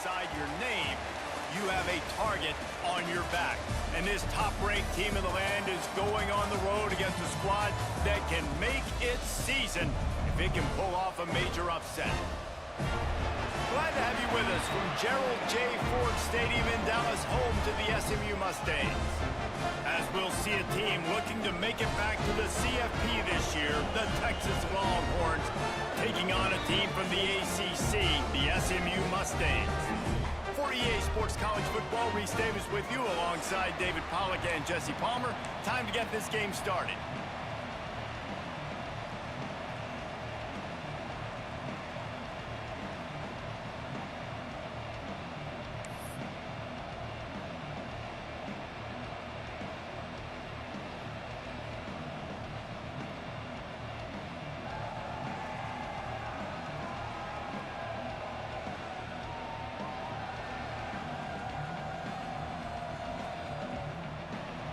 alongside your name, you have a target on your back. And this top-ranked team in the land is going on the road against a squad that can make its season if it can pull off a major upset. Glad to have you with us from Gerald J. Ford Stadium in Dallas, home to the SMU Mustangs. As we'll see a team looking to make it back to the CFP this year, the Texas Longhorns, taking on a team from the ACC, the SMU Mustangs. For EA Sports College Football, Reese Davis with you alongside David Pollack and Jesse Palmer. Time to get this game started.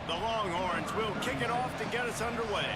The Longhorns will kick it off to get us underway.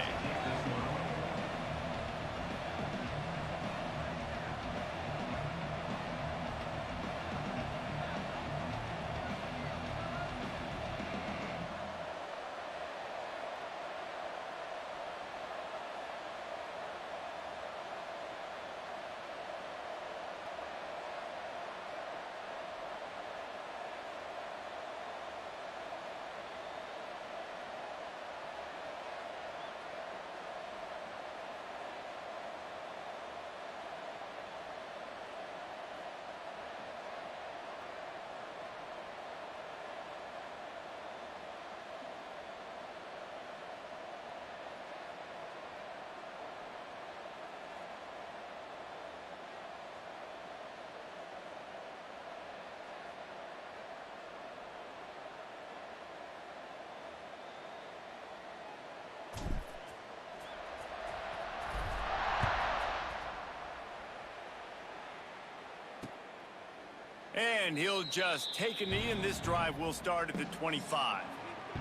And he'll just take a knee, and this drive will start at the 25.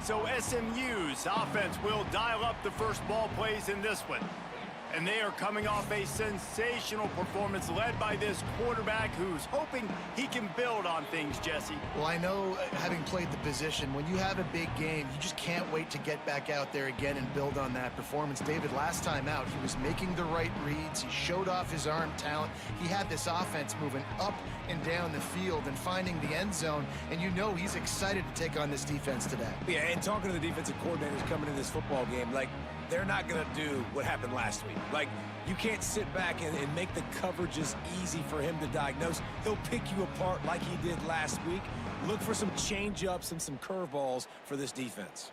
So SMU's offense will dial up the first ball plays in this one. And they are coming off a sensational performance led by this quarterback who's hoping he can build on things, Jesse. Well, I know, having played the position, when you have a big game, you just can't wait to get back out there again and build on that performance. David, last time out, he was making the right reads. He showed off his arm talent. He had this offense moving up and down the field and finding the end zone, and you know he's excited to take on this defense today. Yeah, and talking to the defensive coordinators coming in this football game, like, they're not going to do what happened last week. Like, you can't sit back and make the coverages easy for him to diagnose. He'll pick you apart like he did last week. Look for some change-ups and some curveballs for this defense.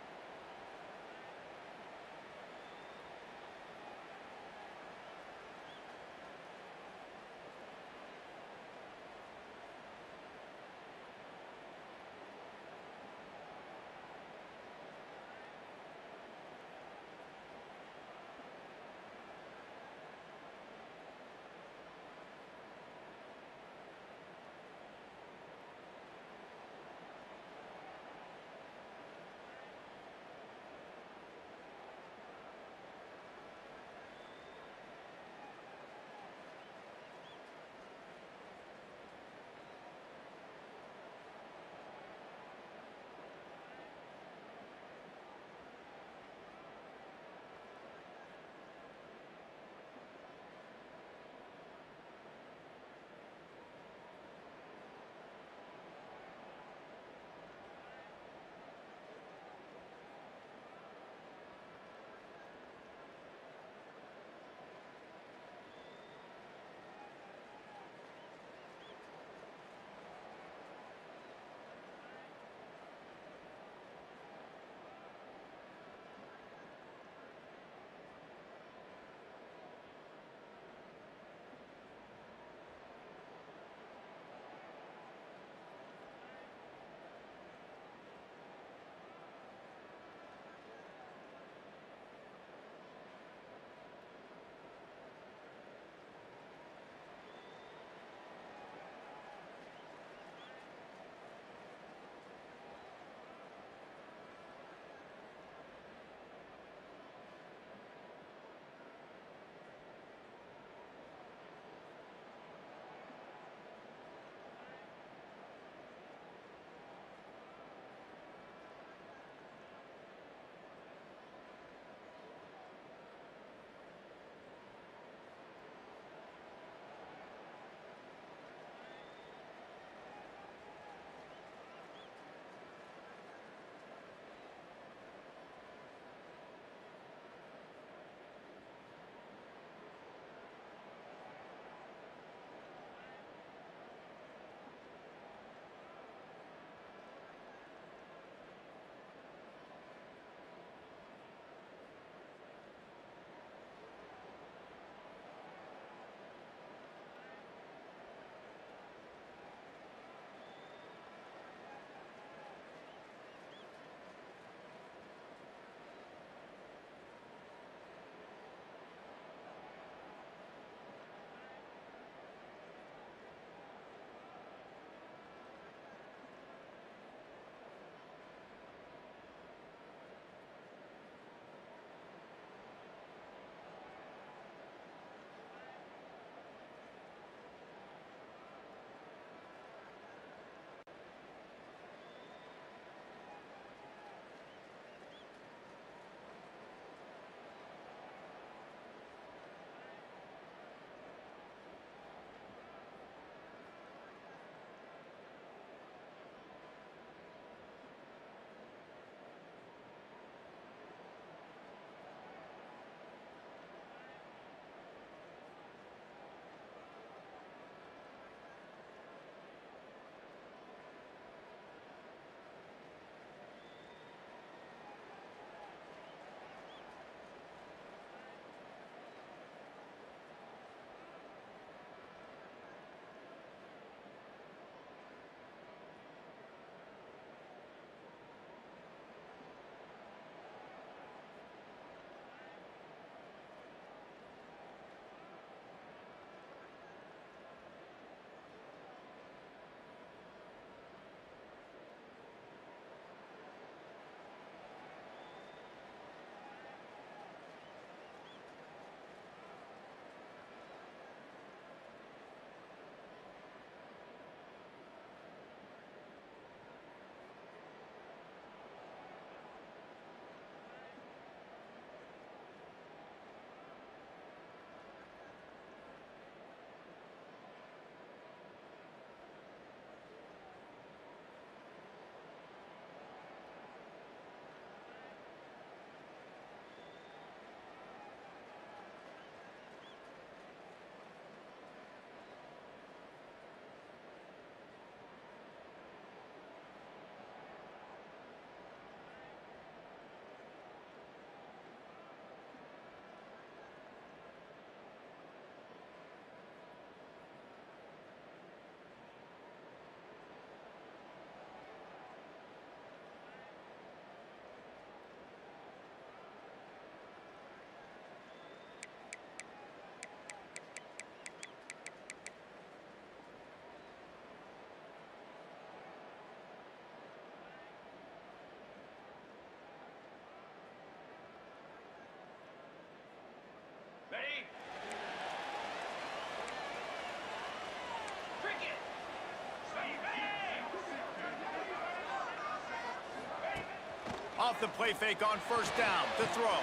Off the play fake on first down to throw.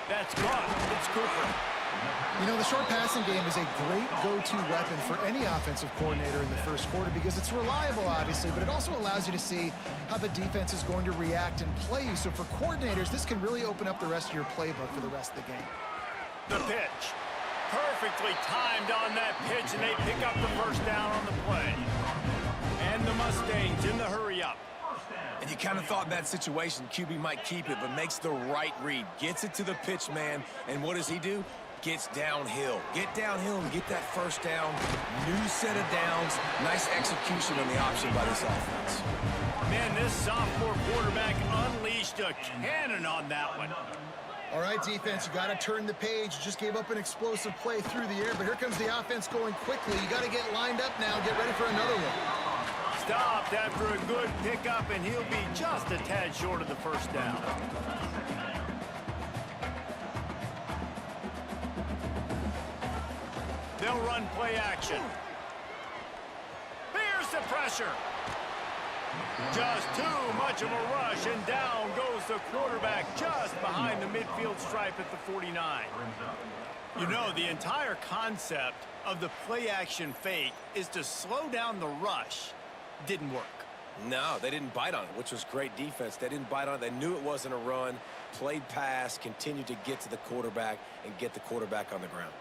That's caught. It's Cooper. You know, the short passing game is a great go-to weapon for any offensive coordinator in the first quarter because it's reliable, obviously, but it also allows you to see how the defense is going to react and play you. So for coordinators, this can really open up the rest of your playbook for the rest of the game. The pitch. Perfectly timed on that pitch, and they pick up the first down on the play. And the Mustangs in the hurry-up. And you kind of thought in that situation QB might keep it, but makes the right read. Gets it to the pitch man, and what does he do? Gets downhill. Get downhill and get that first down. New set of downs. Nice execution on the option by this offense. Man, this sophomore quarterback unleashed a cannon on that one. All right, defense, you got to turn the page. You just gave up an explosive play through the air, but here comes the offense going quickly. You got to get lined up now. Get ready for another one. Stopped after a good pickup, and he'll be just a tad short of the first down. They'll run play action. Here's the pressure. Just too much of a rush, and down goes the quarterback just behind the midfield stripe at the 49. You know, the entire concept of the play action fake is to slow down the rush. Didn't work. No, they didn't bite on it, which was great defense. They didn't bite on it. They knew it wasn't a run, played pass, continued to get to the quarterback and get the quarterback on the ground.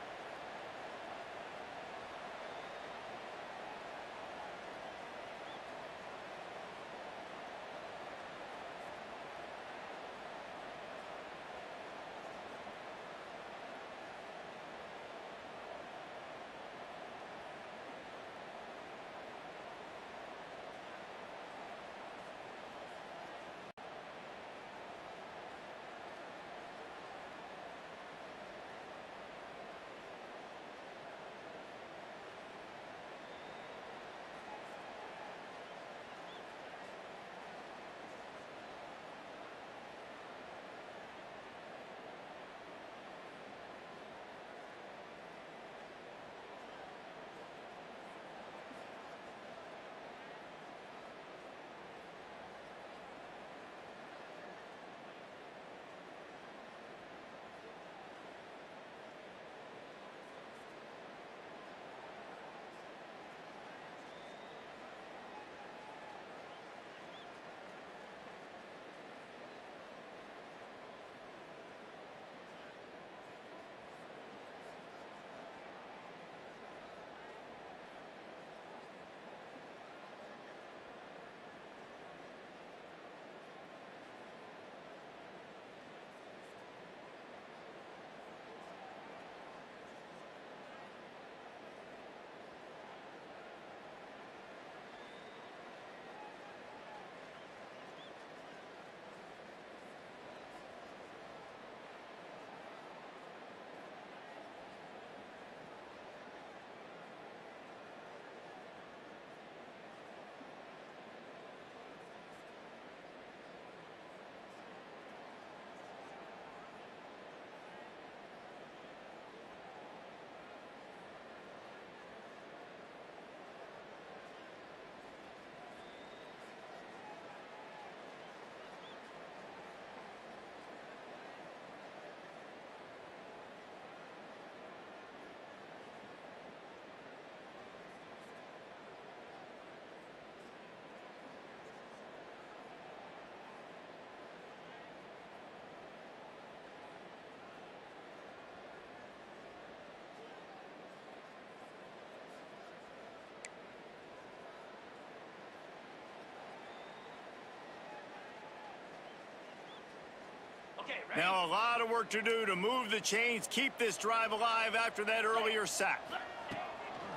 Now a lot of work to do to move the chains, keep this drive alive after that earlier sack.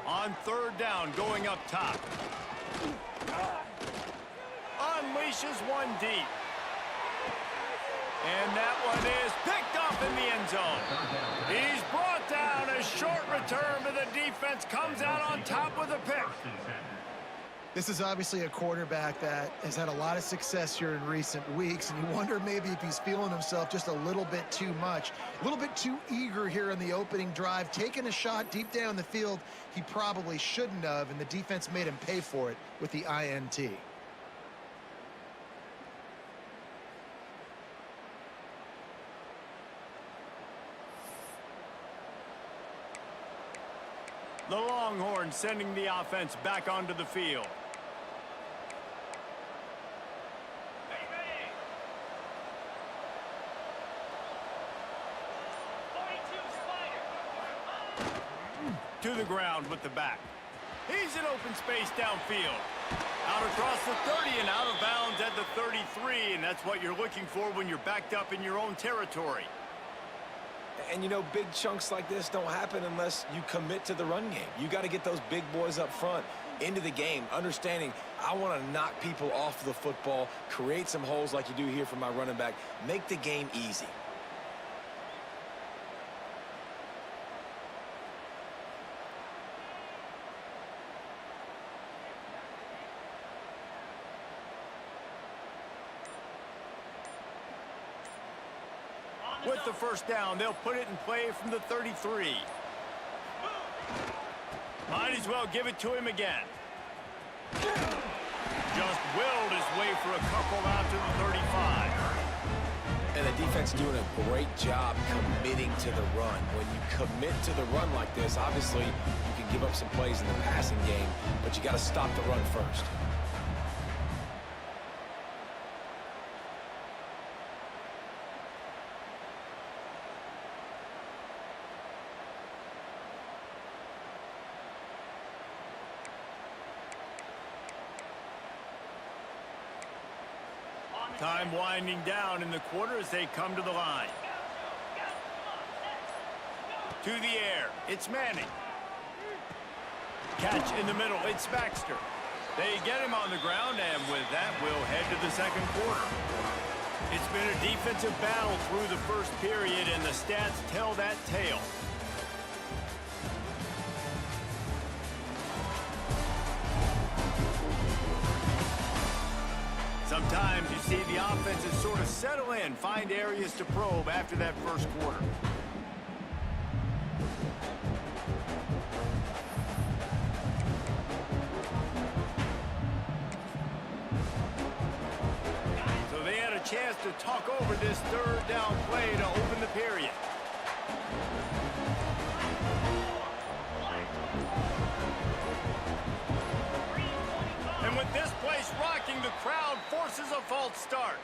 On third down, going up top. Unleashes one deep. And that one is picked up in the end zone. He's brought down. A short return, but the defense comes out on top with a pick. This is obviously a quarterback that has had a lot of success here in recent weeks, and you wonder maybe if he's feeling himself just a little bit too much, a little bit too eager here in the opening drive, taking a shot deep down the field he probably shouldn't have, and the defense made him pay for it with the INT. The Longhorns sending the offense back onto the field. To the ground with the back. He's in open space downfield. Out across the 30 and out of bounds at the 33, and that's what you're looking for when you're backed up in your own territory. And, you know, big chunks like this don't happen unless you commit to the run game. You got to get those big boys up front into the game, understanding I want to knock people off the football, create some holes like you do here for my running back, make the game easy. With the first down, they'll put it in play from the 33. Might as well give it to him again. Just willed his way for a couple out to the 35. And the defense doing a great job committing to the run. When you commit to the run like this, obviously you can give up some plays in the passing game, but you got to stop the run first. Time winding down in the quarter as they come to the line. To the air, it's Manning. Catch in the middle, it's Baxter. They get him on the ground, and with that, we'll head to the second quarter. It's been a defensive battle through the first period, and the stats tell that tale. Sometimes you see the offenses sort of settle in, find areas to probe after that first quarter. So they had a chance to talk over this third down play to open the period. And with this place rocking, the crowd forces a false start.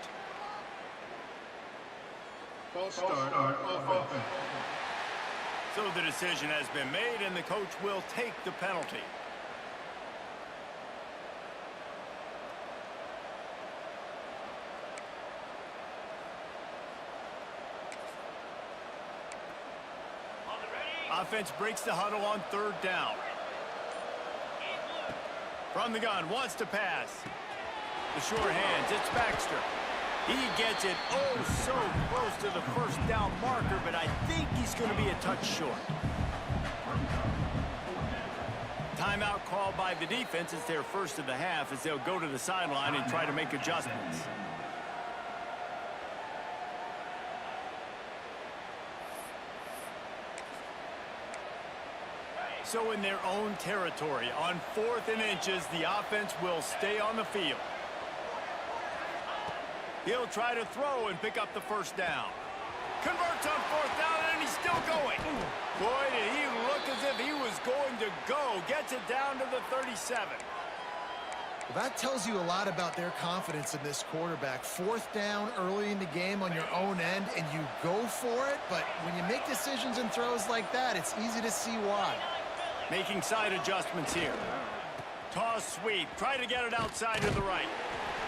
False start on offense. So the decision has been made, and the coach will take the penalty. Offense breaks the huddle on third down. From the gun, wants to pass. The short hands, it's Baxter. He gets it so close to the first down marker, but I think he's going to be a touch short. Timeout called by the defense. It's their first of the half as they'll go to the sideline and try to make adjustments. So in their own territory, on 4th and inches, the offense will stay on the field. He'll try to throw and pick up the first down. Converts on 4th down, and he's still going. Boy, did he look as if he was going to go. Gets it down to the 37. Well, that tells you a lot about their confidence in this quarterback. 4th down early in the game on your own end, and you go for it. But when you make decisions and throws like that, it's easy to see why. Making side adjustments here. Toss sweep. Try to get it outside to the right.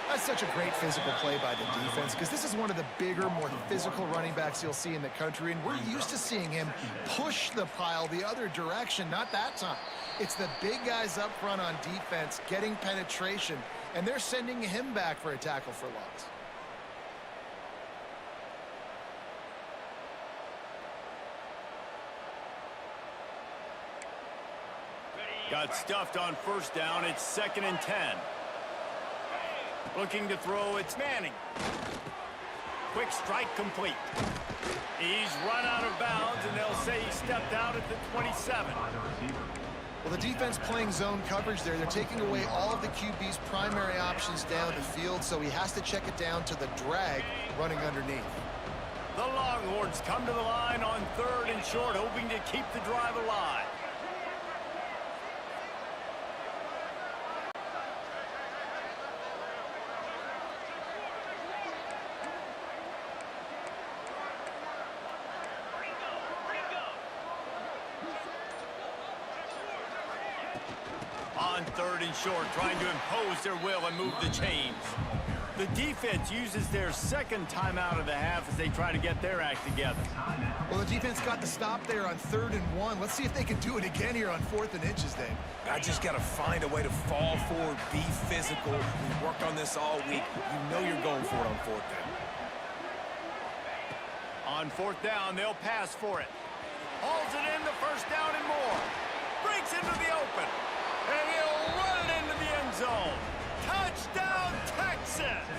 That's such a great physical play by the defense because this is one of the bigger, more physical running backs you'll see in the country, and we're used to seeing him push the pile the other direction. Not that time. It's the big guys up front on defense getting penetration, and they're sending him back for a tackle for loss. Got stuffed on first down. It's 2nd and 10. Looking to throw, it's Manning. Quick strike complete. He's run out of bounds, and they'll say he stepped out at the 27. Well, the defense playing zone coverage there. They're taking away all of the QB's primary options down the field, so he has to check it down to the drag running underneath. The Longhorns come to the line on 3rd and short, hoping to keep the drive alive. on 3rd and short, trying to impose their will and move the chains. The defense uses their second timeout of the half as they try to get their act together. Well, the defense got the stop there on 3rd and 1. Let's see if they can do it again here on 4th and inches, Dave. I just got to find a way to fall forward, be physical. We've worked on this all week. You know you're going for it on 4th down. On 4th down, they'll pass for it. Hauls it in the 1st down and more. Breaks into the open. And he'll run it into the end zone. Touchdown, Texas!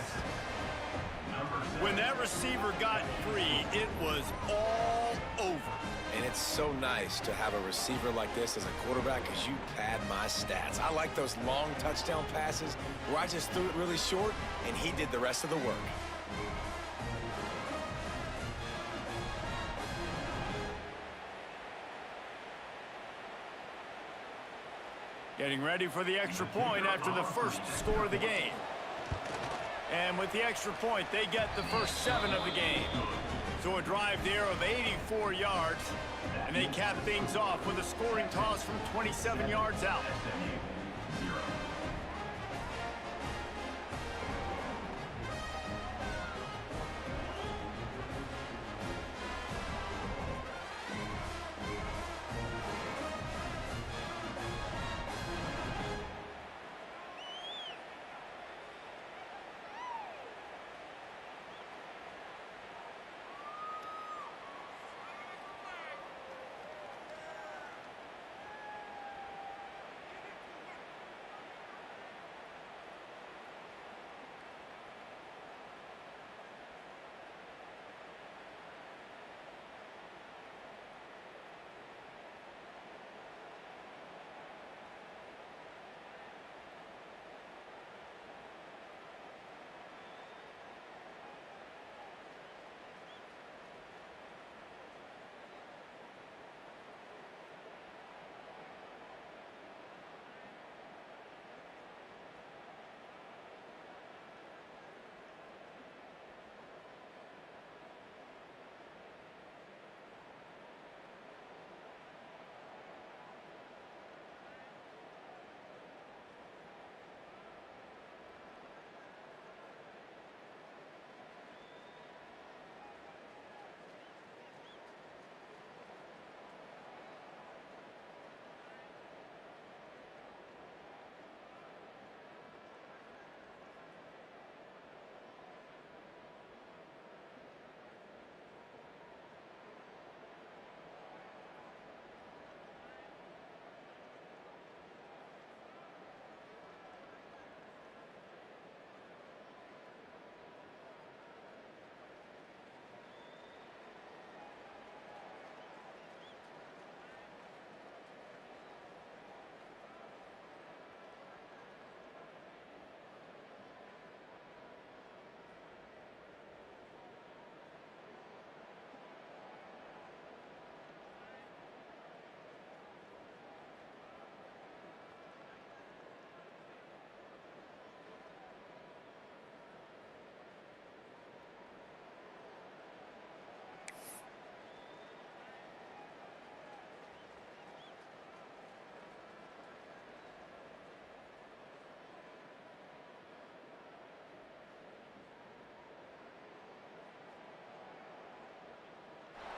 When that receiver got free, it was all over. And it's so nice to have a receiver like this as a quarterback because you pad my stats. I like those long touchdown passes where I just threw it really short and he did the rest of the work. Getting ready for the extra point after the first score of the game. And with the extra point, they get the first 7 of the game. So a drive there of 84 yards, and they cap things off with a scoring toss from 27 yards out.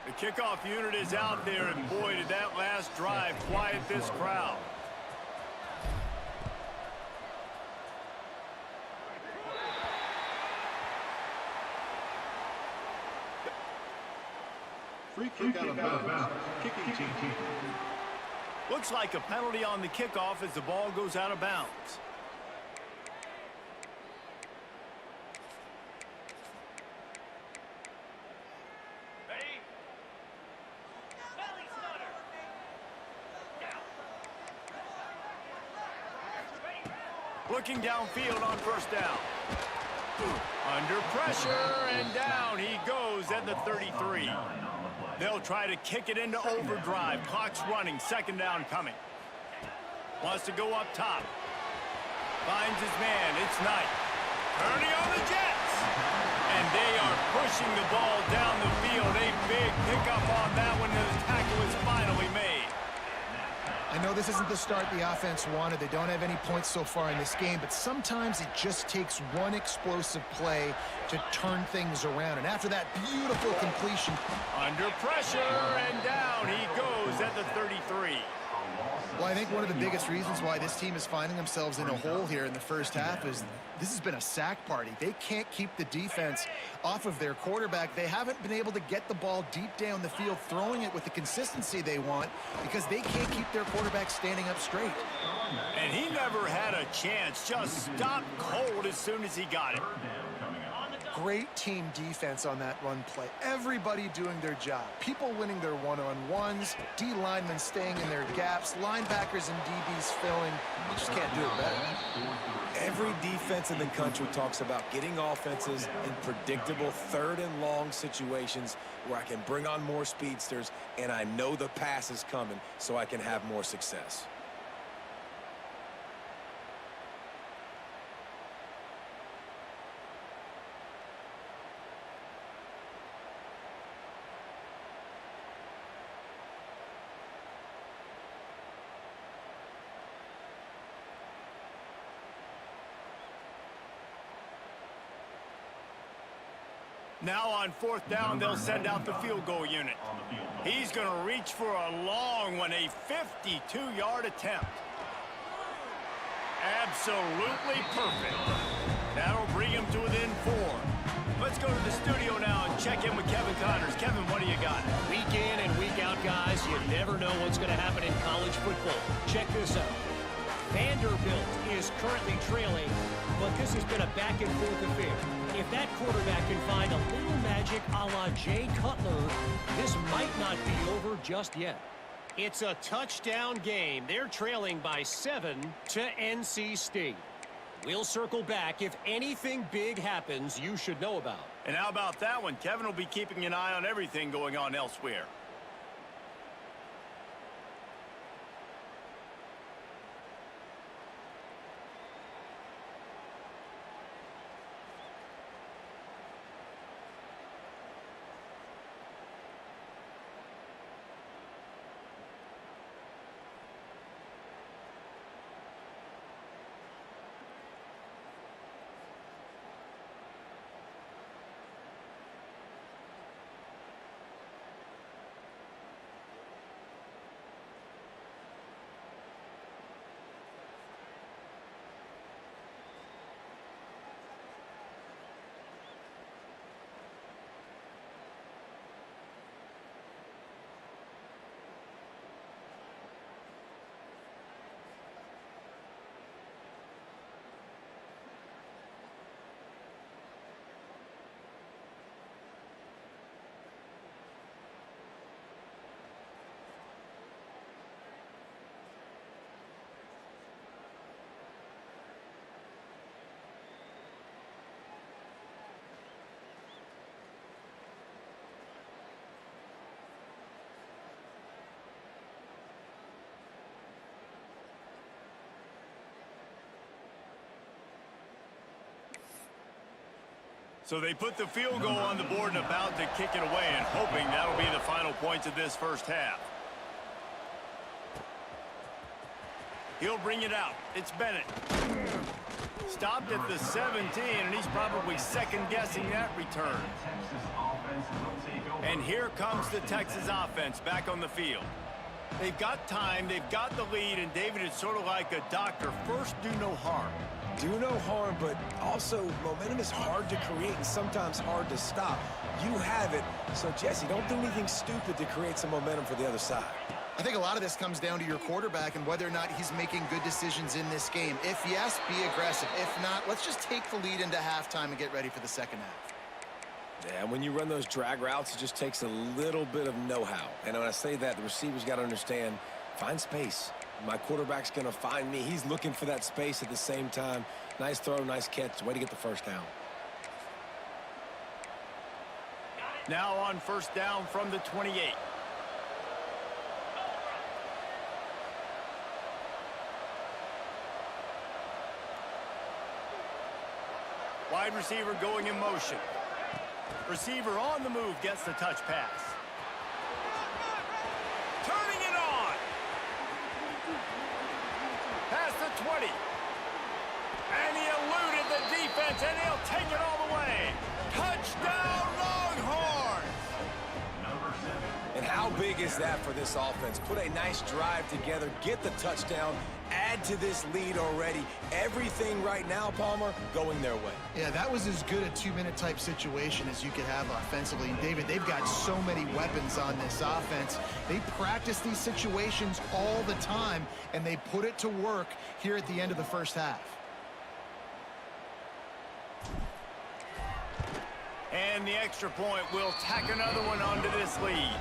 The kickoff unit is out there, and boy, did that last drive quiet this crowd. Free kick out of bounds. Kicking team. Looks like a penalty on the kickoff as the ball goes out of bounds. Looking downfield on 1st down. Under pressure, and down he goes at the 33. They'll try to kick it into overdrive. Clock's running, 2nd down coming. Wants to go up top. Finds his man, it's Knight. Turning on the Jets. And they are pushing the ball down the field. A big pickup on that one, and the tackle is finally made. I know this isn't the start the offense wanted. They don't have any points so far in this game, but sometimes it just takes one explosive play to turn things around. And after that beautiful completion. Under pressure, and down he goes at the 33. Well, I think one of the biggest reasons why this team is finding themselves in a hole here in the first half is this has been a sack party. They can't keep the defense off of their quarterback. They haven't been able to get the ball deep down the field, throwing it with the consistency they want because they can't keep their quarterback standing up straight. And he never had a chance, just stopped cold as soon as he got it. Great team defense on that run play. Everybody doing their job. People winning their one-on-ones, D linemen staying in their gaps, linebackers and DBs filling. You just can't do it better. Every defense in the country talks about getting offenses in predictable third and long situations where I can bring on more speedsters and I know the pass is coming so I can have more success. Now on fourth down, they'll send out the field goal unit. He's going to reach for a long one, a 52-yard attempt. Absolutely perfect. That'll bring him to within 4. Let's go to the studio now and check in with Kevin Connors. Kevin, what do you got? Week in and week out, guys, you never know what's going to happen in college football. Check this out. Vanderbilt is currently trailing, but this has been a back-and-forth affair. If that quarterback can find a little magic a la Jay Cutler, this might not be over just yet. It's a touchdown game. They're trailing by 7 to NC State. We'll circle back if anything big happens you should know about. And how about that one? Kevin will be keeping an eye on everything going on elsewhere. So they put the field goal on the board and about to kick it away, and hoping that'll be the final points of this first half. He'll bring it out. It's Bennett. Stopped at the 17, and he's probably second-guessing that return. And here comes the Texas offense back on the field. They've got time, they've got the lead, and David, is sort of like a doctor. First, do no harm. Do no harm, but also momentum is hard to create and sometimes hard to stop. You have it, so Jesse, don't do anything stupid to create some momentum for the other side. I think a lot of this comes down to your quarterback and whether or not he's making good decisions in this game. If yes, be aggressive. If not, let's just take the lead into halftime and get ready for the second half. Yeah, when you run those drag routes, it just takes a little bit of know-how. And when I say that, the receivers got to understand, find space. My quarterback's going to find me. He's looking for that space at the same time. Nice throw, nice catch. Way to get the first down. Now on first down from the 28. Wide receiver going in motion. Receiver on the move gets the touch pass. Turning it on. the defense, and he'll take it all the way. Touchdown, Longhorns! And how big is that for this offense? Put a nice drive together, get the touchdown, add to this lead already. Everything right now, Palmer, going their way. Yeah, that was as good a two-minute type situation as you could have offensively. And David, they've got so many weapons on this offense. They practice these situations all the time, and they put it to work here at the end of the first half. And the extra point will tack another one onto this lead.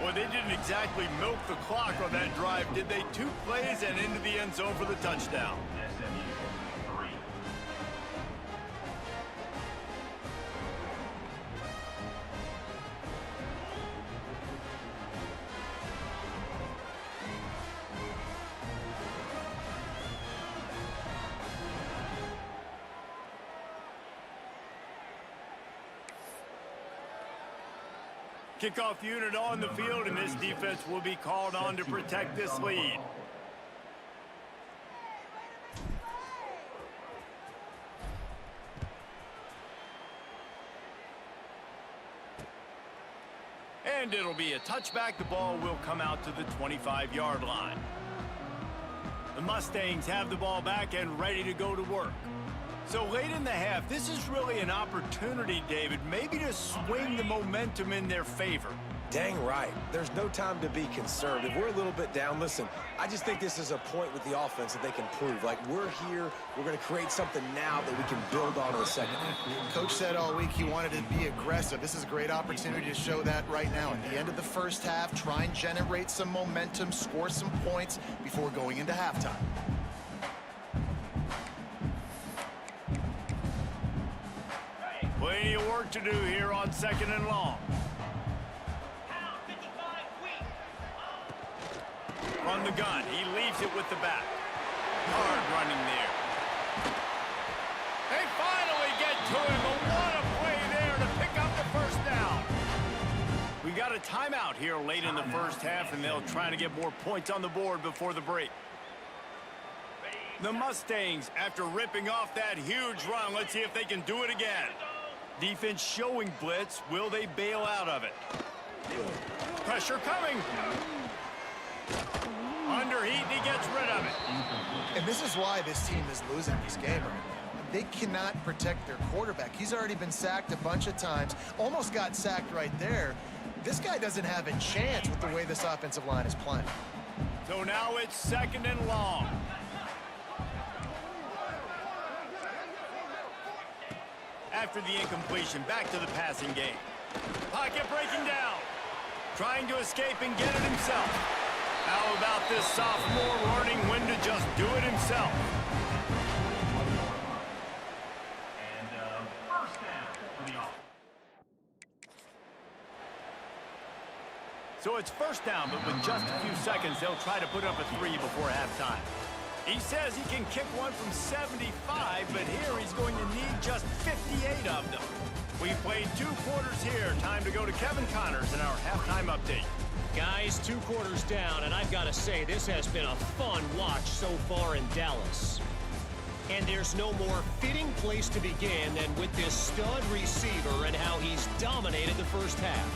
Well, they didn't exactly milk the clock on that drive, did they? 2 plays and into the end zone for the touchdown. Kickoff unit on the field, and this defense will be called on to protect this lead. And it'll be a touchback. The ball will come out to the 25-yard line. The Mustangs have the ball back and ready to go to work. So late in the half, this is really an opportunity, David, maybe to swing the momentum in their favor. Dang right. There's no time to be conservative. We're a little bit down. Listen, I just think this is a point with the offense that they can prove. Like, we're here. We're going to create something now that we can build on in the second half. Coach said all week he wanted to be aggressive. This is a great opportunity to show that right now. At the end of the first half, try and generate some momentum, score some points before going into halftime. Plenty of work to do here on 2nd and long. From the gun, he leaves it with the back. Hard running there. They finally get to him, but what a play there to pick up the first down. We got a timeout here late in the first half, and they'll try to get more points on the board before the break. The Mustangs, after ripping off that huge run, let's see if they can do it again. Defense showing blitz. Will they bail out of it? Pressure coming. Under heat, he gets rid of it. And this is why this team is losing this game right now. They cannot protect their quarterback. He's already been sacked a bunch of times. Almost got sacked right there. This guy doesn't have a chance with the way this offensive line is playing. So now it's 2nd and long. After the incompletion, back to the passing game. Pocket breaking down. Trying to escape and get it himself. How about this sophomore learning when to just do it himself? And first down for the offense. So it's first down, but with just a few seconds, they'll try to put up a 3 before halftime. He says he can kick one from 75, but here he's going to need just 58 of them. We've played 2 quarters here. Time to go to Kevin Connors in our halftime update. Guys, 2 quarters down, and I've got to say, this has been a fun watch so far in Dallas. And there's no more fitting place to begin than with this stud receiver and how he's dominated the first half.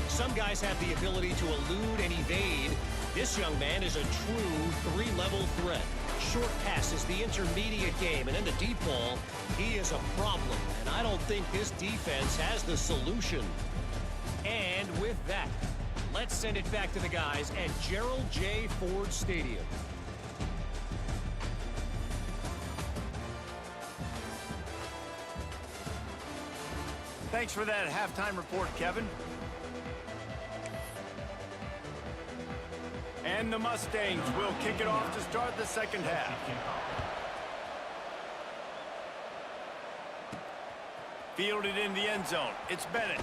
Some guys have the ability to elude and evade. This young man is a true 3-level threat. Short passes, the intermediate game, and then the deep ball, he is a problem. And I don't think this defense has the solution. And with that, let's send it back to the guys at Gerald J. Ford Stadium. Thanks for that halftime report, Kevin. And the Mustangs will kick it off to start the second half. Fielded in the end zone. It's Bennett.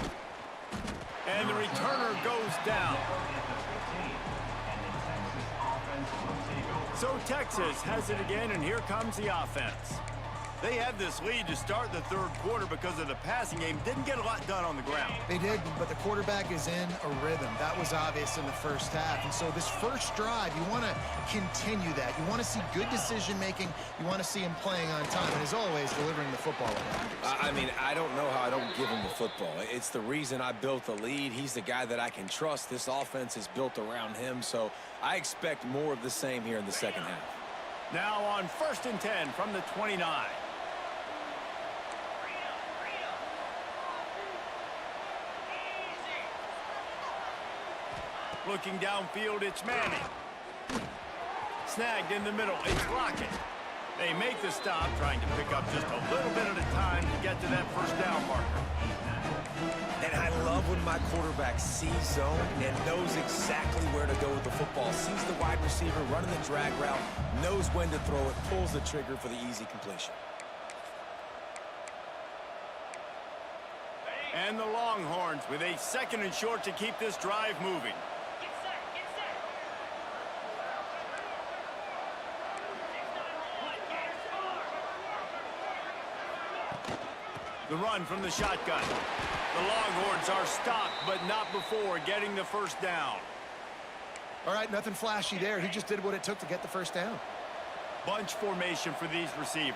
And the returner goes down. So Texas has it again, and here comes the offense. They had this lead to start the third quarter because of the passing game. Didn't get a lot done on the ground. They did, but the quarterback is in a rhythm. That was obvious in the first half. And so this first drive, you want to continue that. You want to see good decision-making. You want to see him playing on time. And as always, delivering the football. I mean, I don't know how I don't give him the football. It's the reason I built the lead. He's the guy that I can trust. This offense is built around him. So I expect more of the same here in the second half. Now on 1st and 10 from the 29. Looking downfield, it's Manning. Snagged in the middle, it's Lockett. They make the stop, trying to pick up just a little bit at a time to get to that first down marker. And I love when my quarterback sees zone and knows exactly where to go with the football. Sees the wide receiver running the drag route, knows when to throw it, pulls the trigger for the easy completion. And the Longhorns with a 2nd and short to keep this drive moving. The run from the shotgun. The Longhorns are stopped, but not before getting the first down. All right, nothing flashy there. He just did what it took to get the first down. Bunch formation for these receivers.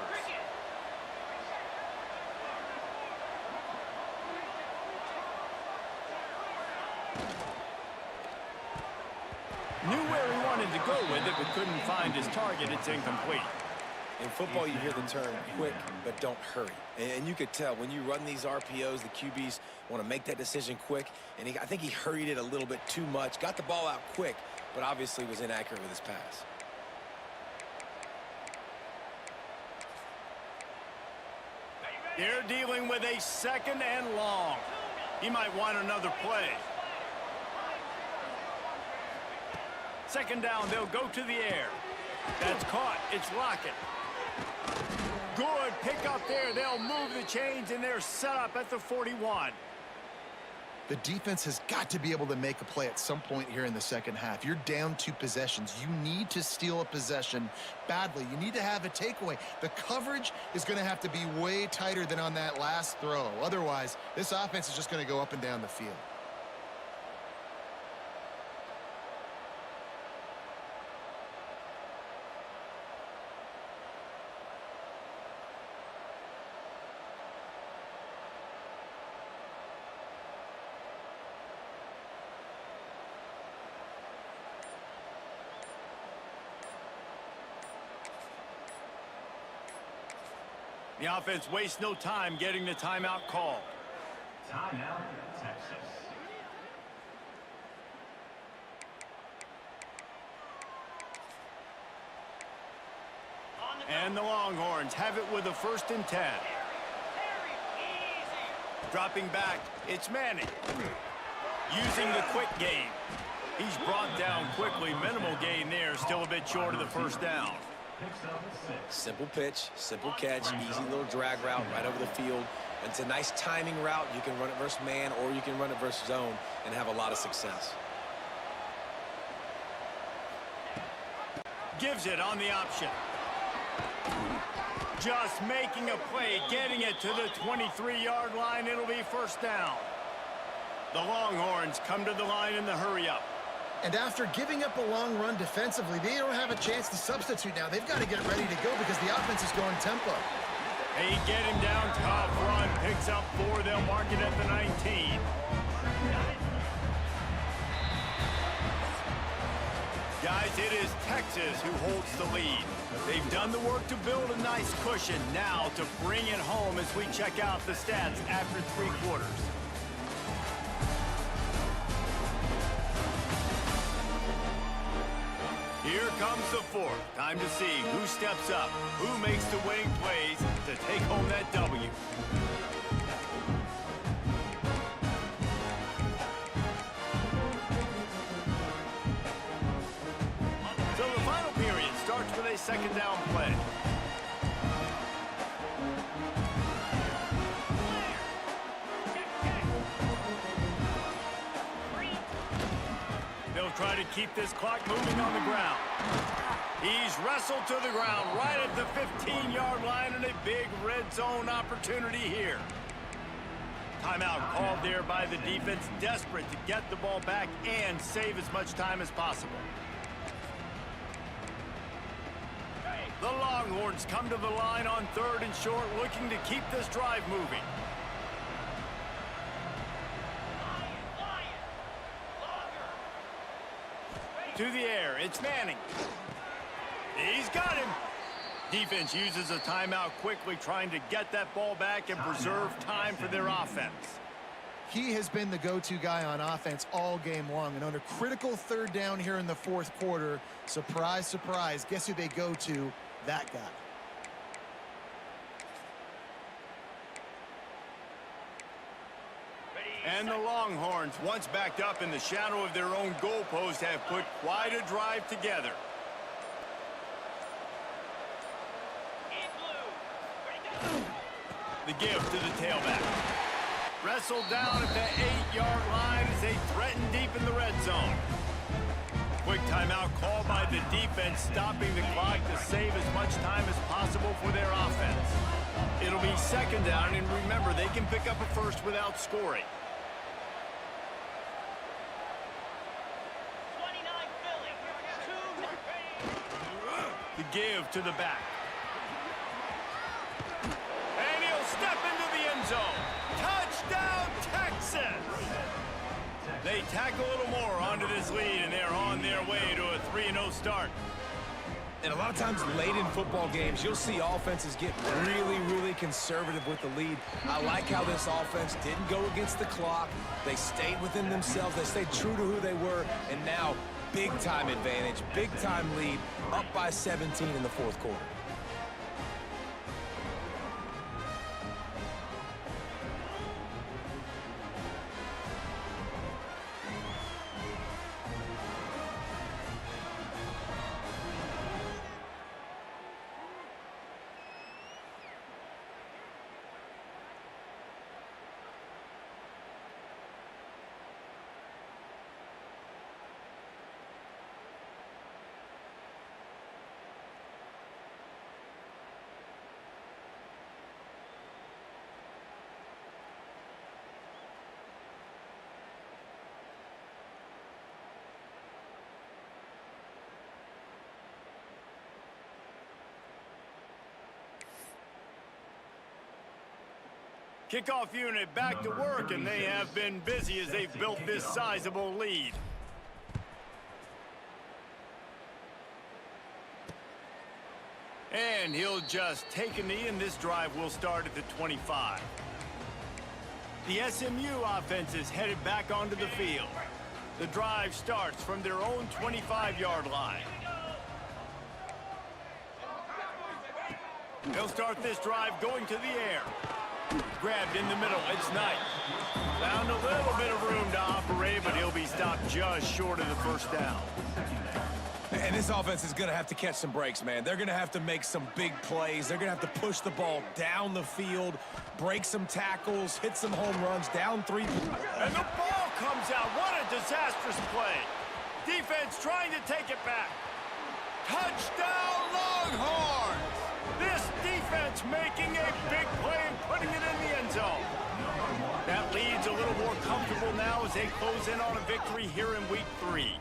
Knew where he wanted to go with it, but couldn't find his target. It's incomplete. In football, you hear the term quick, but don't hurry. And you could tell when you run these RPOs, the QBs want to make that decision quick. And I think he hurried it a little bit too much. Got the ball out quick, but obviously was inaccurate with his pass. They're dealing with a 2nd and long. He might want another play. 2nd down, they'll go to the air. That's caught. It's Lockett. Good pick up there. They'll move the chains, and they're set up at the 41. The defense has got to be able to make a play at some point here in the second half. You're down 2 possessions. You need to steal a possession badly. You need to have a takeaway. The coverage is going to have to be way tighter than on that last throw. Otherwise, this offense is just going to go up and down the field. The offense wastes no time getting the timeout called. Timeout, Texas. And the Longhorns have it with a 1st and 10. Dropping back, it's Manning. Using the quick game. He's brought down quickly. Minimal gain there, still a bit short of the first down. Simple pitch, simple catch, easy little drag route right over the field. It's a nice timing route. You can run it versus man or you can run it versus zone and have a lot of success. Gives it on the option. Just making a play, getting it to the 23-yard line. It'll be 1st down. The Longhorns come to the line in the hurry-up. And after giving up a long run defensively, they don't have a chance to substitute now. They've got to get ready to go because the offense is going tempo. They get him down, tough run, picks up 4. They'll mark it at the 19. Guys, it is Texas who holds the lead. They've done the work to build a nice cushion. Now to bring it home as we check out the stats after 3 quarters. Here comes the 4th. Time to see who steps up, who makes the winning plays to take home that W. So the final period starts with a 2nd down play. They'll try to keep this clock moving on the ground. He's wrestled to the ground right at the 15-yard line, and a big red zone opportunity here. Timeout called there by the defense, desperate to get the ball back and save as much time as possible. The Longhorns come to the line on 3rd and short, looking to keep this drive moving. To the air, it's Manning. He's got him. Defense uses a timeout quickly, trying to get that ball back and preserve time for their offense. He has been the go-to guy on offense all game long, and on a critical 3rd down here in the 4th quarter, surprise, surprise, guess who they go to? That guy. And the Longhorns, once backed up in the shadow of their own goalpost, have put quite a drive together. The give to the tailback. Wrestled down at the 8-yard line as they threaten deep in the red zone. Quick timeout called by the defense, stopping the clock to save as much time as possible for their offense. It'll be 2nd down, and remember, they can pick up a first without scoring. The give to the back. And he'll step into the end zone. Touchdown, Texas! They tack a little more onto this lead, and they're on their way to a 3-0 start. And a lot of times late in football games, you'll see offenses get really, really conservative with the lead. I like how this offense didn't go against the clock. They stayed within themselves. They stayed true to who they were. And now, big-time advantage, big-time lead, up by 17 in the 4th quarter. Kickoff unit back to work, and they have been busy as they've built this sizable lead. And he'll just take a knee, and this drive will start at the 25. The SMU offense is headed back onto the field. The drive starts from their own 25-yard line. They'll start this drive going to the air. Grabbed in the middle, it's Knight. Found a little bit of room to operate, but he'll be stopped just short of the 1st down. And this offense is going to have to catch some breaks, man. They're going to have to make some big plays. They're going to have to push the ball down the field, break some tackles, hit some home runs, down 3. And the ball comes out. What a disastrous play. Defense trying to take it back. Touchdown, Longhorns! This defense making a big play and putting it in the end zone. That lead's a little more comfortable now as they close in on a victory here in Week 3.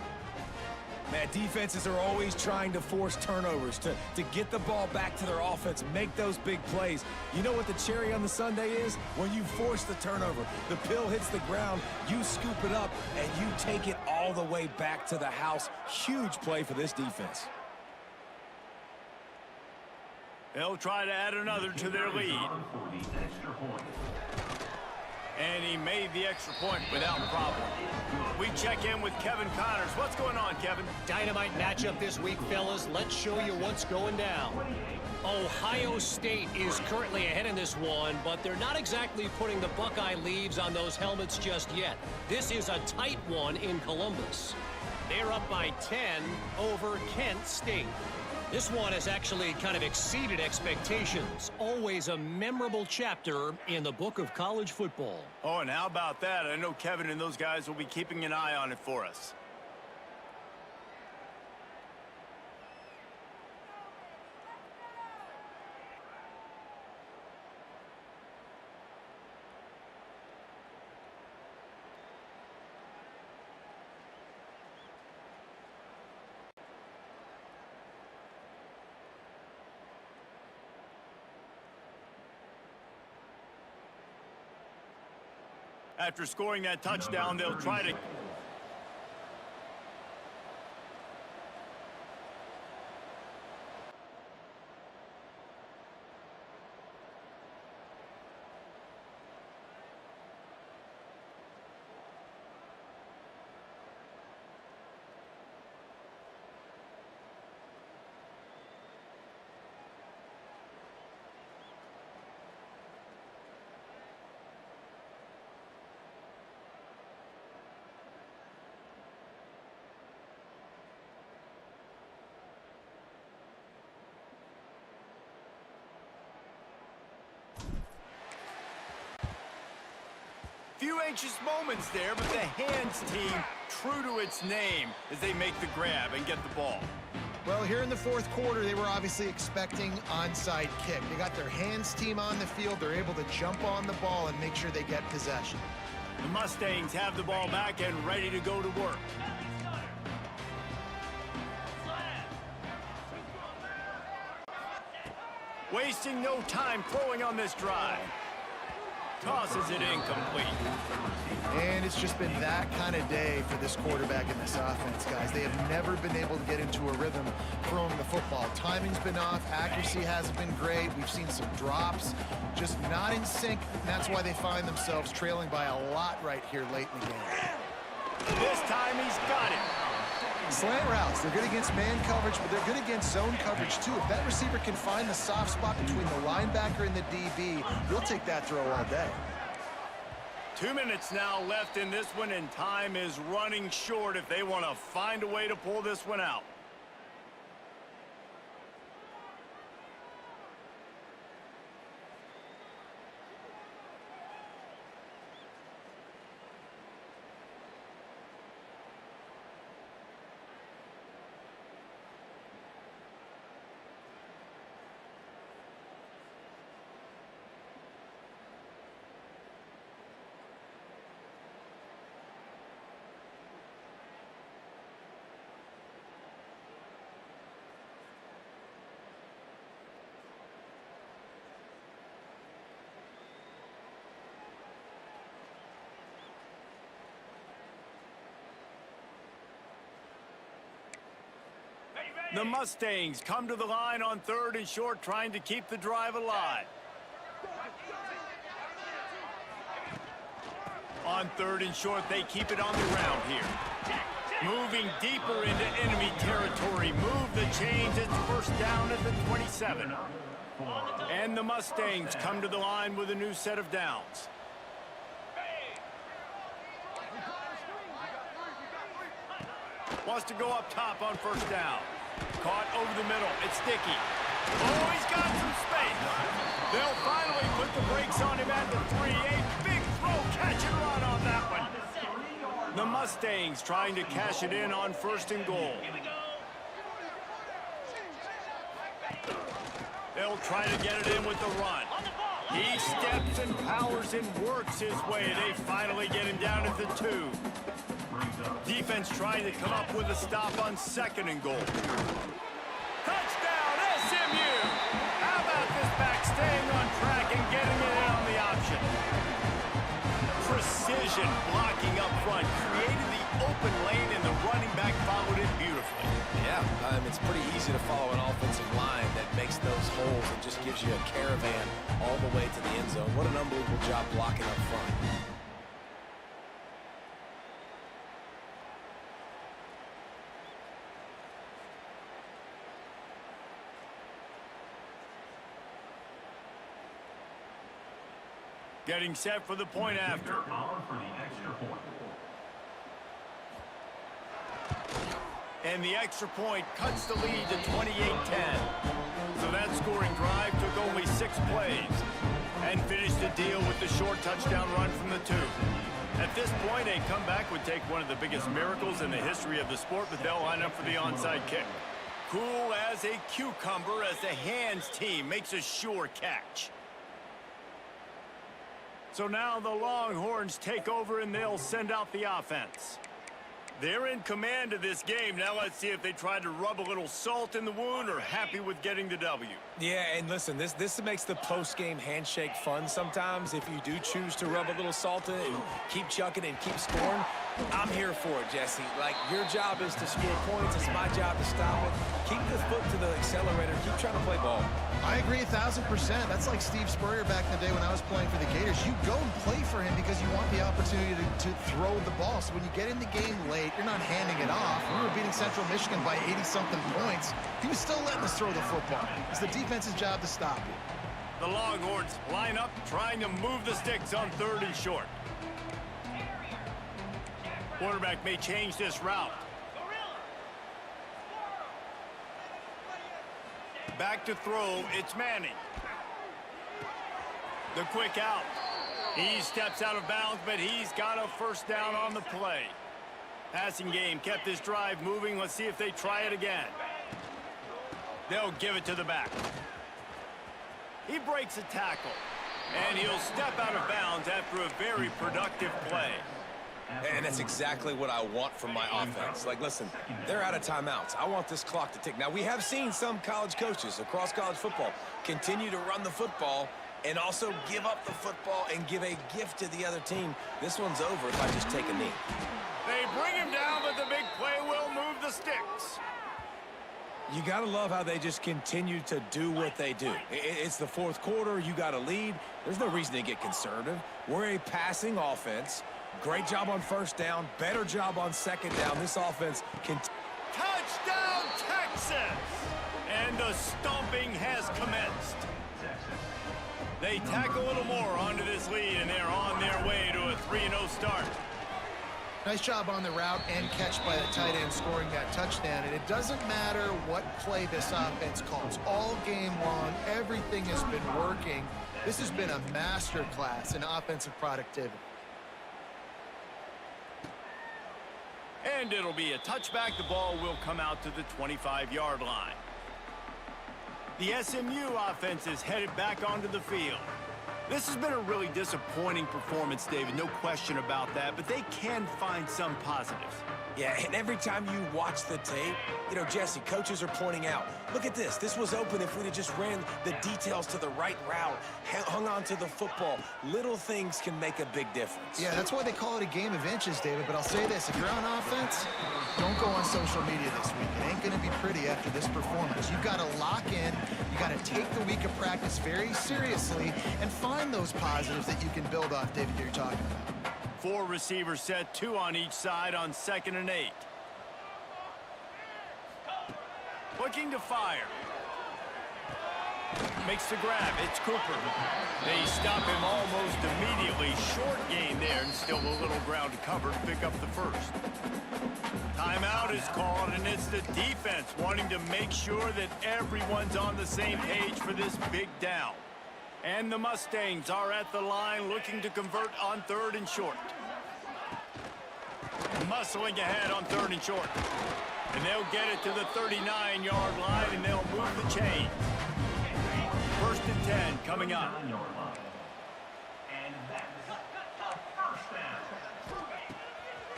Man, defenses are always trying to force turnovers, to get the ball back to their offense, make those big plays. You know what the cherry on the sundae is? When you force the turnover, the pill hits the ground, you scoop it up, and you take it all the way back to the house. Huge play for this defense. They'll try to add another to their lead. And he made the extra point without problem. We check in with Kevin Connors. What's going on, Kevin? Dynamite matchup this week, fellas. Let's show you what's going down. Ohio State is currently ahead in this one, but they're not exactly putting the Buckeye leaves on those helmets just yet. This is a tight one in Columbus. They're up by 10 over Kent State. This one has actually kind of exceeded expectations. Always a memorable chapter in the book of college football. Oh, and how about that? I know Kevin and those guys will be keeping an eye on it for us. After scoring that touchdown, they'll try to... Few anxious moments there, but the hands team true to its name as they make the grab and get the ball. Well, here in the fourth quarter, they were obviously expecting onside kick. They got their hands team on the field. They're able to jump on the ball and make sure they get possession. The Mustangs have the ball back and ready to go to work. Wasting no time throwing on this drive. Tosses it incomplete. And it's just been that kind of day for this quarterback and this offense, guys. They have never been able to get into a rhythm throwing the football. Timing's been off. Accuracy hasn't been great. We've seen some drops, just not in sync. And that's why they find themselves trailing by a lot right here late in the game. This time he's got it. Slant routes, they're good against man coverage, but they're good against zone coverage too. If that receiver can find the soft spot between the linebacker and the DB, he'll take that throw all day. 2 minutes now left in this one, and time is running short if they want to find a way to pull this one out. The Mustangs come to the line on 3rd and short, trying to keep the drive alive. On 3rd and short, they keep it on the ground here. Moving deeper into enemy territory. Move the chains. It's first down at the 27. And the Mustangs come to the line with a new set of downs. Wants to go up top on first down. Caught over the middle. It's sticky. Oh, he's got some space. They'll finally put the brakes on him at the 3. A big throw, catch and run on that one. The Mustangs trying to cash it in on 1st and goal. They'll try to get it in with the run. He steps and powers and works his way. They finally get him down at the 2. Defense trying to come up with a stop on 2nd and goal. Touchdown, SMU! How about this back staying on track and getting it in on the option? Precision blocking up front, created the open lane, and the running back followed it beautifully. Yeah, it's pretty easy to follow an offensive line that makes those holes and just gives you a caravan all the way to the end zone. What an unbelievable job blocking up front. Getting set for the point after. And the extra point cuts the lead to 28-10. So that scoring drive took only 6 plays and finished the deal with the short touchdown run from the 2. At this point, a comeback would take one of the biggest miracles in the history of the sport, but they'll line up for the onside kick. Cool as a cucumber as the hands team makes a sure catch. So now the Longhorns take over and they'll send out the offense. They're in command of this game. Now let's see if they try to rub a little salt in the wound or happy with getting the W. Yeah, and listen, this makes the post-game handshake fun sometimes. If you do choose to rub a little salt in it and keep chucking and keep scoring, I'm here for it, Jesse. Like, your job is to score points. It's my job to stop it. Keep the foot to the accelerator. Keep trying to play ball. I agree 1,000%. That's like Steve Spurrier back in the day when I was playing for the Gators. You go and play for him because you want the opportunity to throw the ball. So when you get in the game late, you're not handing it off. We were beating Central Michigan by 80-something points. He was still letting us throw the football. It's the defense's job to stop you. The Longhorns line up, trying to move the sticks on 3rd and short. Quarterback may change this route. Back to throw, it's Manning. The quick out. He steps out of bounds, but he's got a first down on the play. Passing game kept this drive moving. Let's see if they try it again. They'll give it to the back. He breaks a tackle, and he'll step out of bounds after a very productive play. And that's exactly what I want from my offense. Like, listen, they're out of timeouts. I want this clock to tick. Now, we have seen some college coaches across college football continue to run the football and also give up the football and give a gift to the other team. This one's over if I just take a knee. They bring him down, but the big play will move the sticks. You got to love how they just continue to do what they do. It's the 4th quarter. You got a lead. There's no reason to get conservative. We're a passing offense. Great job on 1st down. Better job on 2nd down. This offense can... Touchdown, Texas! And the stomping has commenced. They tack a little more onto this lead, and they're on their way to a 3-0 start. Nice job on the route and catch by the tight end scoring that touchdown. And it doesn't matter what play this offense calls. All game long, everything has been working. This has been a masterclass in offensive productivity. And it'll be a touchback. The ball will come out to the 25-yard line. The SMU offense is headed back onto the field. This has been a really disappointing performance, David, no question about that, but they can find some positives. Yeah, and every time you watch the tape, you know, Jesse, coaches are pointing out, look at this. This was open if we'd have just ran the details to the right route, hung on to the football. Little things can make a big difference. Yeah, that's why they call it a game of inches, David. But I'll say this, if you're on offense, don't go on social media this week. It ain't going to be pretty after this performance. You've got to lock in. You got to take the week of practice very seriously and find those positives that you can build off, David, that you're talking about. 4 receivers set, 2 on each side on 2nd and 8. Looking to fire. Makes the grab. It's Cooper. They stop him almost immediately. Short gain there, and still a little ground to cover to pick up the first. Timeout is called, and it's the defense wanting to make sure that everyone's on the same page for this big down. And the Mustangs are at the line looking to convert on 3rd and short. Muscling ahead on 3rd and short. And they'll get it to the 39-yard line, and they'll move the chain. 1st and 10 coming up.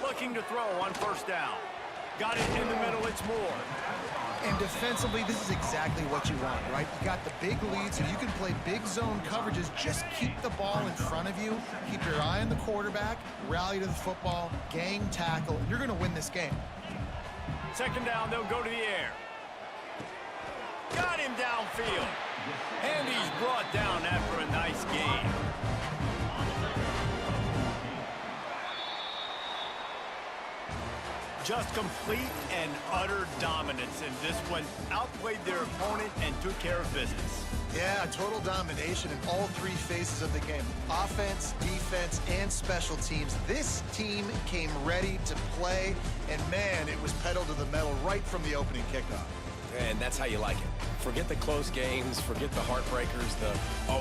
Looking to throw on 1st down. Got it in the middle, it's Moore. And defensively, this is exactly what you want, right? You got the big lead, so you can play big zone coverages. Just keep the ball in front of you. Keep your eye on the quarterback. Rally to the football. Gang tackle. You're going to win this game. 2nd down, they'll go to the air. Got him downfield. And he's brought down after a nice gain. Just complete and utter dominance, and this one outplayed their opponent and took care of business. Yeah, total domination in all 3 phases of the game. Offense, defense, and special teams. This team came ready to play, and man, it was pedal to the metal right from the opening kickoff. And that's how you like it. Forget the close games, forget the heartbreakers,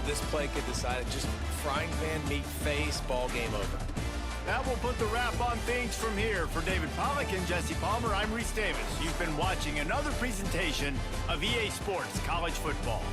this play could decide it. Just frying pan meat face, ball game over. That will put the wrap on things from here. For David Pollack and Jesse Palmer, I'm Reese Davis. You've been watching another presentation of EA Sports College Football.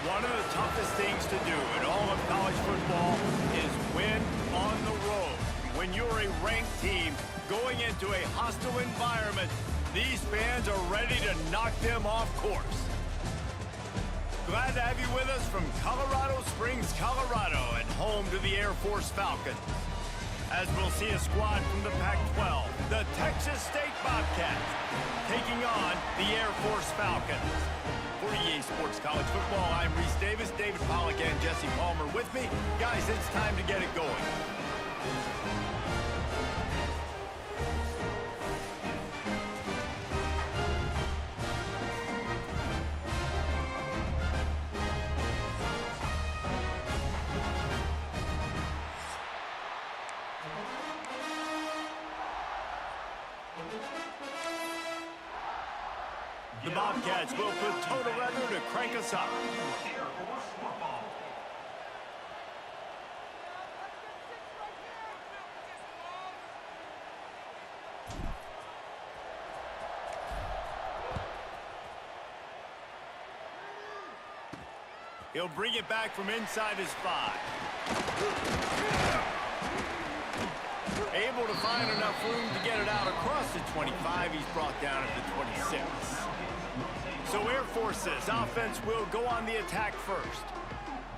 One of the toughest things to do in all of college football is win on the road. When you're a ranked team going into a hostile environment, these fans are ready to knock them off course. Glad to have you with us from Colorado Springs, Colorado, and home to the Air Force Falcons. As we'll see a squad from the Pac-12, the Texas State Bobcats, taking on the Air Force Falcons. For EA Sports College Football, I'm Reese Davis, David Pollack, and Jesse Palmer with me. Guys, it's time to get it going. The Bobcats will put total weather to crank us up. Air Force football. He'll bring it back from inside his 5. Able to find enough room to get it out across the 25. He's brought down at the 26. So Air Force's offense will go on the attack first.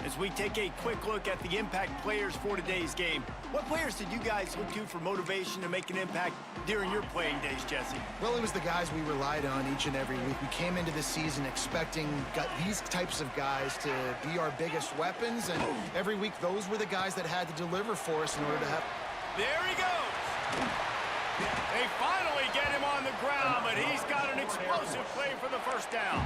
As we take a quick look at the impact players for today's game, what players did you guys look to for motivation to make an impact during your playing days, Jesse? Well, it was the guys we relied on each and every week. We came into the season expecting these types of guys to be our biggest weapons, and every week those were the guys that had to deliver for us in order to have... There he goes. They finally get him on the ground, but he's got an explosive play for the first down.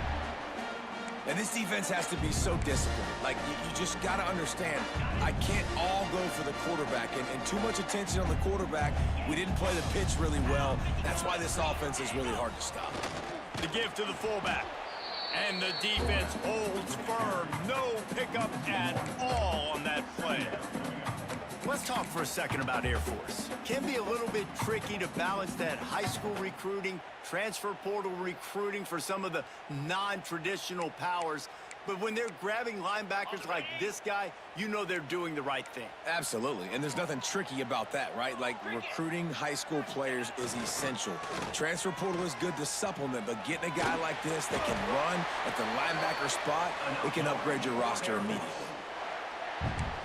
And this defense has to be so disciplined. Like, you just got to understand, I can't all go for the quarterback. And too much attention on the quarterback. We didn't play the pitch really well. That's why this offense is really hard to stop. The give to the fullback. And the defense holds firm. No pickup at all on that play. Let's talk for a second about Air Force. Can be a little bit tricky to balance that high school recruiting, transfer portal recruiting for some of the non-traditional powers. But when they're grabbing linebackers like this guy, you know they're doing the right thing. Absolutely, and there's nothing tricky about that, right? Like, recruiting high school players is essential. Transfer portal is good to supplement, but getting a guy like this that can run at the linebacker spot, it can upgrade your roster immediately.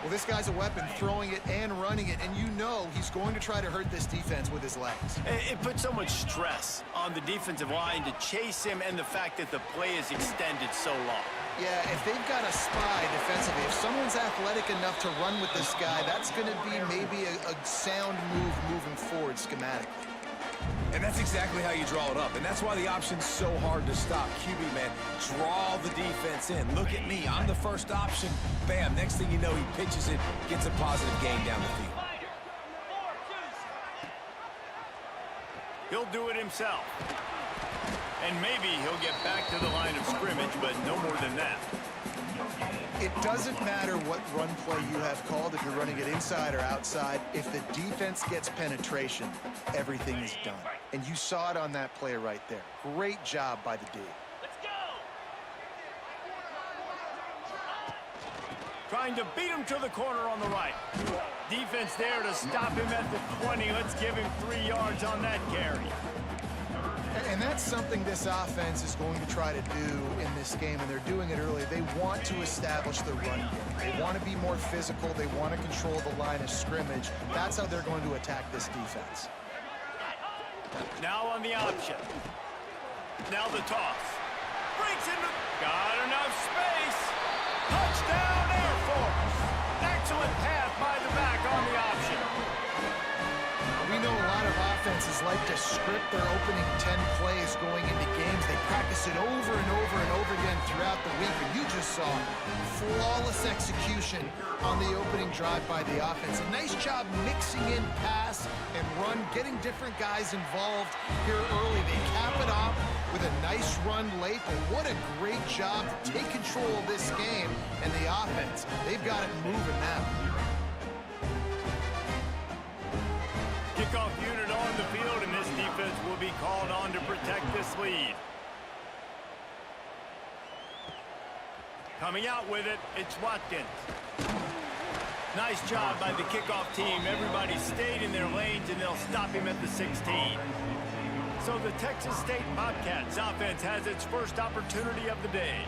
Well, this guy's a weapon, throwing it and running it, and you know he's going to try to hurt this defense with his legs. It puts so much stress on the defensive line to chase him, and the fact that the play is extended so long. Yeah, if they've got a spy defensively, if someone's athletic enough to run with this guy, that's going to be maybe a sound move moving forward schematically. And that's exactly how you draw it up. And that's why the option's so hard to stop. QB, man, draw the defense in. Look at me. I'm the first option. Bam. Next thing you know, he pitches it, gets a positive gain down the field. He'll do it himself. And maybe he'll get back to the line of scrimmage, but no more than that. It doesn't matter what run play you have called, if you're running it inside or outside. If the defense gets penetration, everything is done. And you saw it on that play right there. Great job by the D. Trying to beat him to the corner on the right. Defense there to stop him at the 20. Let's give him 3 yards on that carry. And that's something this offense is going to try to do in this game, and they're doing it early. They want to establish the run game. They want to be more physical. They want to control the line of scrimmage. That's how they're going to attack this defense. Now on the option. Now the toss. Breaks into... Got enough space. Touchdown, Air Force. Excellent pass by the back on the option. We know a lot of offenses like to script their opening 10 plays going into games. They practice it over and over and over again throughout the week, and you just saw flawless execution on the opening drive by the offense. A nice job mixing in pass and run, getting different guys involved here early. They cap it off with a nice run late, but what a great job to take control of this game. And the offense, they've got it moving now. Kickoff unit on the field, and this defense will be called on to protect this lead. Coming out with it, it's Watkins. Nice job by the kickoff team. Everybody stayed in their lanes, and they'll stop him at the 16. So the Texas State Bobcats offense has its first opportunity of the day.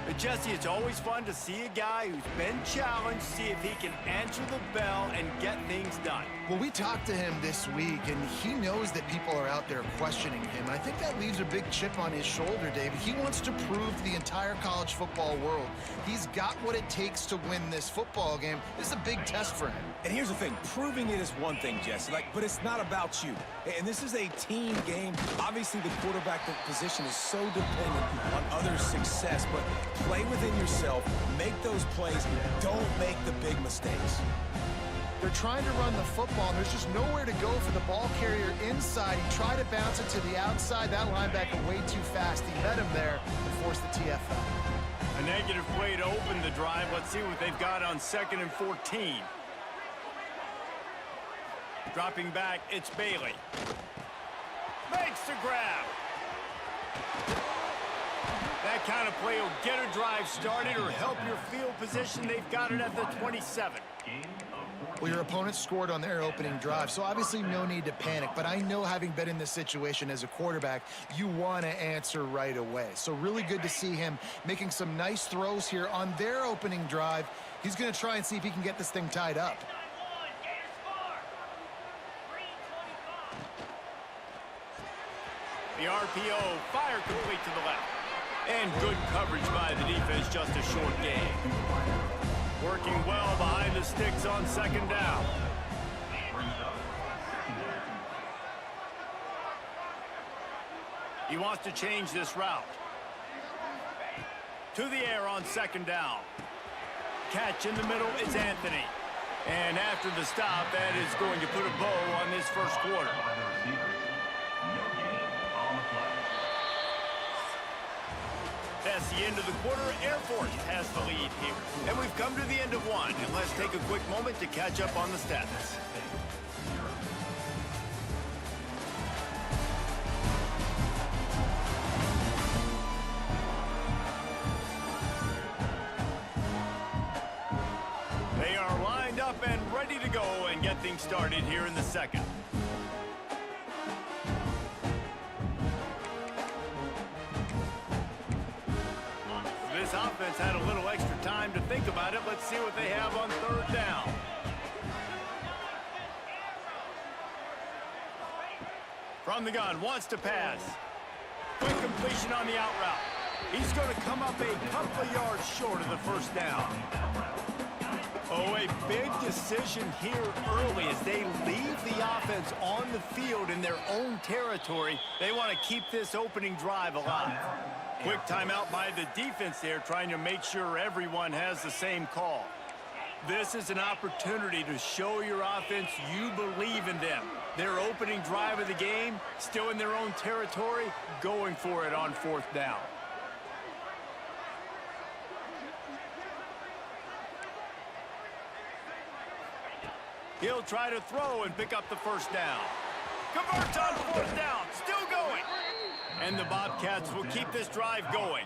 But Jesse, it's always fun to see a guy who's been challenged, see if he can answer the bell and get things done. Well, we talked to him this week, and he knows that people are out there questioning him. I think that leaves a big chip on his shoulder, David. He wants to prove to the entire college football world he's got what it takes to win this football game. This is a big test for him. And here's the thing, proving it is one thing, Jesse, but it's not about you. And this is a team game. Obviously, the quarterback position is so dependent on others' success, but play within yourself, make those plays, don't make the big mistakes. They're trying to run the football, and there's just nowhere to go for the ball carrier inside. He tried to bounce it to the outside. That linebacker way too fast. He met him there and forced the TFL. A negative play to open the drive. Let's see what they've got on 2nd and 14. Dropping back, it's Bailey. Makes the grab. That kind of play will get a drive started or help your field position. They've got it at the 27. Well, your opponent scored on their opening drive, so obviously no need to panic. But I know, having been in this situation as a quarterback, you want to answer right away. So really good to see him making some nice throws here on their opening drive. He's going to try and see if he can get this thing tied up. The RPO, fire complete to the left. And good coverage by the defense, just a short gain. Working well behind the sticks on 2nd down. He wants to change this route. To the air on 2nd down. Catch in the middle, it's Anthony. And after the stop, that is going to put a bow on this first quarter. That's the end of the quarter. Air Force has the lead here. And we've come to the end of one. And let's take a quick moment to catch up on the stats. They are lined up and ready to go and get things started here in the second. This offense had a little extra time to think about it. Let's see what they have on 3rd down. From the gun, wants to pass. Quick completion on the out route. He's going to come up a couple of yards short of the first down. Oh, a big decision here early as they leave the offense on the field in their own territory. They want to keep this opening drive alive. Quick timeout by the defense there, trying to make sure everyone has the same call. This is an opportunity to show your offense you believe in them. Their opening drive of the game, still in their own territory, going for it on 4th down. He'll try to throw and pick up the first down. Converts on 4th down, still going. And the Bobcats will keep this drive going.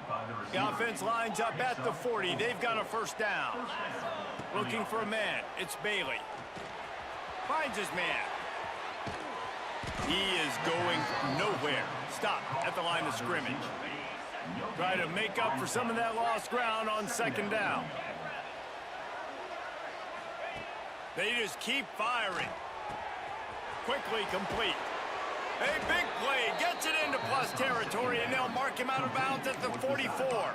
The offense lines up at the 40. They've got a first down. Looking for a man. It's Bailey. Finds his man. He is going nowhere. Stop at the line of scrimmage. Try to make up for some of that lost ground on 2nd down. They just keep firing. Quickly complete. A big play, gets it into plus territory, and they'll mark him out of bounds at the 44.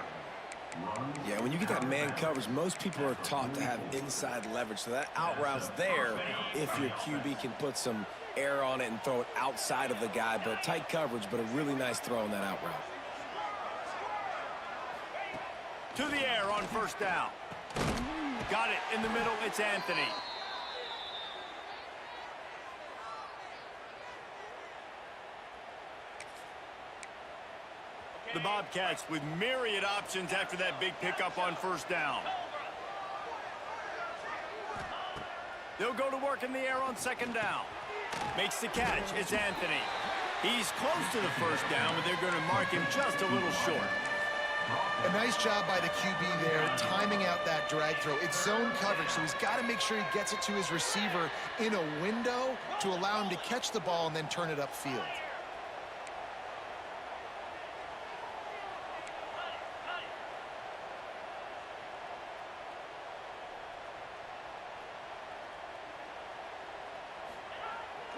Yeah, when you get that man coverage, most people are taught to have inside leverage. So that out route's there if your QB can put some air on it and throw it outside of the guy. But tight coverage, but a really nice throw on that out route. To the air on 1st down. Got it in the middle, it's Anthony. The Bobcats with myriad options after that big pickup on 1st down. They'll go to work in the air on 2nd down. Makes the catch. It's Anthony. He's close to the 1st down, but they're going to mark him just a little short. A nice job by the QB there, timing out that drag throw. It's zone coverage, so he's got to make sure he gets it to his receiver in a window to allow him to catch the ball and then turn it upfield.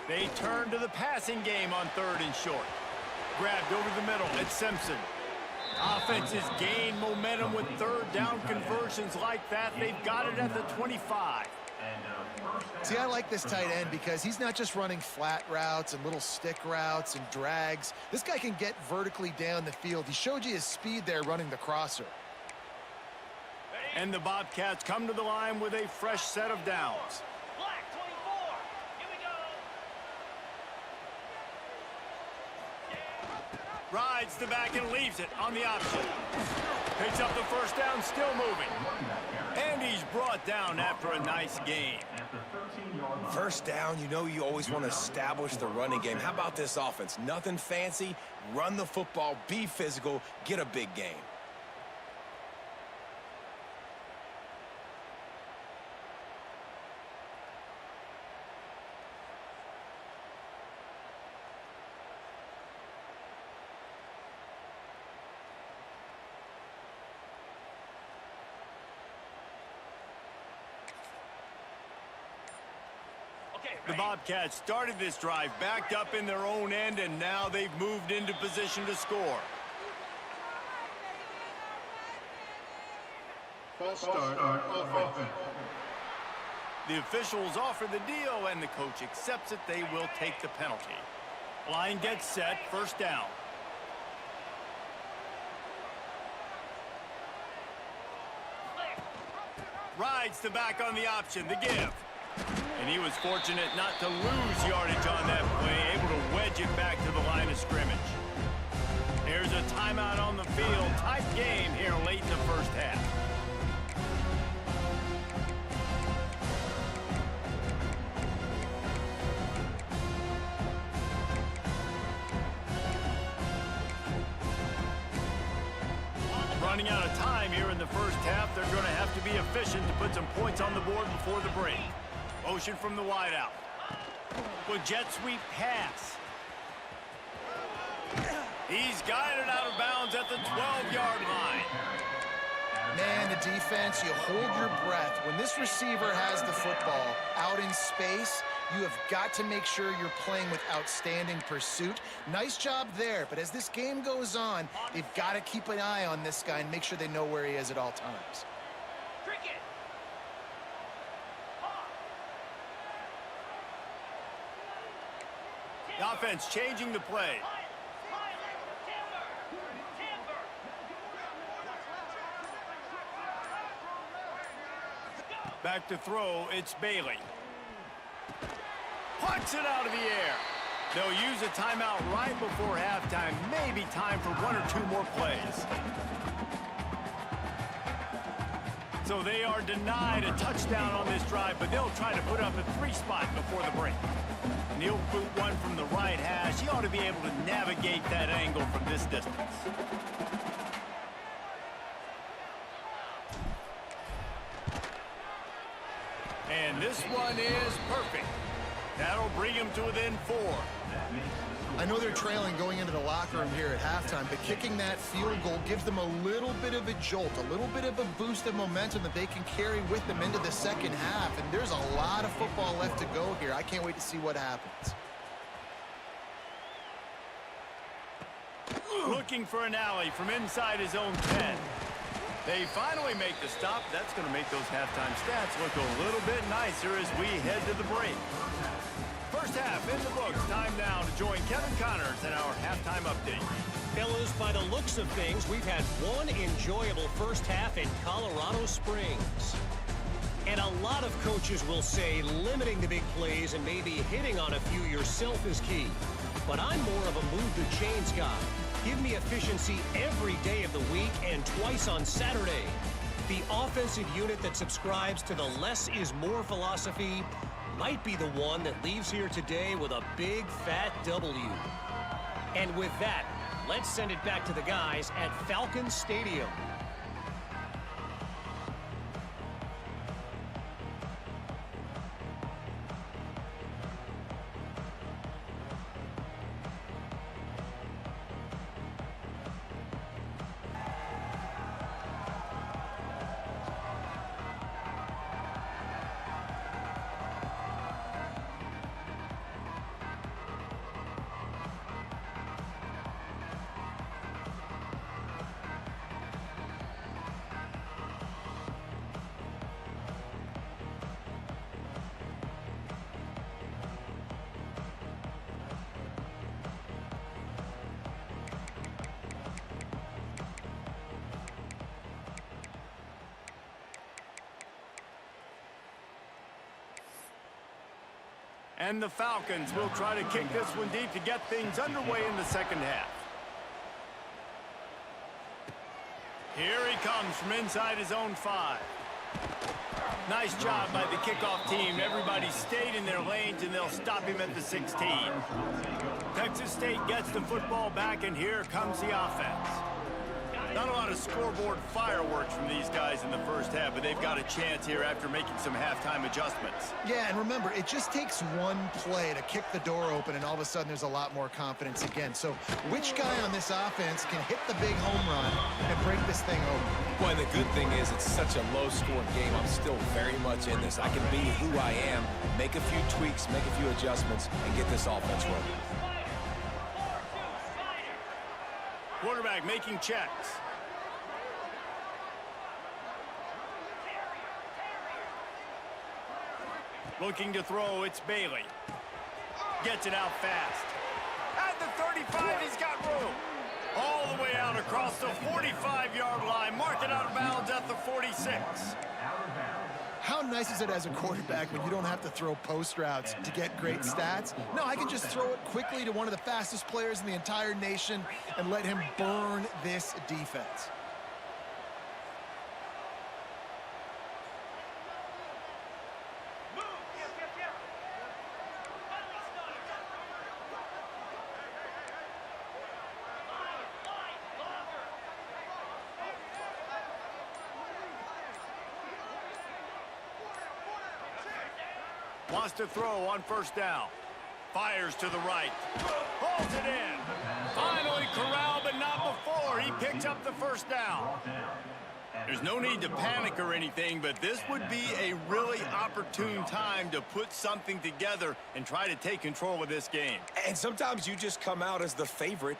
They turn to the passing game on 3rd and short. Grabbed over the middle, it's Simpson. Offenses gain momentum with 3rd down conversions like that. They've got it at the 25. See, I like this tight end because he's not just running flat routes and little stick routes and drags. This guy can get vertically down the field. He showed you his speed there running the crosser. And the Bobcats come to the line with a fresh set of downs. Rides the back and leaves it on the option. Picks up the 1st down, still moving. And he's brought down after a nice gain. 1st down, you know you always want to establish the running game. How about this offense? Nothing fancy. Run the football, be physical, get a big gain. The Bobcats started this drive backed up in their own end, and now they've moved into position to score. False start offense. The officials offer the deal, and the coach accepts it. They will take the penalty. Line gets set, 1st down. Rides the back on the option, the give. And he was fortunate not to lose yardage on that play, able to wedge it back to the line of scrimmage. There's a timeout on the field. Tight game here late in the 1st half. Running out of time here in the 1st half. They're going to have to be efficient to put some points on the board before the break. Motion from the wideout. With jet sweep pass. He's guided out of bounds at the 12-yard line. Man, the defense, you hold your breath. When this receiver has the football out in space, you have got to make sure you're playing with outstanding pursuit. Nice job there, but as this game goes on, they've got to keep an eye on this guy and make sure they know where he is at all times. The offense changing the play. Back to throw, it's Bailey. Pucks it out of the air. They'll use a timeout right before halftime. Maybe time for 1 or 2 more plays. So they are denied a touchdown on this drive, but they'll try to put up a 3-spot before the break. And he'll boot one from the right hash. He ought to be able to navigate that angle from this distance. And this one is perfect. That'll bring him to within 4. I know they're trailing going into the locker room here at halftime, but kicking that field goal gives them a little bit of a jolt, a little bit of a boost of momentum that they can carry with them into the 2nd half. And there's a lot of football left to go here. I can't wait to see what happens. Looking for an alley from inside his own 10. They finally make the stop. That's going to make those halftime stats look a little bit nicer as we head to the break. 1st half in the books. Time now to join Kevin Connors in our halftime update. Fellas, by the looks of things, we've had one enjoyable 1st half in Colorado Springs. And a lot of coaches will say limiting the big plays and maybe hitting on a few yourself is key. But I'm more of a move the chains guy. Give me efficiency every day of the week and twice on Saturday. The offensive unit that subscribes to the less is more philosophy might be the one that leaves here today with a big fat W. And with that, Let's send it back to the guys at Falcon Stadium. And the Falcons will try to kick this one deep to get things underway in the second half. Here he comes from inside his own 5. Nice job by the kickoff team. Everybody stayed in their lanes, and they'll stop him at the 16. Texas State gets the football back, and here comes the offense. Not a lot of scoreboard fireworks from these guys in the first half, but they've got a chance here after making some halftime adjustments. Yeah, and remember, it just takes one play to kick the door open, and all of a sudden there's a lot more confidence again. So which guy on this offense can hit the big home run and break this thing open? Boy, and the good thing is it's such a low-scoring game. I'm still very much in this. I can be who I am, make a few tweaks, make a few adjustments, and get this offense rolling. Quarterback making checks. Looking to throw, it's Bailey. Gets it out fast. At the 35, he's got room. All the way out across the 45-yard line. Marked it out of bounds at the 46. How nice is it as a quarterback when you don't have to throw post routes to get great stats? No, I can just throw it quickly to one of the fastest players in the entire nation and let him burn this defense. Wants to throw on first down. Fires to the right. Pulls it in. Finally corralled, but not before. He picks up the first down. There's no need to panic or anything, but this would be a really opportune time to put something together and try to take control of this game. And sometimes you just come out as the favorite,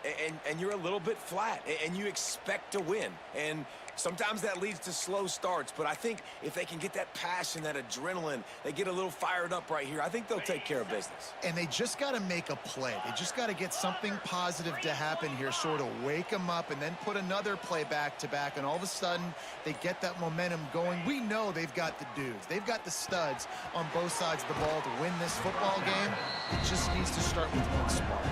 and you're a little bit flat, and you expect to win. And sometimes that leads to slow starts, but I think if they can get that passion, that adrenaline, they get a little fired up right here, I think they'll take care of business. And they just got to make a play. They just got to get something positive to happen here, sort of wake them up, and then put another play back-to-back, and all of a sudden, they get that momentum going. We know they've got the dudes. They've got the studs on both sides of the ball to win this football game. It just needs to start with one spark.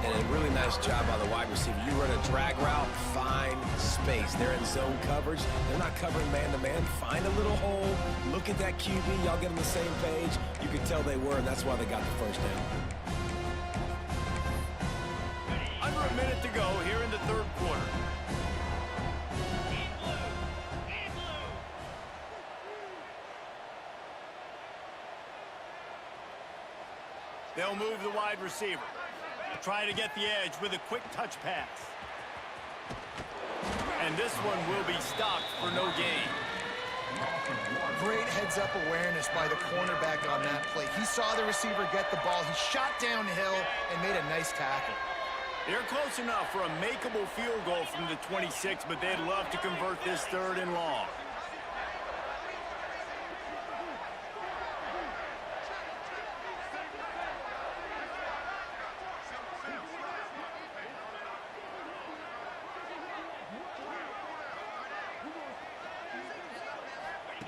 And a really nice job by the wide receiver. You run a drag route, find space. They're in zone coverage. They're not covering man-to-man. Find a little hole. Look at that QB. Y'all get on the same page. You can tell they were, and that's why they got the first down. Under a minute to go here in the third quarter. They'll move the wide receiver. Try to get the edge with a quick touch pass. And this one will be stopped for no gain. Great heads-up awareness by the cornerback on that play. He saw the receiver get the ball. He shot downhill and made a nice tackle. They're close enough for a makeable field goal from the 26, but they'd love to convert this third and long.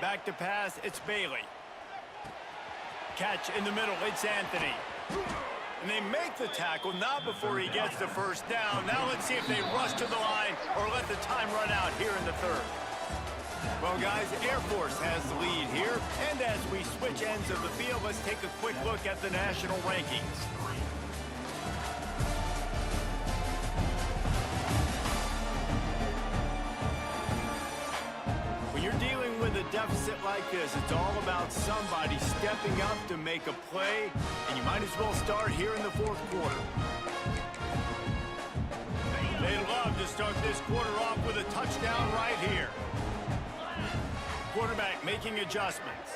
Back to pass, it's Bailey. Catch in the middle, it's Anthony. And they make the tackle, not before he gets the first down. Now let's see if they rush to the line or let the time run out here in the third. Well, guys, Air Force has the lead here. And as we switch ends of the field, let's take a quick look at the national rankings. deficit like this, it's all about somebody stepping up to make a play, and you might as well start here in the fourth quarter. They love to start this quarter off with a touchdown right here. Quarterback making adjustments.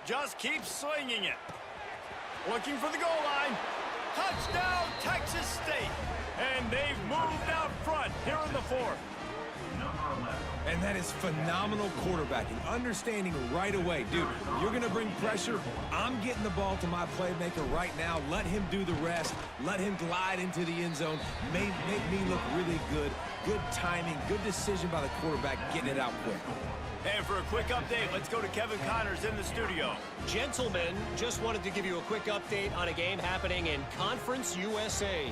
Just keeps slinging it. Looking for the goal line. Touchdown, Texas State. And they've moved out front here in the fourth. And that is phenomenal quarterbacking. Understanding right away, dude, you're going to bring pressure. I'm getting the ball to my playmaker right now. Let him do the rest. Let him glide into the end zone. Make me look really good. Good timing. Good decision by the quarterback getting it out quick. And for a quick update, let's go to Kevin Connors in the studio. Gentlemen, just wanted to give you a quick update on a game happening in Conference USA.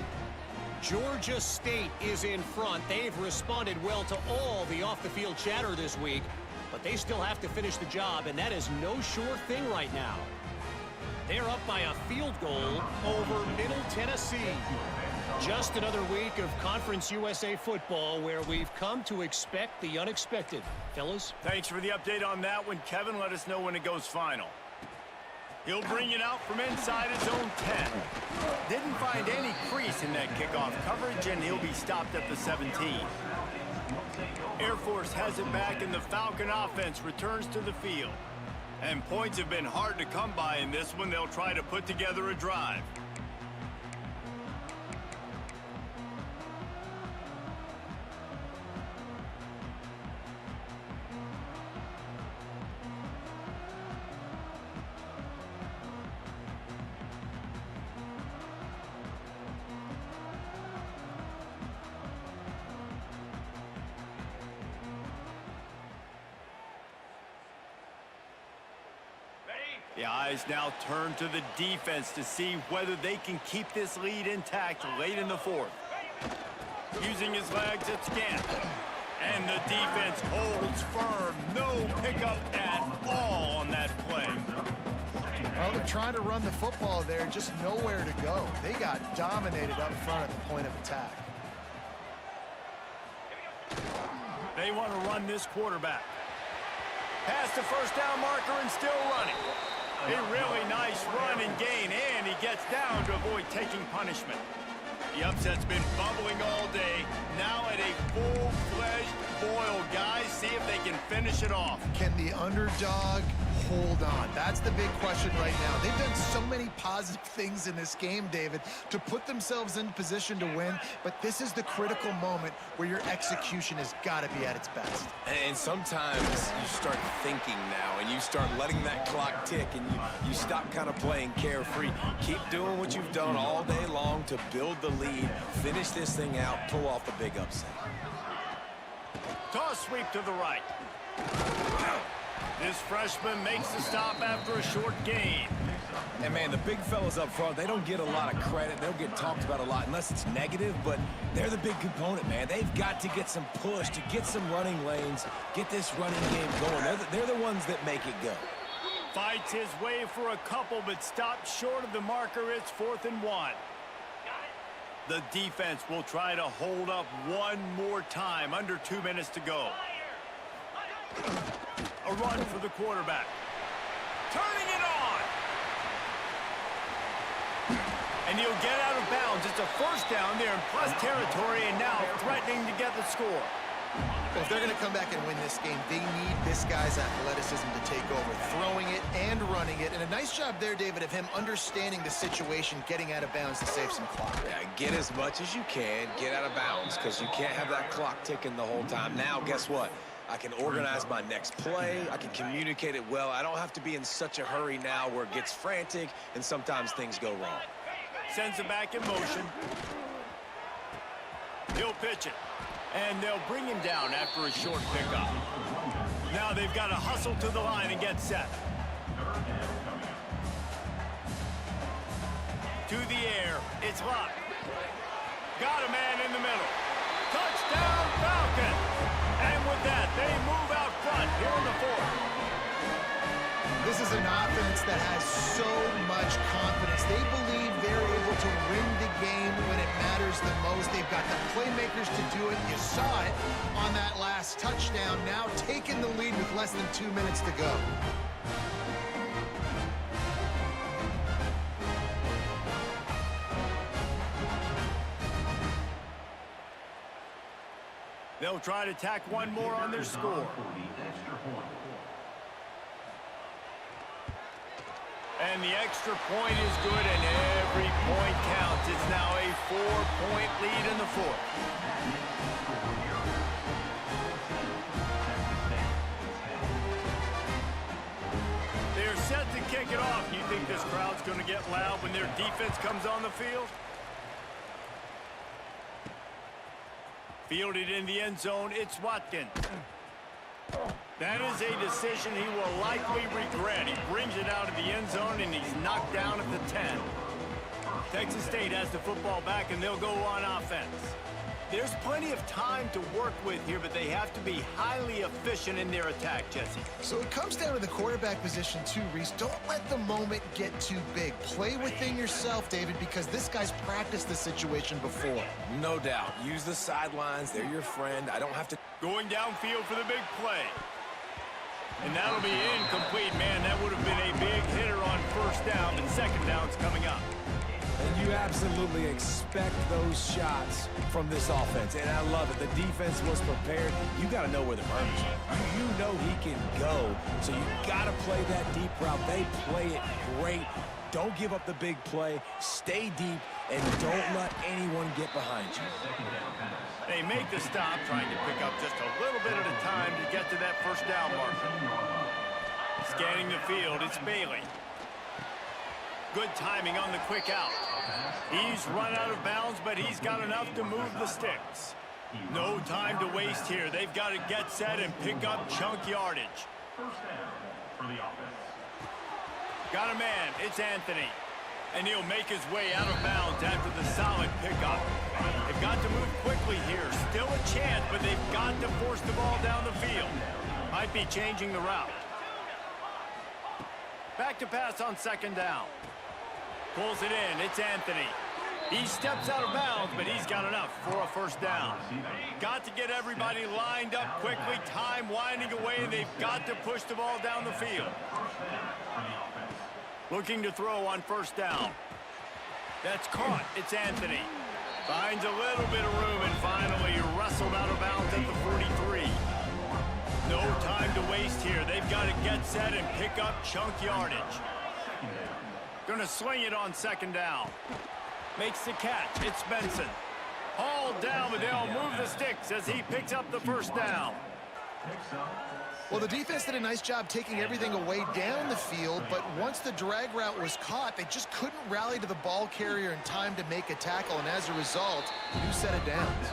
Georgia State is in front. They've responded well to all the off-the-field chatter this week, but they still have to finish the job, and that is no sure thing right now. They're up by a field goal over Middle Tennessee. Just another week of Conference USA football where we've come to expect the unexpected. Fellas? Thanks for the update on that one, Kevin. Let us know when it goes final. He'll bring it out from inside his own 10. Didn't find any crease in that kickoff coverage, and he'll be stopped at the 17. Air Force has it back, and the Falcon offense returns to the field. And points have been hard to come by in this one. They'll try to put together a drive. The eyes now turn to the defense to see whether they can keep this lead intact late in the fourth. Using his legs, it's Scant. And the defense holds firm. No pickup at all on that play. Well, they're trying to run the football there, just nowhere to go. They got dominated up front at the point of attack. They want to run this quarterback. Past the first down marker and still running. A really nice run and gain, and he gets down to avoid taking punishment. The upset's been bubbling all day. Now at a full-fledged boil, guys. See if they can finish it off. Can the underdog hold on? That's the big question right now. They've done so many positive things in this game, David, to put themselves in position to win, but this is the critical moment where your execution has got to be at its best. And sometimes you start thinking now, and you start letting that clock tick, and you stop kind of playing carefree. Keep doing what you've done all day long to build the lead, finish this thing out, pull off the big upset. Toss sweep to the right. This freshman makes the stop after a short gain. And, man, the big fellas up front, they don't get a lot of credit. They don't get talked about a lot unless it's negative, but they're the big component, man. They've got to get some push, to get some running lanes, get this running game going. They're the ones that make it go. Fights his way for a couple, but stops short of the marker. It's 4th and 1. The defense will try to hold up one more time. Under 2 minutes to go. A run for the quarterback. Turning it on. And he'll get out of bounds. It's a first down there in plus territory, and now threatening to get the score. Well, if they're going to come back and win this game, they need this guy's athleticism to take over, throwing it and running it. And a nice job there, David, of him understanding the situation, getting out of bounds to save some clock. Yeah, get as much as you can, get out of bounds, because you can't have that clock ticking the whole time. Now, guess what? I can organize my next play. I can communicate it well. I don't have to be in such a hurry now where it gets frantic and sometimes things go wrong. Sends it back in motion. He'll pitch it. And they'll bring him down after a short pickup. Now they've got to hustle to the line and get set. To the air. It's locked. Got a man in the middle. Touchdown, Falcons! And with that, they move out front here in the fourth. This is an offense that has so much confidence. They believe they're able to win the game when it matters the most. They've got the playmakers to do it. You saw it on that last touchdown. Now taking the lead with less than 2 minutes to go. They'll try to tack one more on their score. And the extra point is good, and every point counts. It's now a 4-point lead in the fourth. They're set to kick it off. You think this crowd's going to get loud when their defense comes on the field? Fielded in the end zone, it's Watkins. That is a decision he will likely regret. He brings it out of the end zone, and he's knocked down at the 10. Texas State has the football back, and they'll go on offense. There's plenty of time to work with here, but they have to be highly efficient in their attack, Jesse. So it comes down to the quarterback position too, Reese. Don't let the moment get too big. Play within yourself, David, because this guy's practiced this situation before. No doubt. Use the sidelines. They're your friend. I don't have to... Going downfield for the big play. And that'll be incomplete. Man, that would have been a big hitter on first down, but second down's coming up. And you absolutely expect those shots from this offense. And I love it. The defense was prepared. You got to know where the burners are. You know he can go. So you got to play that deep route. They play it great. Don't give up the big play. Stay deep, and don't let anyone get behind you. They make the stop, trying to pick up just a little bit at a time to get to that first down marker. Scanning the field, it's Bailey. Good timing on the quick out. He's run out of bounds, but he's got enough to move the sticks. No time to waste here. They've got to get set and pick up chunk yardage. First down for the offense. Got a man, it's Anthony. And he'll make his way out of bounds after the solid pickup. They've got to move quickly here. Still a chance, but they've got to force the ball down the field. Might be changing the route. Back to pass on second down. Pulls it in, it's Anthony. He steps out of bounds, but he's got enough for a first down. Got to get everybody lined up quickly. Time winding away, and they've got to push the ball down the field. Looking to throw on first down. That's caught. It's Anthony. Finds a little bit of room and finally wrestled out of bounds at the 43. No time to waste here. They've got to get set and pick up chunk yardage. Gonna swing it on second down. Makes the catch. It's Benson. Hauled down, but they'll move the sticks as he picks up the first down. Well, the defense did a nice job taking everything away down the field, but once the drag route was caught, they just couldn't rally to the ball carrier in time to make a tackle, and as a result, new set of downs.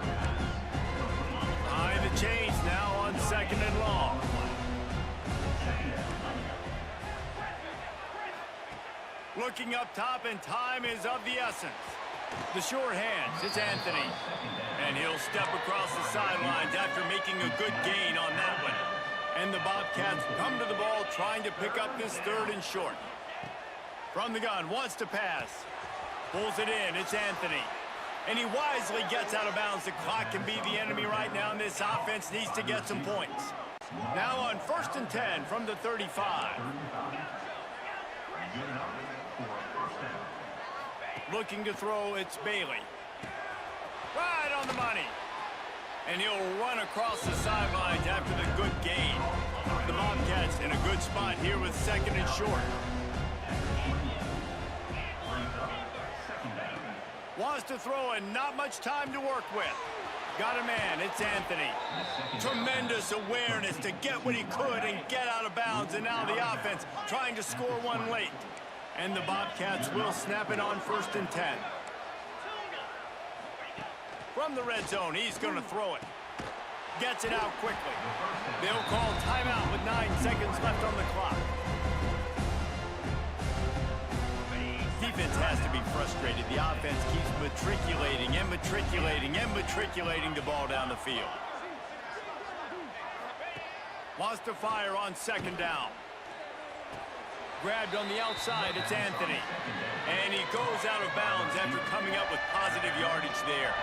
Behind the chains now on second and long. Looking up top, and time is of the essence. The sure hands, it's Anthony. And he'll step across the sidelines after making a good gain on that one. And the Bobcats come to the ball trying to pick up this third and short. From the gun, wants to pass. Pulls it in, it's Anthony. And he wisely gets out of bounds. The clock can be the enemy right now, and this offense needs to get some points. Now on first and 10 from the 35. Looking to throw, it's Bailey. Right on the money. And he'll run across the sidelines after the good gain. The Bobcats in a good spot here with second and short. Wants to throw and not much time to work with. Got a man, it's Anthony. Tremendous awareness to get what he could and get out of bounds, and now the offense trying to score one late. And the Bobcats will snap it on first and 10. From the red zone, he's going to throw it. Gets it out quickly. They'll call timeout with 9 seconds left on the clock. Defense has to be frustrated. The offense keeps matriculating and matriculating and matriculating the ball down the field. Wants to fire on second down. Grabbed on the outside, it's Anthony. And he goes goes out of bounds after coming up with positive yardage there.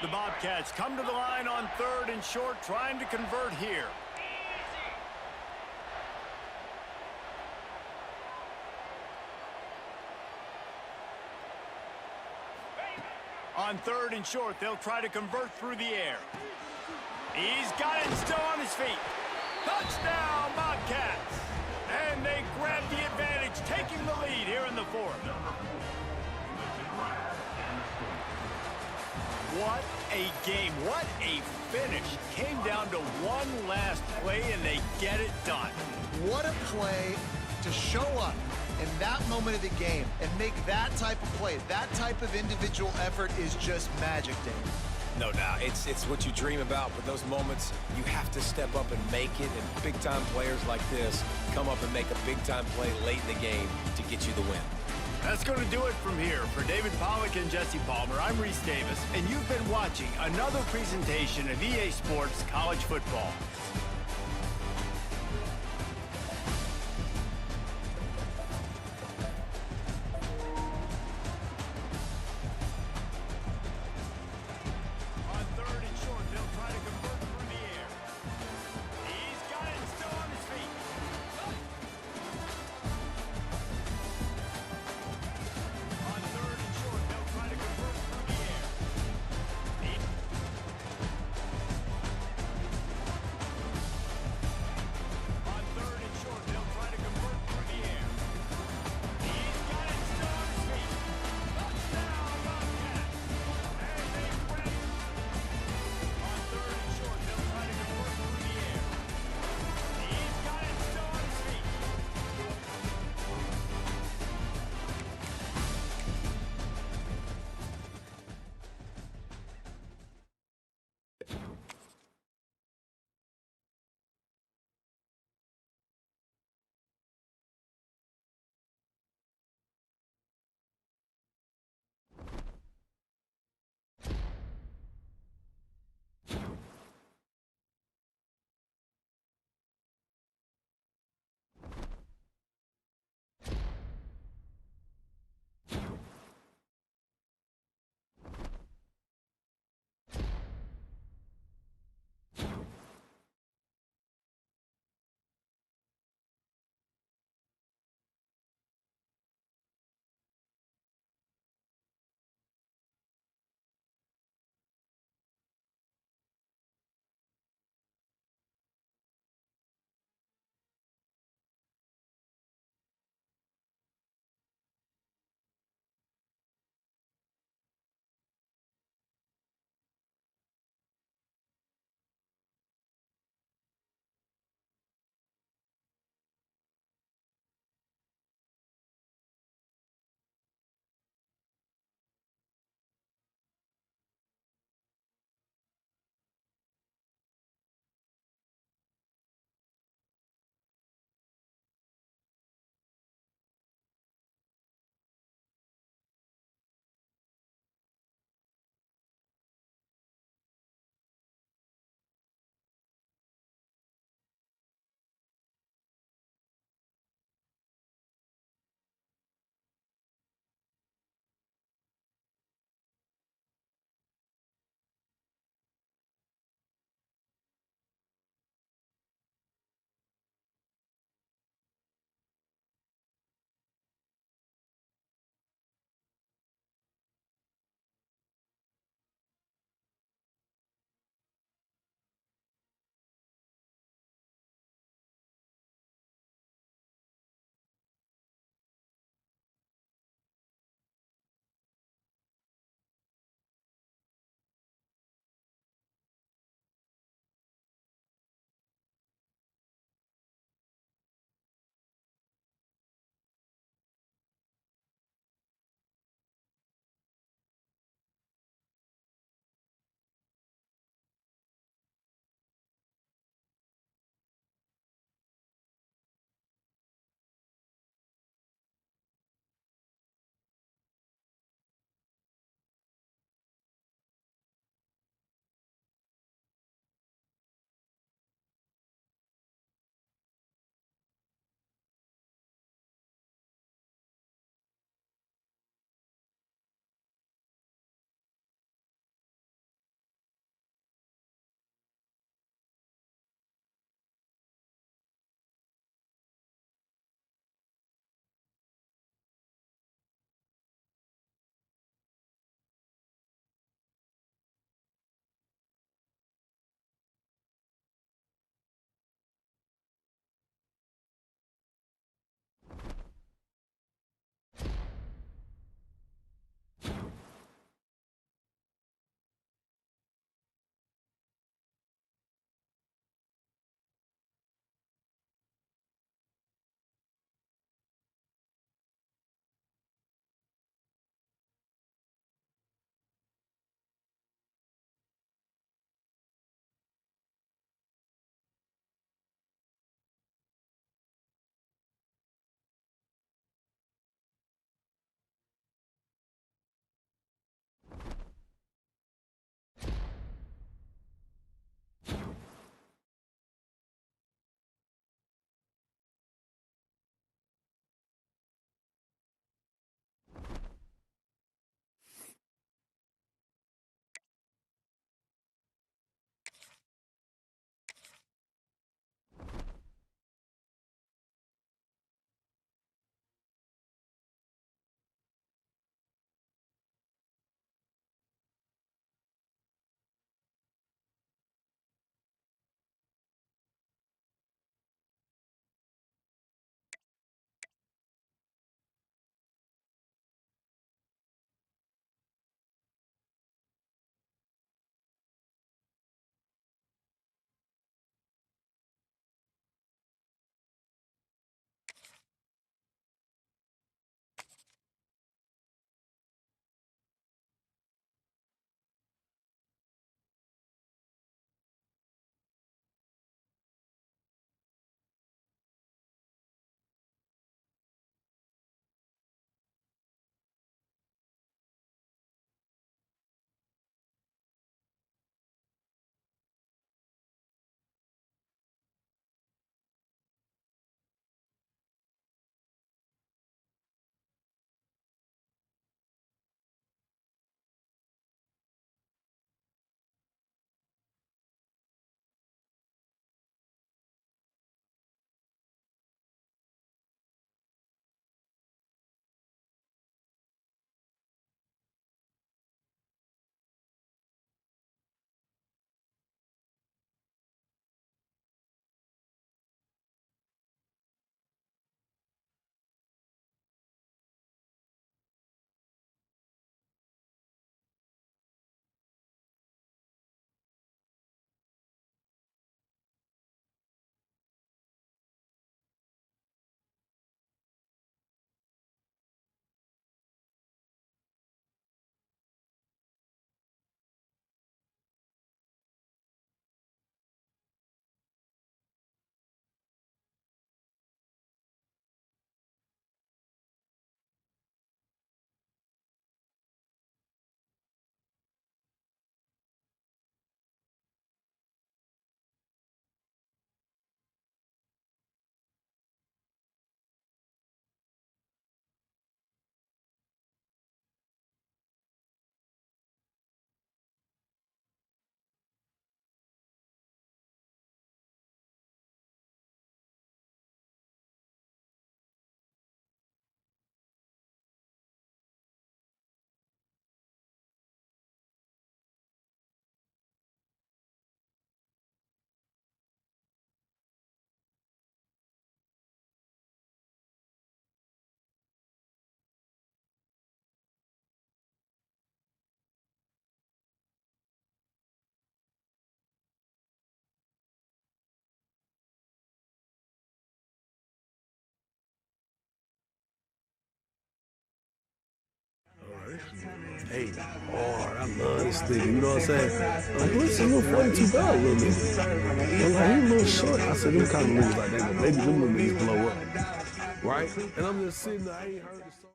The Bobcats come to the line on 3rd and short, trying to convert here. On 3rd and short, they'll try to convert through the air. He's got it still on his feet. Touchdown, Bobcats! And they grab the advantage, taking the lead here in the 4th. What a game. What a finish. Came down to one last play, and they get it done. What a play to show up in that moment of the game and make that type of play. That type of individual effort is just magic, Dave. No doubt. It's what you dream about, but those moments, you have to step up and make it, and big-time players like this come up and make a big-time play late in the game to get you the win. That's going to do it from here. For David Pollack and Jesse Palmer, I'm Reese Davis, and you've been watching another presentation of EA Sports College Football. Hey, hard. I love this nigga. You know what I'm saying? Like, what's a little 42 ball little nigga? I'm like, he a little short. I said, them kind of niggas like that, but maybe them little niggas blow up. Right? And I'm just sitting there, I ain't heard the song.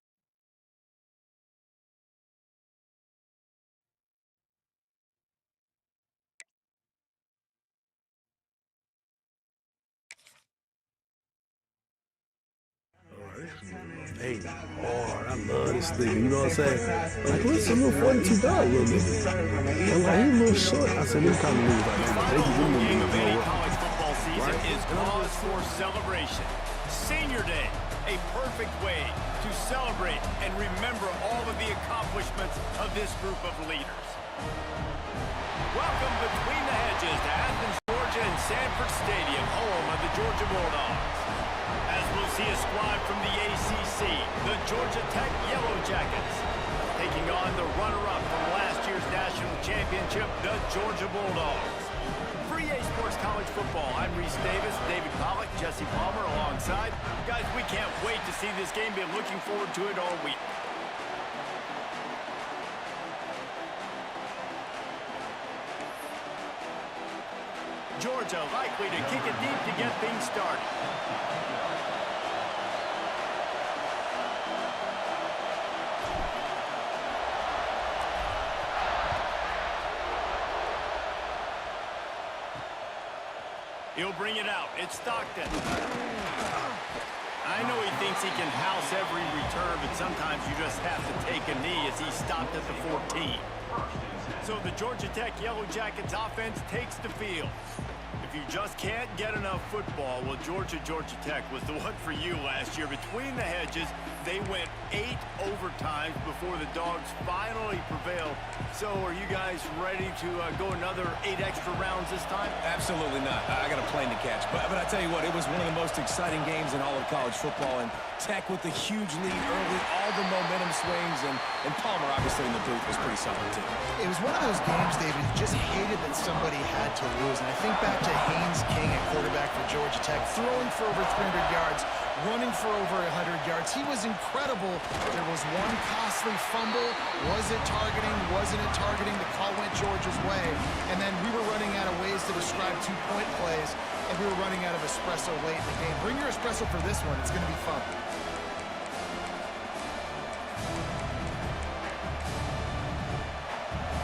Hey, hard. I love this nigga. You know what I'm saying? Like, what's a little 42 ball little nigga? I'm like, he a little short. I said, them kind of niggas like that, but maybe them little Game niggas of any blow up. college football season is cause for celebration. Senior Day, a perfect way to celebrate and remember all of the accomplishments of this group of leaders. Welcome between the hedges to Athens, Georgia and Sanford Stadium, home of the Georgia Bulldogs. As we'll see a squad from the ACC, the Georgia Tech Yellow Jackets, taking on the runner-up from last year's national championship, the Georgia Bulldogs. For EA Sports College Football, I'm Reese Davis, David Pollack, Jesse Palmer alongside. Guys, we can't wait to see this game. Been looking forward to it all week. Georgia likely to kick it deep to get things started. He'll bring it out. It's Stockton. I know he thinks he can house every return, but sometimes you just have to take a knee as he stopped at the 14. So the Georgia Tech Yellow Jackets offense takes the field. If you just can't get enough football, well, Georgia Tech was the one for you last year. Between the hedges, they went 8 overtimes before the Dogs finally prevailed. So are you guys ready to go another 8 extra rounds this time? Absolutely not. I got a plane to catch. But I tell you what, it was one of the most exciting games in all of college football. And Tech with a huge lead early, all the momentum swings. And Palmer, obviously, in the booth was pretty solid, too. It was one of those games, David, you just hated that somebody had to lose. And I think back to Haynes King at quarterback for Georgia Tech, throwing for over 300 yards, running for over 100 yards. He was incredible. There was one costly fumble. Was it targeting? Wasn't it targeting? The call went Georgia's way. And then we were running out of ways to describe two-point plays, and we were running out of espresso late in the game. Bring your espresso for this one. It's going to be fun.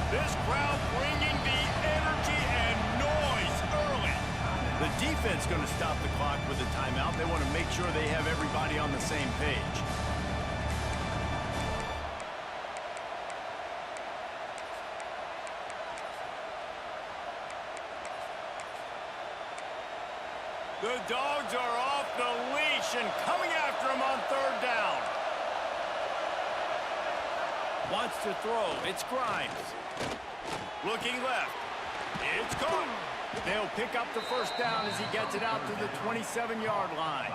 This crowd bringing the energy and noise early. The defense going to stop the clock with a timeout. They want to make sure they have everybody on the same page. The Dogs are off the leash and coming after him on 3rd down. Wants to throw. It's Grimes. Looking left. It's caught. They'll pick up the 1st down as he gets it out to the 27-yard line.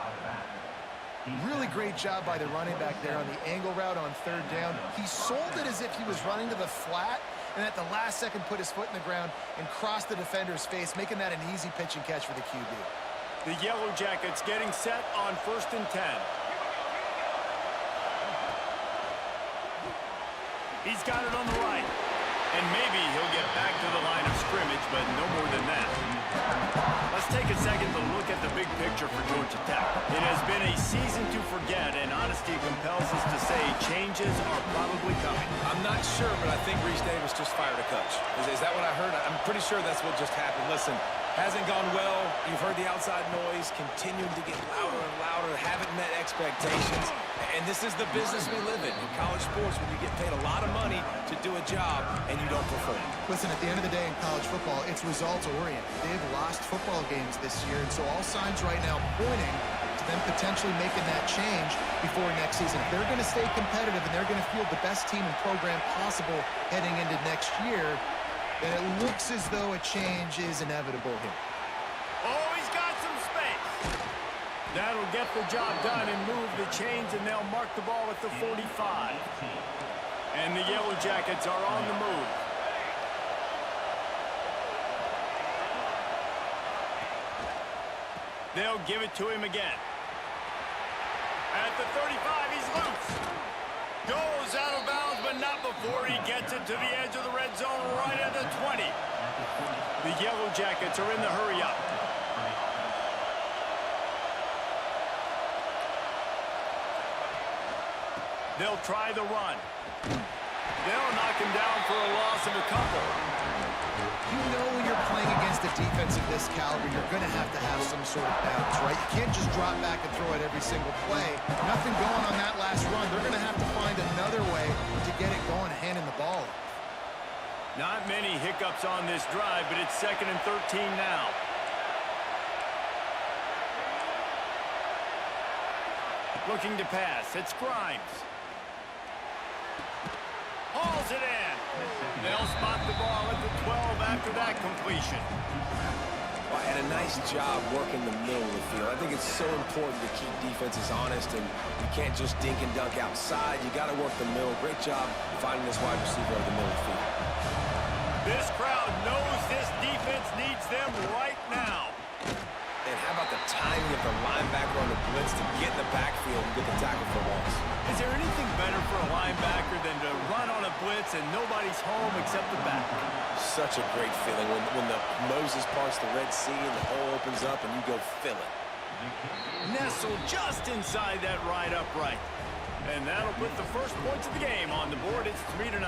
Really great job by the running back there on the angle route on 3rd down. He sold it as if he was running to the flat, and at the last second put his foot in the ground and crossed the defender's face, making that an easy pitch and catch for the QB. The Yellow Jackets getting set on 1st and 10. He's got it on the right. And maybe he'll get back to the line of scrimmage, but no more than that. Let's take a second to look at the big picture for Georgia Tech. It has been a season to forget, and honesty compels us to say changes are probably coming. I'm not sure, but I think Reese Davis just fired a coach. Is that what I heard? I'm pretty sure that's what just happened. Listen, hasn't gone well. You've heard the outside noise, continuing to get louder and louder, haven't met expectations. And this is the business we live in college sports, when you get paid a lot of money to do a job and you don't perform. Listen, at the end of the day in college football, it's results-oriented. They've lost football games this year, and so all signs right now pointing to them potentially making that change before next season. If they're going to stay competitive and they're going to field the best team and program possible heading into next year, then it looks as though a change is inevitable here. Oh, he's got some space. That'll get the job done and move the chains, and they'll mark the ball at the 45. And the Yellow Jackets are on the move. They'll give it to him again. At the 35, he's loose. Goes out of bounds, but not before he gets it to the edge of the red zone right at the 20. The Yellow Jackets are in the hurry-up. They'll try the run. They'll knock him down for a loss of a couple. You know when you're playing against a defense of this caliber, you're going to have some sort of bounce, right? You can't just drop back and throw it every single play. Nothing going on that last run. They're going to have to find another way to get it going, handing the ball. Not many hiccups on this drive, but it's 2nd and 13 now. Looking to pass. It's Grimes. Hauls it in. They'll spot the ball at the 12 after that completion. Well, and a nice job working the middle of the field. I think it's so important to keep defenses honest, and you can't just dink and dunk outside. You got to work the middle. Great job finding this wide receiver over the middle of the field. This crowd knows this defense needs them right now. And how about the timing of the linebacker on the blitz to get in the backfield and get the tackle for a loss? Is there anything better for a linebacker than to run on a blitz and nobody's home except the back? Such a great feeling when the Moses parts the Red Sea and the hole opens up and you go fill it. Nestled just inside that right upright. And that'll put the first points of the game on the board. It's 3-0.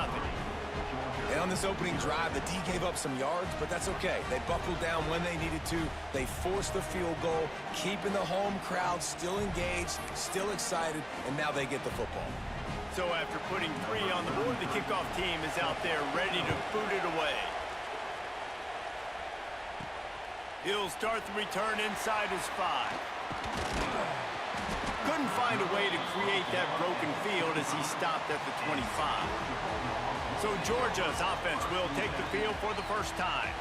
And on this opening drive, the D gave up some yards, but that's okay. They buckled down when they needed to. They forced the field goal, keeping the home crowd still engaged, still excited, and now they get the football. So after putting 3 on the board, the kickoff team is out there ready to boot it away. He'll start the return inside his 5. Couldn't find a way to create that broken field as he stopped at the 25. So Georgia's offense will take the field for the first time.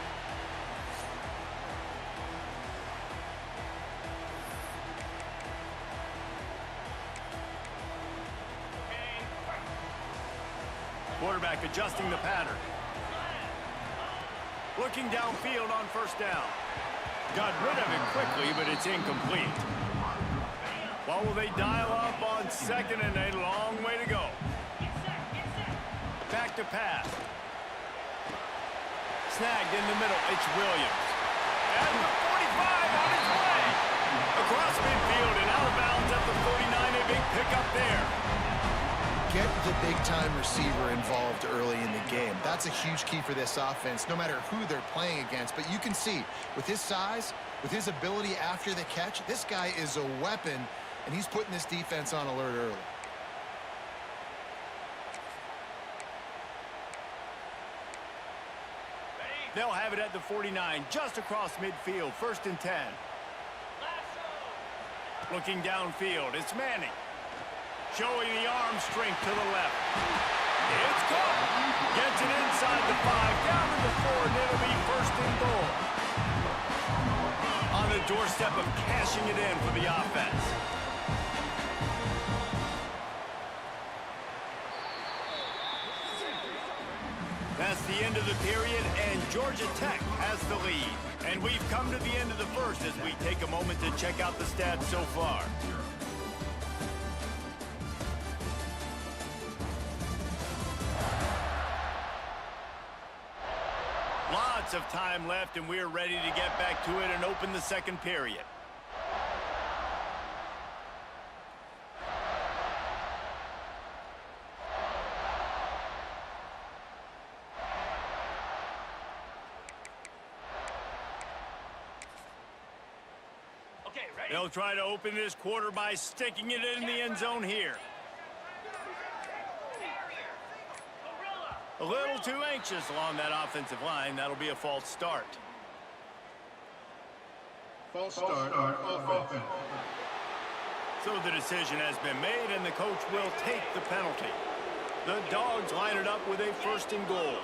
Quarterback adjusting the pattern. Looking downfield on first down. Got rid of it quickly, but it's incomplete. What will they dial up on 2nd and a long way to go? Back to pass. Snagged in the middle. It's Williams. And the 45 on his way. Across midfield and out of bounds at the 49. A big pickup there. Get the big-time receiver involved early in the game. That's a huge key for this offense, no matter who they're playing against. But you can see, with his size, with his ability after the catch, this guy is a weapon, and he's putting this defense on alert early. They'll have it at the 49, just across midfield, 1st and 10. Looking downfield, it's Manning. Showing the arm strength to the left. It's caught. Gets it inside the 5, down to the 4, and it'll be 1st and goal. On the doorstep of cashing it in for the offense. That's the end of the period, and Georgia Tech has the lead. And we've come to the end of the first as we take a moment to check out the stats so far. Lots of time left, and we're ready to get back to it and open the second period. They'll try to open this quarter by sticking it in the end zone here. A little too anxious along that offensive line. That'll be a false start. False start on offense. So the decision has been made, and the coach will take the penalty. The Dogs line it up with a 1st and goal.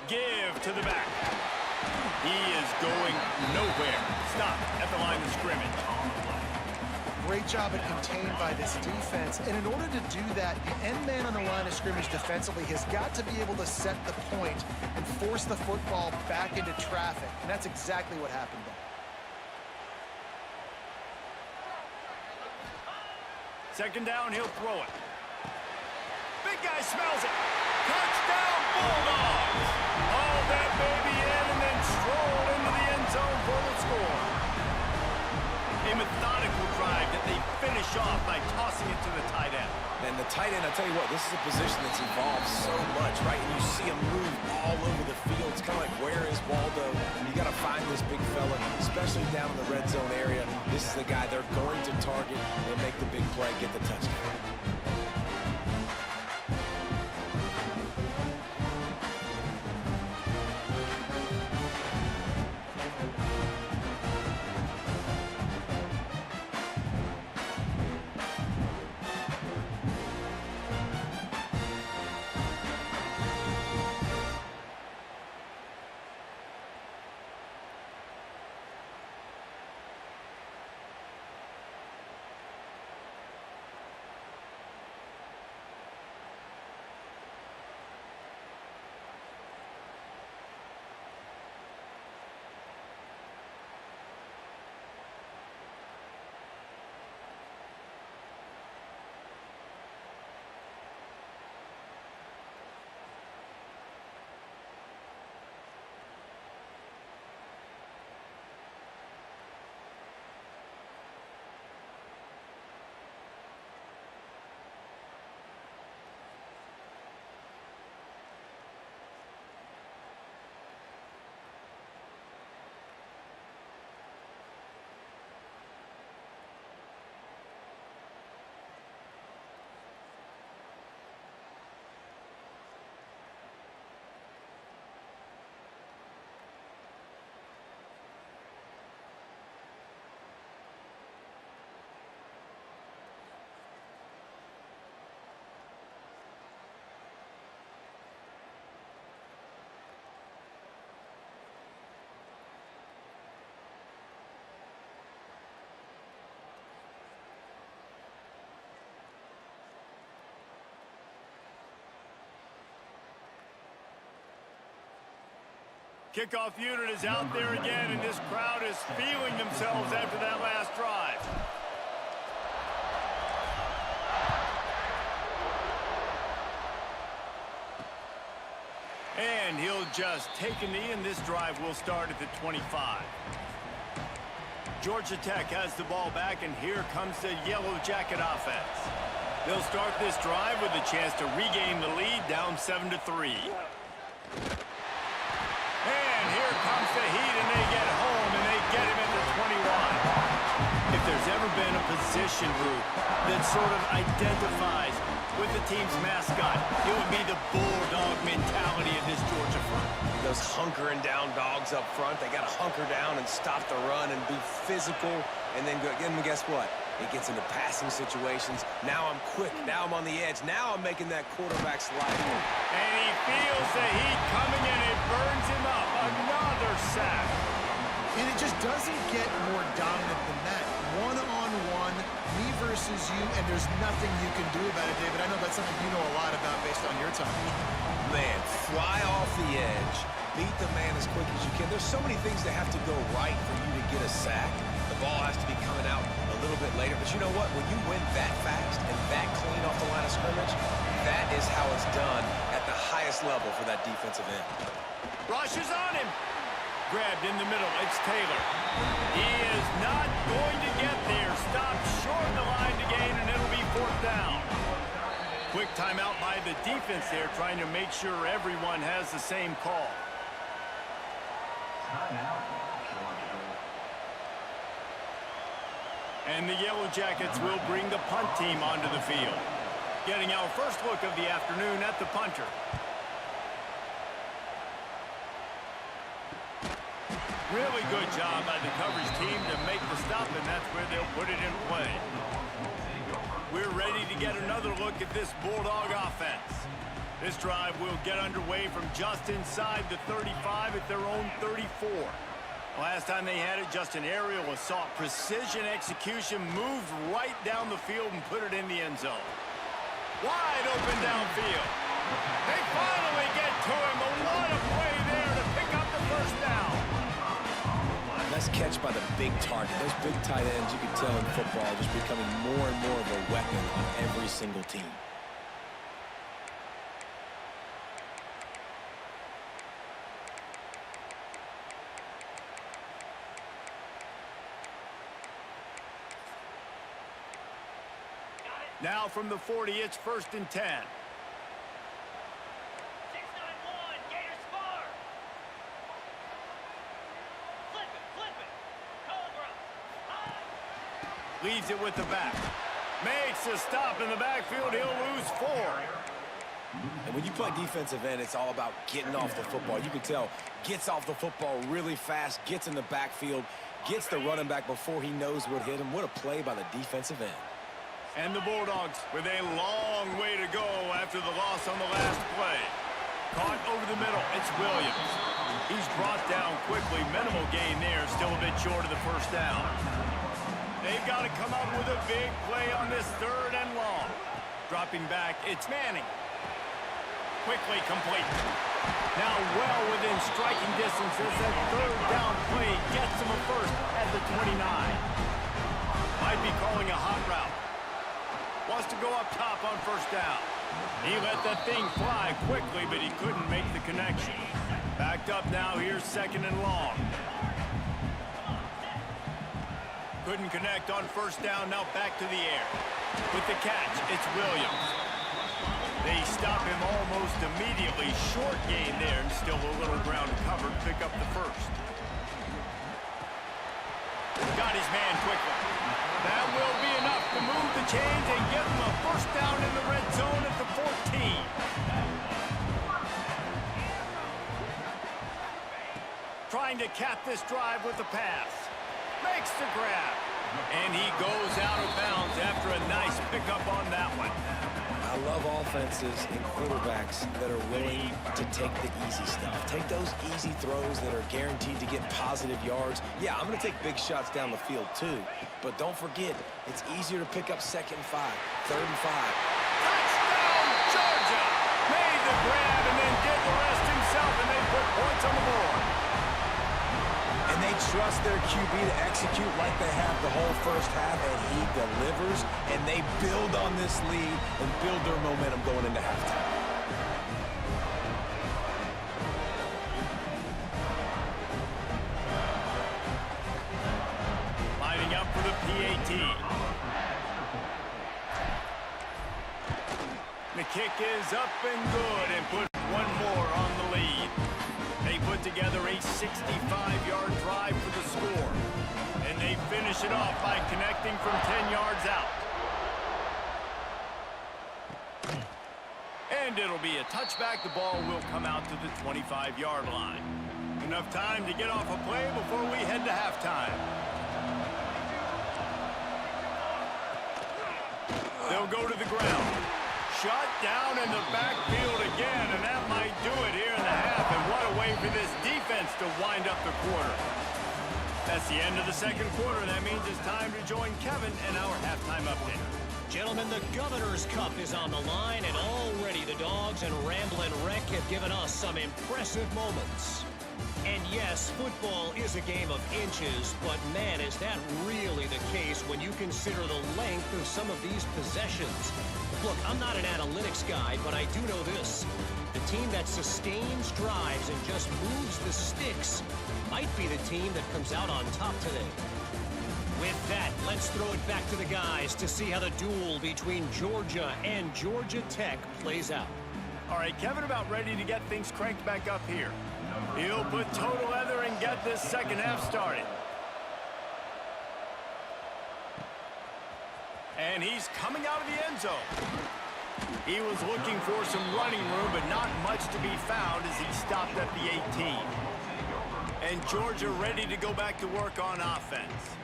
Give to the back. He is going nowhere. Stop at the line of scrimmage. great job at contained by this defense. And in order to do that, the end man on the line of scrimmage defensively has got to be able to set the point and force the football back into traffic. And that's exactly what happened there. Second down, he'll throw it. Big guy smells it. Touchdown, Bulldogs! Haul that baby in and then stroll into the end zone for the score. A methodical drive that they finish off by tossing it to the tight end. And the tight end, I tell you what, this is a position that's evolved so much, right? And you see him move all over the field. It's kind of like, where is Waldo? You got to find this big fella, especially down in the red zone area. This is the guy they're going to target and make the big play, get the touchdown. Kickoff unit is out there again, and this crowd is feeling themselves after that last drive. And he'll just take a knee, and this drive will start at the 25. Georgia Tech has the ball back, and here comes the Yellow Jacket offense. They'll start this drive with a chance to regain the lead, down 7-3. And here comes the heat, and they get home, and they get him at the 21. If there's ever been a position group that sort of identifies with the team's mascot, it would be the bulldog mentality of this Georgia front. Those hunkering down dogs up front, they got to hunker down and stop the run and be physical, and then guess what? It gets into passing situations. Now I'm quick. Now I'm on the edge. Now I'm making that quarterback slide. And he feels the heat coming, and it burns him up. Another sack. And it just doesn't get more dominant than that. One-on-one, me versus you, and there's nothing you can do about it, David. I know that's something you know a lot about based on your time. Man, fly off the edge. Beat the man as quick as you can. There's so many things that have to go right for you to get a sack. The ball has to be coming out a little bit later. But you know what? When you win that fast and that clean off the line of scrimmage, that is how it's done at the highest level for that defensive end. Rush is on him. Grabbed in the middle. It's Taylor. He is not going to get there. Stopped short of the line to gain, and it'll be 4th down. Quick timeout by the defense there, trying to make sure everyone has the same call. And the Yellow Jackets will bring the punt team onto the field. Getting our first look of the afternoon at the punter. Really good job by the coverage team to make the stop, and that's where they'll put it in play. We're ready to get another look at this Bulldog offense. This drive will get underway from just inside the 35 at their own 34. Last time they had it, just an aerial assault. Precision execution, moved right down the field and put it in the end zone. Wide open downfield. They finally get to him. But what a play there to pick up the first down. Nice catch by the big target. Those big tight ends, you can tell in football, just becoming more and more of a weapon on every single team. Now from the 40, it's 1st and 10. 6-9-1, Gators far. Flip it, Cobra. Leaves it with the back. Makes a stop in the backfield. He'll lose 4. And when you play defensive end, it's all about getting off the football. You can tell, gets off the football really fast, gets in the backfield, gets the running back before he knows what hit him. What a play by the defensive end. And the Bulldogs with a long way to go after the loss on the last play. Caught over the middle. It's Williams. He's brought down quickly. Minimal gain there. Still a bit short of the first down. They've got to come up with a big play on this 3rd and long. Dropping back, it's Manning. Quickly complete. Now well within striking distance as that 3rd down play gets him a first at the 29. Might be calling a hot route. Wants to go up top on 1st down. He let that thing fly quickly, but he couldn't make the connection. Backed up now, here's 2nd and long. Couldn't connect on 1st down, now back to the air. With the catch, it's Williams. They stop him almost immediately. Short gain there, and still a little ground covered. Pick up the first. Got his man quickly. That will be enough to move the chains and give him a first down in the red zone at the 14. Trying to cap this drive with the pass. Makes the grab. And he goes out of bounds after a nice pickup on that one. I love offenses and quarterbacks that are willing to take the easy stuff. Take those easy throws that are guaranteed to get positive yards. Yeah, I'm going to take big shots down the field too. But don't forget, it's easier to pick up 2nd and 5, 3rd and 5. Touchdown, Georgia! Made the grab and then did the rest himself, and they put points on the board. And they trust their QB to execute like they have the whole first half, and he delivers, and they build on this lead and build their momentum going into halftime. Lining up for the PAT. The kick is up and good, and put one more on the lead. They put together a 65-yard drive for the score. And they finish it off by connecting from 10 yards out. And it'll be a touchback. The ball will come out to the 25-yard line. Enough time to get off a play before we head to halftime. They'll go to the ground. Shut down in the backfield again, and that might do it here in the half. And what a way for this defense to wind up the quarter. That's the end of the 2nd quarter. That means it's time to join Kevin and our halftime update. Gentlemen, the Governor's Cup is on the line, and already the Dogs and Ramblin' Wreck have given us some impressive moments. And yes, football is a game of inches, but man, is that really the case when you consider the length of some of these possessions. Look, I'm not an analytics guy, but I do know this. The team that sustains drives and just moves the sticks might be the team that comes out on top today. With that, let's throw it back to the guys to see how the duel between Georgia and Georgia Tech plays out. All right, Kevin about ready to get things cranked back up here. He'll put total leather and get this 2nd half started. And he's coming out of the end zone. He was looking for some running room, but not much to be found as he stopped at the 18. And Georgia ready to go back to work on offense.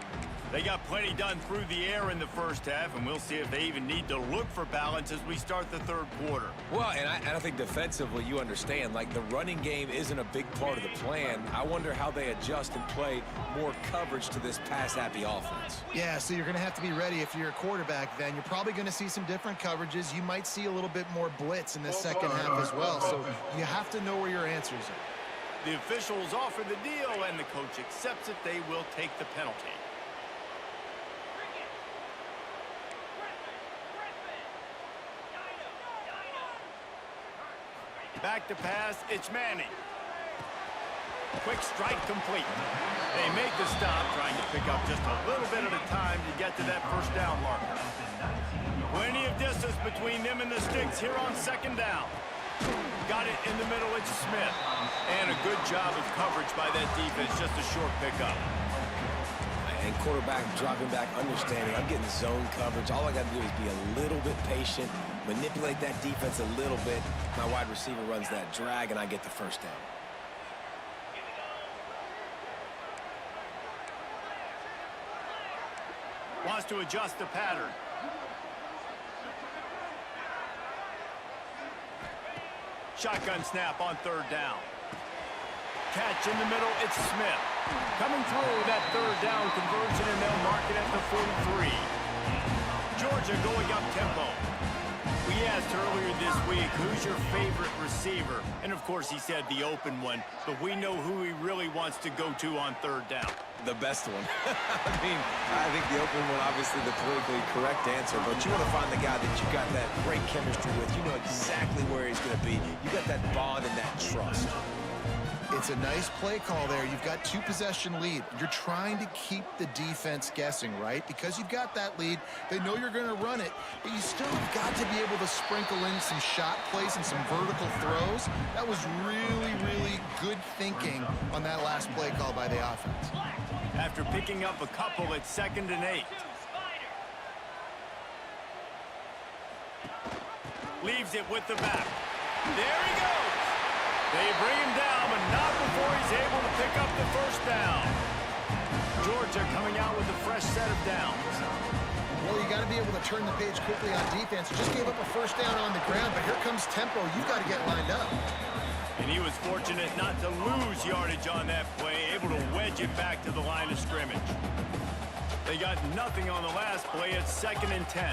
They got plenty done through the air in the first half, and we'll see if they even need to look for balance as we start the third quarter. Well, and I think defensively, you understand, like the running game isn't a big part of the plan. I wonder how they adjust and play more coverage to this pass-happy offense. Yeah, so you're going to have to be ready if you're a quarterback then. You're probably going to see some different coverages. You might see a little bit more blitz in the second half as well, so you have to know where your answers are. The officials offer the deal, and the coach accepts it. They will take the penalty. Back to pass, it's Manning. Quick strike complete. They make the stop, trying to pick up just a little bit at a time to get to that first down marker. Plenty of distance between them and the sticks here on second down. Got it in the middle, it's Smith. And a good job of coverage by that defense, just a short pickup. And quarterback dropping back, understanding I'm getting zone coverage. All I got to do is be a little bit patient, manipulate that defense a little bit. My wide receiver runs that drag, and I get the first down. Wants to adjust the pattern. Shotgun snap on third down. Catch in the middle, it's Smith. Coming through that third down conversion, and they'll mark it at the 43. Georgia going up tempo. We asked earlier this week, who's your favorite receiver? And of course he said the open one, but we know who he really wants to go to on third down. The best one. I mean, I think the open one, obviously the politically correct answer, but you want to find the guy that you got that great chemistry with. You know exactly where he's going to be. You got that bond and that trust. It's a nice play call there. You've got 2-possession lead. You're trying to keep the defense guessing, right? Because you've got that lead, they know you're going to run it, but you still have got to be able to sprinkle in some shot plays and some vertical throws. That was really, really good thinking on that last play call by the offense. After picking up a couple, it's 2nd and 8. Leaves it with the back. There he goes. They bring him down, but not before he's able to pick up the first down. Georgia coming out with a fresh set of downs. Well, you got to be able to turn the page quickly on defense. You just gave up a first down on the ground, but here comes tempo. You've got to get lined up. And he was fortunate not to lose yardage on that play, able to wedge it back to the line of scrimmage. They got nothing on the last play. It's 2nd and 10.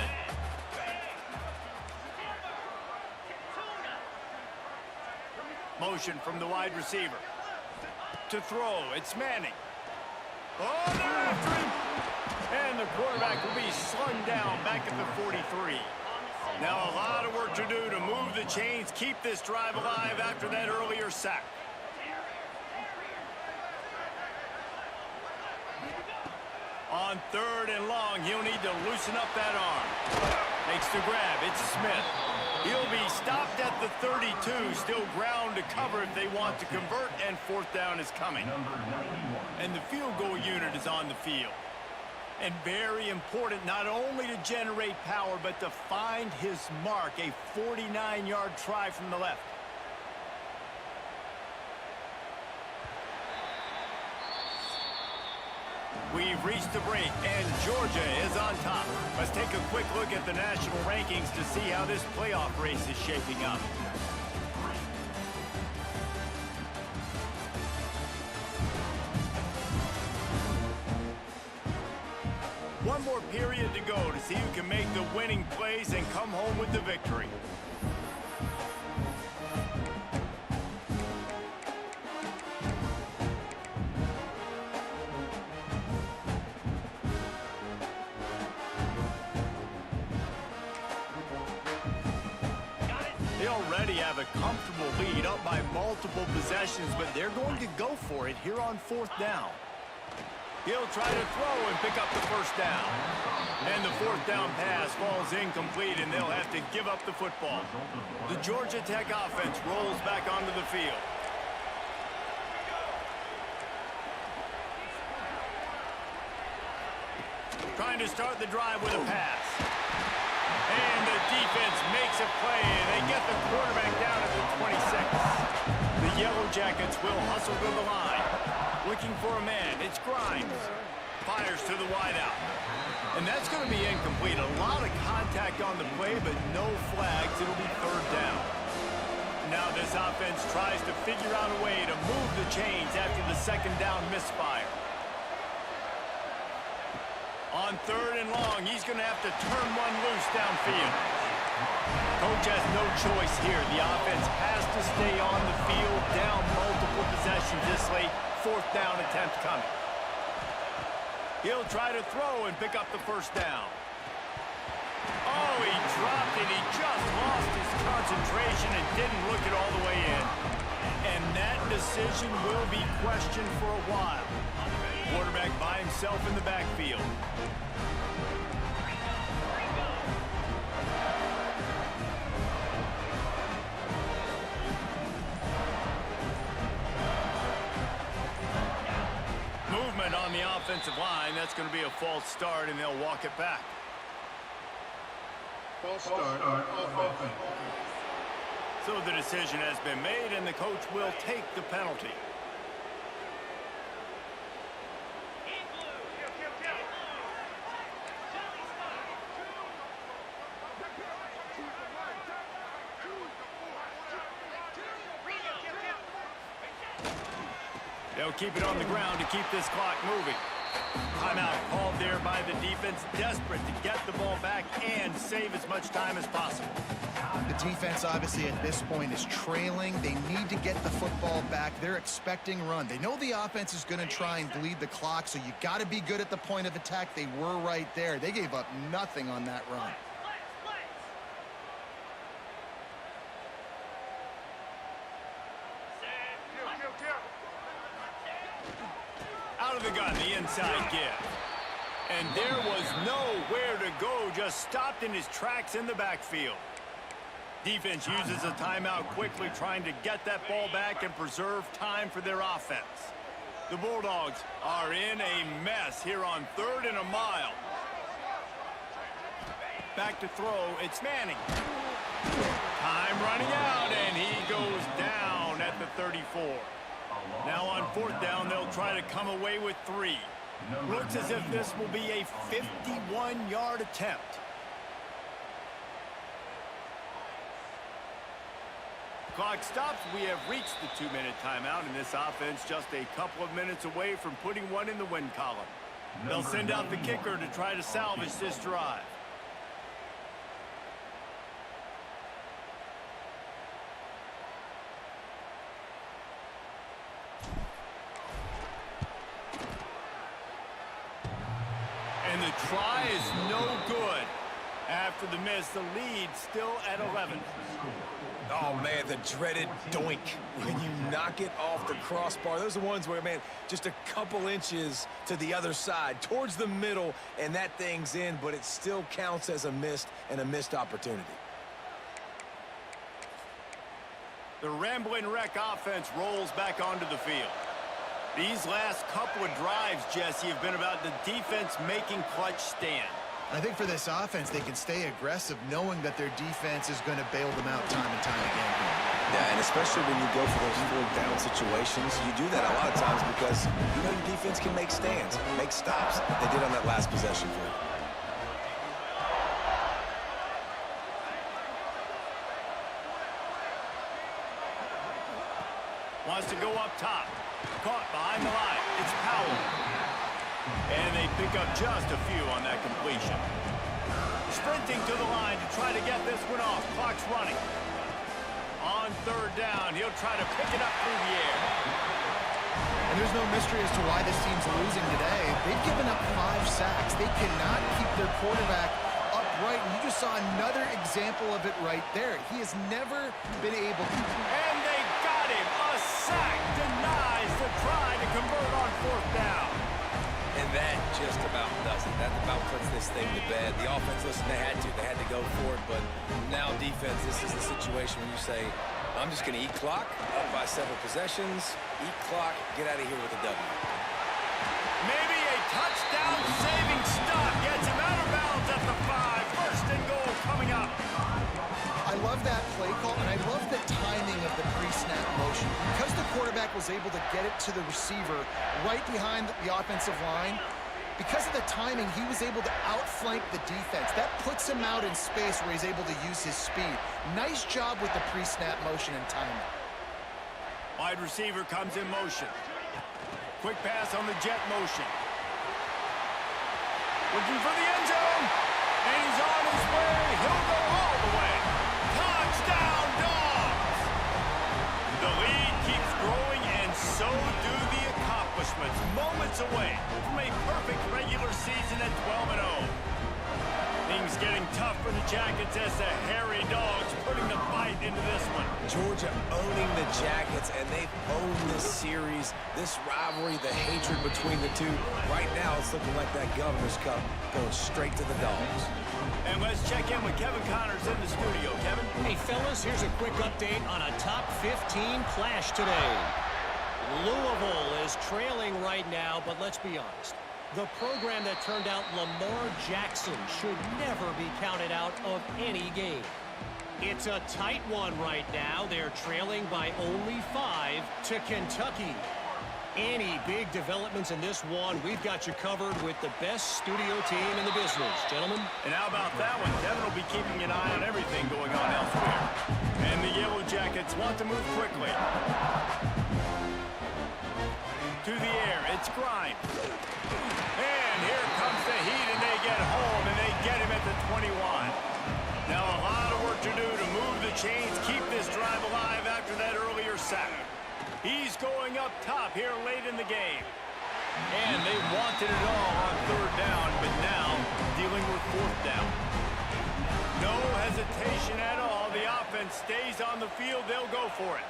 Motion from the wide receiver. To throw, it's Manning. Oh, they're after him! And the quarterback will be slung down back at the 43. Now a lot of work to do to move the chains, keep this drive alive after that earlier sack. On 3rd and long, he'll need to loosen up that arm. Makes the grab, it's Smith. He'll be stopped at the 32, still ground to cover if they want to convert, and 4th down is coming. And the field goal unit is on the field. And very important, not only to generate power, but to find his mark, a 49-yard try from the left. We've reached the break, and Georgia is on top. Let's take a quick look at the national rankings to see how this playoff race is shaping up. One more period to go to see who can make the winning plays and come home with the victory. They already have a comfortable lead, up by multiple possessions, but they're going to go for it here on 4th down. He'll try to throw and pick up the first down. And the 4th down pass falls incomplete, and they'll have to give up the football. The Georgia Tech offense rolls back onto the field. Trying to start the drive with a pass. And the defense makes a play, and they get the quarterback down at the 26. The Yellow Jackets will hustle to the line. Looking for a man, it's Grimes. fires to the wideout. And that's going to be incomplete. A lot of contact on the play, but no flags. It'll be third down. Now this offense tries to figure out a way to move the chains after the second down misfire. On third and long, he's going to have to turn one loose downfield. Coach has no choice here. The offense has to stay on the field, down multiple possessions this late. Fourth down attempt coming. He'll try to throw and pick up the first down. Oh, he dropped it. He just lost his concentration and didn't look it all the way in. And that decision will be questioned for a while. Quarterback by himself in the backfield. Movement on the offensive line. That's going to be a false start, and they'll walk it back. False start on offense. So the decision has been made, and the coach will take the penalty. They'll keep it on the ground to keep this clock moving. Timeout called there by the defense, desperate to get the ball back and save as much time as possible. The defense, obviously, at this point is trailing. They need to get the football back. They're expecting run. They know the offense is going to try and bleed the clock, so you got to be good at the point of attack. They were right there. They gave up nothing on that run. Out of the gun, the inside give. And there was nowhere to go, just stopped in his tracks in the backfield. Defense uses a timeout quickly, trying to get that ball back and preserve time for their offense. The Bulldogs are in a mess here on third and a mile. Back to throw, it's Manning. Time running out, and he goes down at the 34. Now on fourth down, they'll try to come away with 3. Looks as if this will be a 51-yard attempt. Clock stops. We have reached the 2-minute timeout, and this offense just a couple of minutes away from putting one in the win column. They'll send out the kicker to try to salvage this drive. And the try is no good. After the miss, the lead still at 11. Oh, man, the dreaded doink. When you knock it off the crossbar, those are the ones where, man, just a couple inches to the other side, towards the middle, and that thing's in, but it still counts as a missed opportunity. The Rambling Wreck offense rolls back onto the field. These last couple of drives, Jesse, have been about the defense making clutch stand. I think for this offense, they can stay aggressive knowing that their defense is going to bail them out time and time again. Yeah, and especially when you go for those fourth-down situations, you do that a lot of times because you know your defense can make stands, make stops. They did on that last possession for you. Wants to go up top. Caught behind the line. It's Powell. And they pick up just a few on that completion. Sprinting to the line to try to get this one off. Clock's running. On third down, he'll try to pick it up through the air. And there's no mystery as to why this team's losing today. They've given up 5 sacks. They cannot keep their quarterback upright. And you just saw another example of it right there. He has never been able to. And they got him. A sack denies the try to convert on fourth down. And that just about does it. That about puts this thing to bed. The offense, listen, they had to go for it, but now defense, this is the situation when you say, I'm just going to eat clock, up by several possessions, eat clock, get out of here with a W. Maybe a touchdown-saving stop gets him out of bounds at the 5. First and goal coming up. I love that play call, and I love the timing of the pre-snap motion. Because the quarterback was able to get it to the receiver right behind the offensive line, Because of the timing, he was able to outflank the defense. That puts him out in space where he's able to use his speed. Nice job with the pre-snap motion and timing. Wide receiver comes in motion. Quick pass on the jet motion. Looking for the end zone. And he's on his way. He'll go all the way. Touchdown, Dogs! The lead keeps growing, and so do the accomplishments. Moments away from a perfect regular season at 12-0. Things getting tough for the Jackets as the hairy Dogs putting the fight into this one. Georgia owning the Jackets, and they've owned this series, this rivalry, the hatred between the two. Right now, it's looking like that Governor's Cup going straight to the Dogs. And let's check in with Kevin Connors in the studio. Kevin? Hey, fellas, here's a quick update on a top 15 clash today. Louisville is trailing right now, but let's be honest. The program that turned out Lamar Jackson should never be counted out of any game. It's a tight one right now. They're trailing by only 5 to Kentucky. Any big developments in this one, we've got you covered with the best studio team in the business, gentlemen. And how about that one? Kevin will be keeping an eye on everything going on elsewhere. And the Yellow Jackets want to move quickly. To the air, it's Grimes. And here comes the heat, and they get home, and they get him at the 21. Now a lot of work to do to move the chains, keep this drive alive after that earlier sack. He's going up top here late in the game. And they wanted it all on 3rd down, but now dealing with 4th down. No hesitation at all. The offense stays on the field. They'll go for it.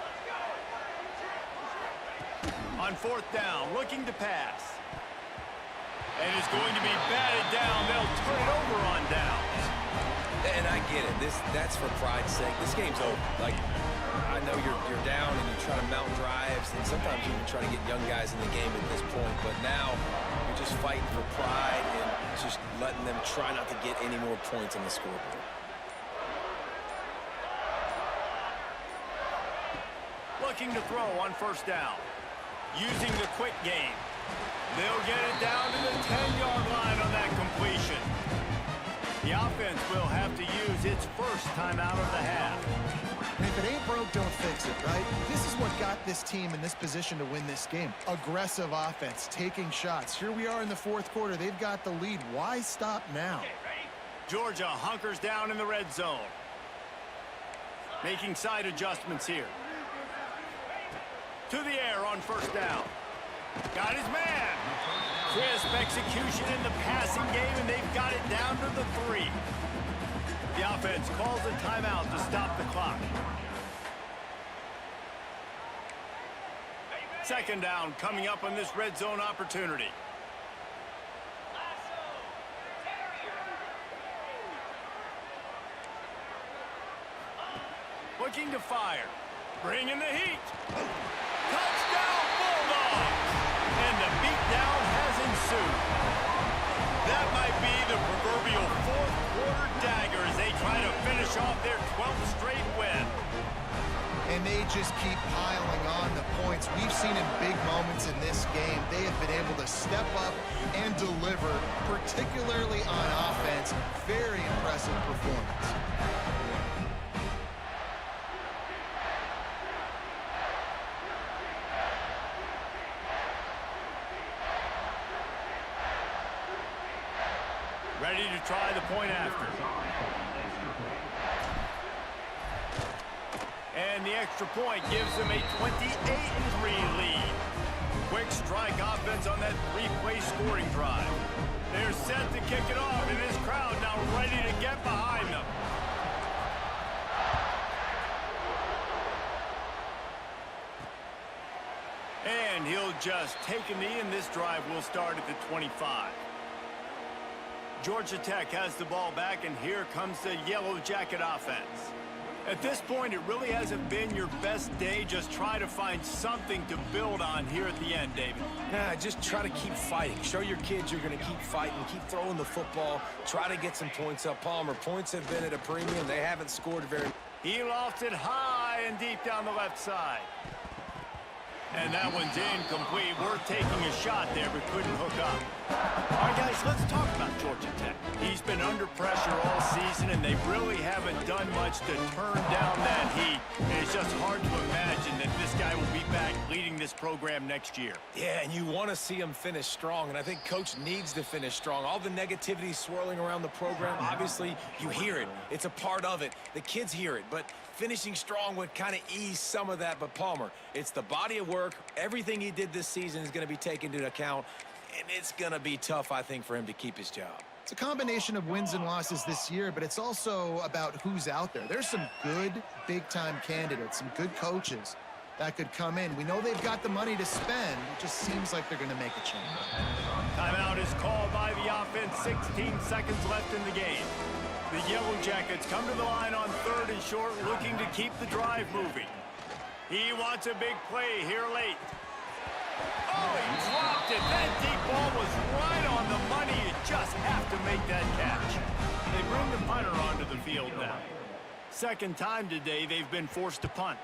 On 4th down, looking to pass. And it's going to be batted down. They'll turn it over on downs. And I get it. That's for pride's sake. This game's over. Like, I know you're down and you try to mount drives, and sometimes you even try to get young guys in the game at this point. But now you're just fighting for pride and just letting them try not to get any more points on the scoreboard. Looking to throw on 1st down. Using the quick game. They'll get it down to the 10-yard line on that completion. The offense will have to use its first timeout of the half. And if it ain't broke, don't fix it, right? This is what got this team in this position to win this game. Aggressive offense, taking shots. Here we are in the 4th quarter. They've got the lead. Why stop now? Georgia hunkers down in the red zone. Making side adjustments here. To the air on 1st down. Got his man. Crisp execution in the passing game, and they've got it down to the 3. The offense calls a timeout to stop the clock. 2nd down coming up on this red zone opportunity. Looking to fire. Bringing the heat. Touchdown, Bulldogs! And the beatdown has ensued. That might be the proverbial 4th quarter dagger as they try to finish off their 12th straight win. And they just keep piling on the points. We've seen in big moments in this game, they have been able to step up and deliver, particularly on offense. Very impressive performance. Ready to try the point after. And the extra point gives them a 28-3 lead. Quick strike offense on that 3-play scoring drive. They're set to kick it off, and this crowd now ready to get behind them. And he'll just take a knee, and this drive will start at the 25. Georgia Tech has the ball back, and here comes the Yellow Jacket offense. At this point, it really hasn't been your best day. Just try to find something to build on here at the end, David. Nah, just try to keep fighting. Show your kids you're going to keep fighting. Keep throwing the football. Try to get some points up. Palmer, points have been at a premium. They haven't scored very much. He lofts it high and deep down the left side. And that one's incomplete. Worth taking a shot there, but couldn't hook up. All right, guys, let's talk about Georgia Tech. He's been under pressure all season, and they really haven't done much to turn down that heat. And it's just hard to imagine that this guy will be back leading this program next year. Yeah, and you want to see him finish strong, and I think Coach needs to finish strong. All the negativity swirling around the program, obviously, you hear it. It's a part of it. The kids hear it, but finishing strong would kind of ease some of that. But Palmer, it's the body of work. Everything he did this season is going to be taken into account, and it's going to be tough, I think, for him to keep his job. It's a combination of wins and losses this year, but it's also about who's out there. There's some good big-time candidates, some good coaches that could come in. We know they've got the money to spend. It just seems like they're going to make a change. Timeout is called by the offense. 16 seconds left in the game. The Yellow Jackets come to the line on 3rd and short, looking to keep the drive moving. He wants a big play here late. Oh, he dropped it. That deep ball was right on the money. You just have to make that catch. They bring the punter onto the field now. Second time today they've been forced to punt.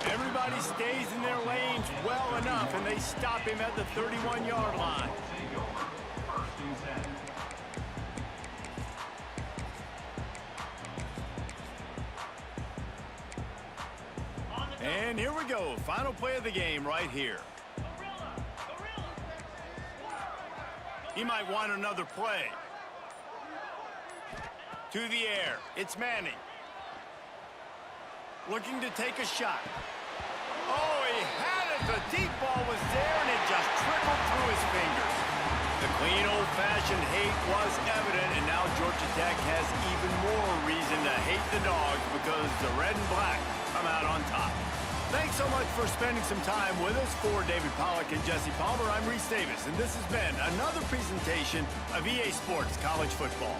Everybody stays in their lanes well enough, and they stop him at the 31-yard line. And here we go. Final play of the game right here. He might want another play. To the air. It's Manning. Looking to take a shot. Oh, he had it. The deep ball was there, and it just trickled through his fingers. The clean, old-fashioned hate was evident, and now Georgia Tech has even more reason to hate the Dogs because the red and black come out on top. Thanks so much for spending some time with us. For David Pollack and Jesse Palmer, I'm Reese Davis, and this has been another presentation of EA Sports College Football.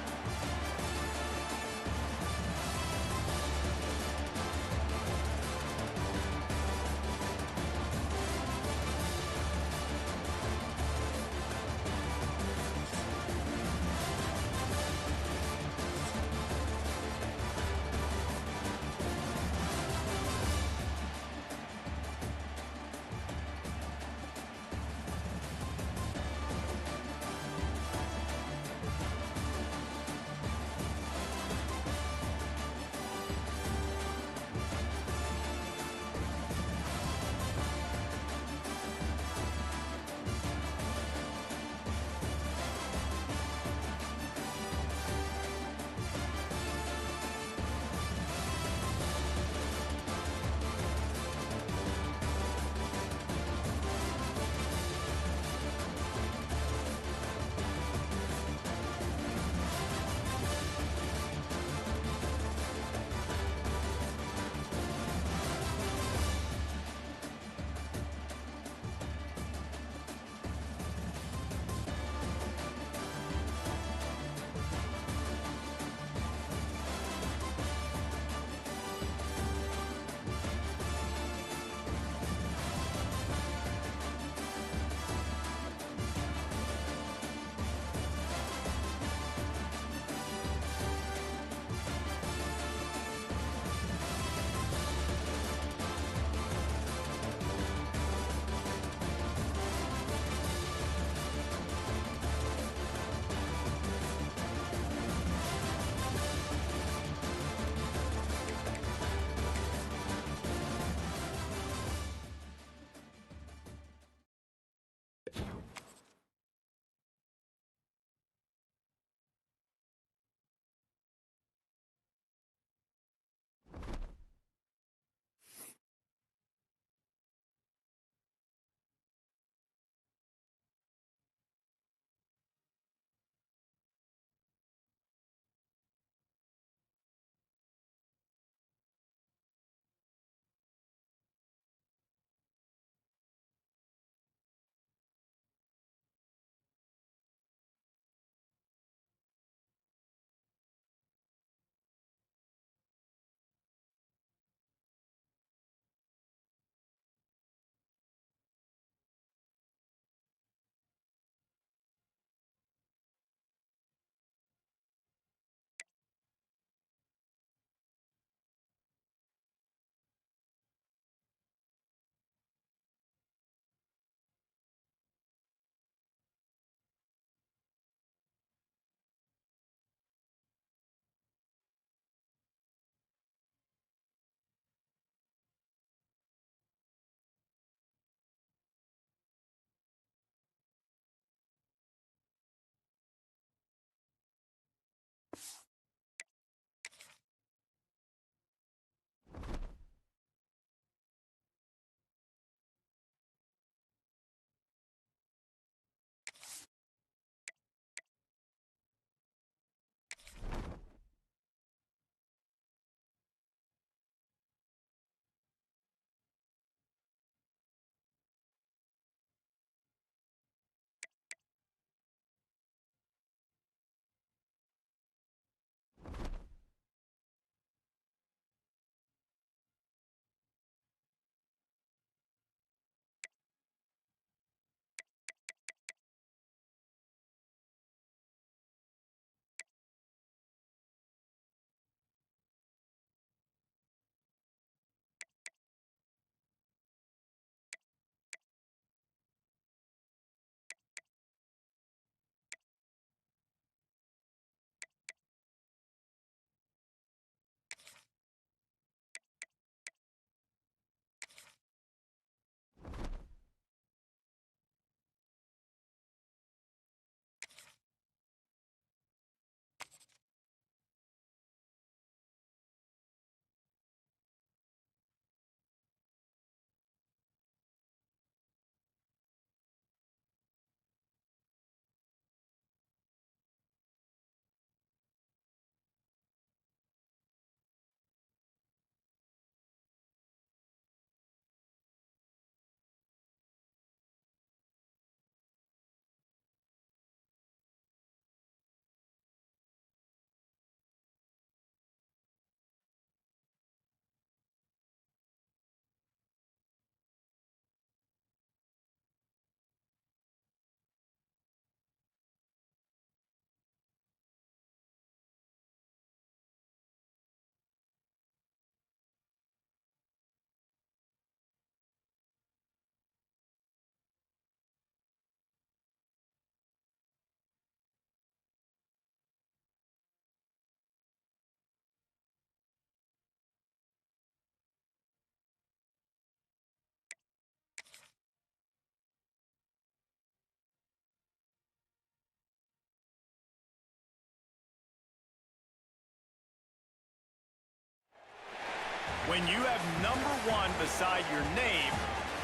When you have #1 beside your name,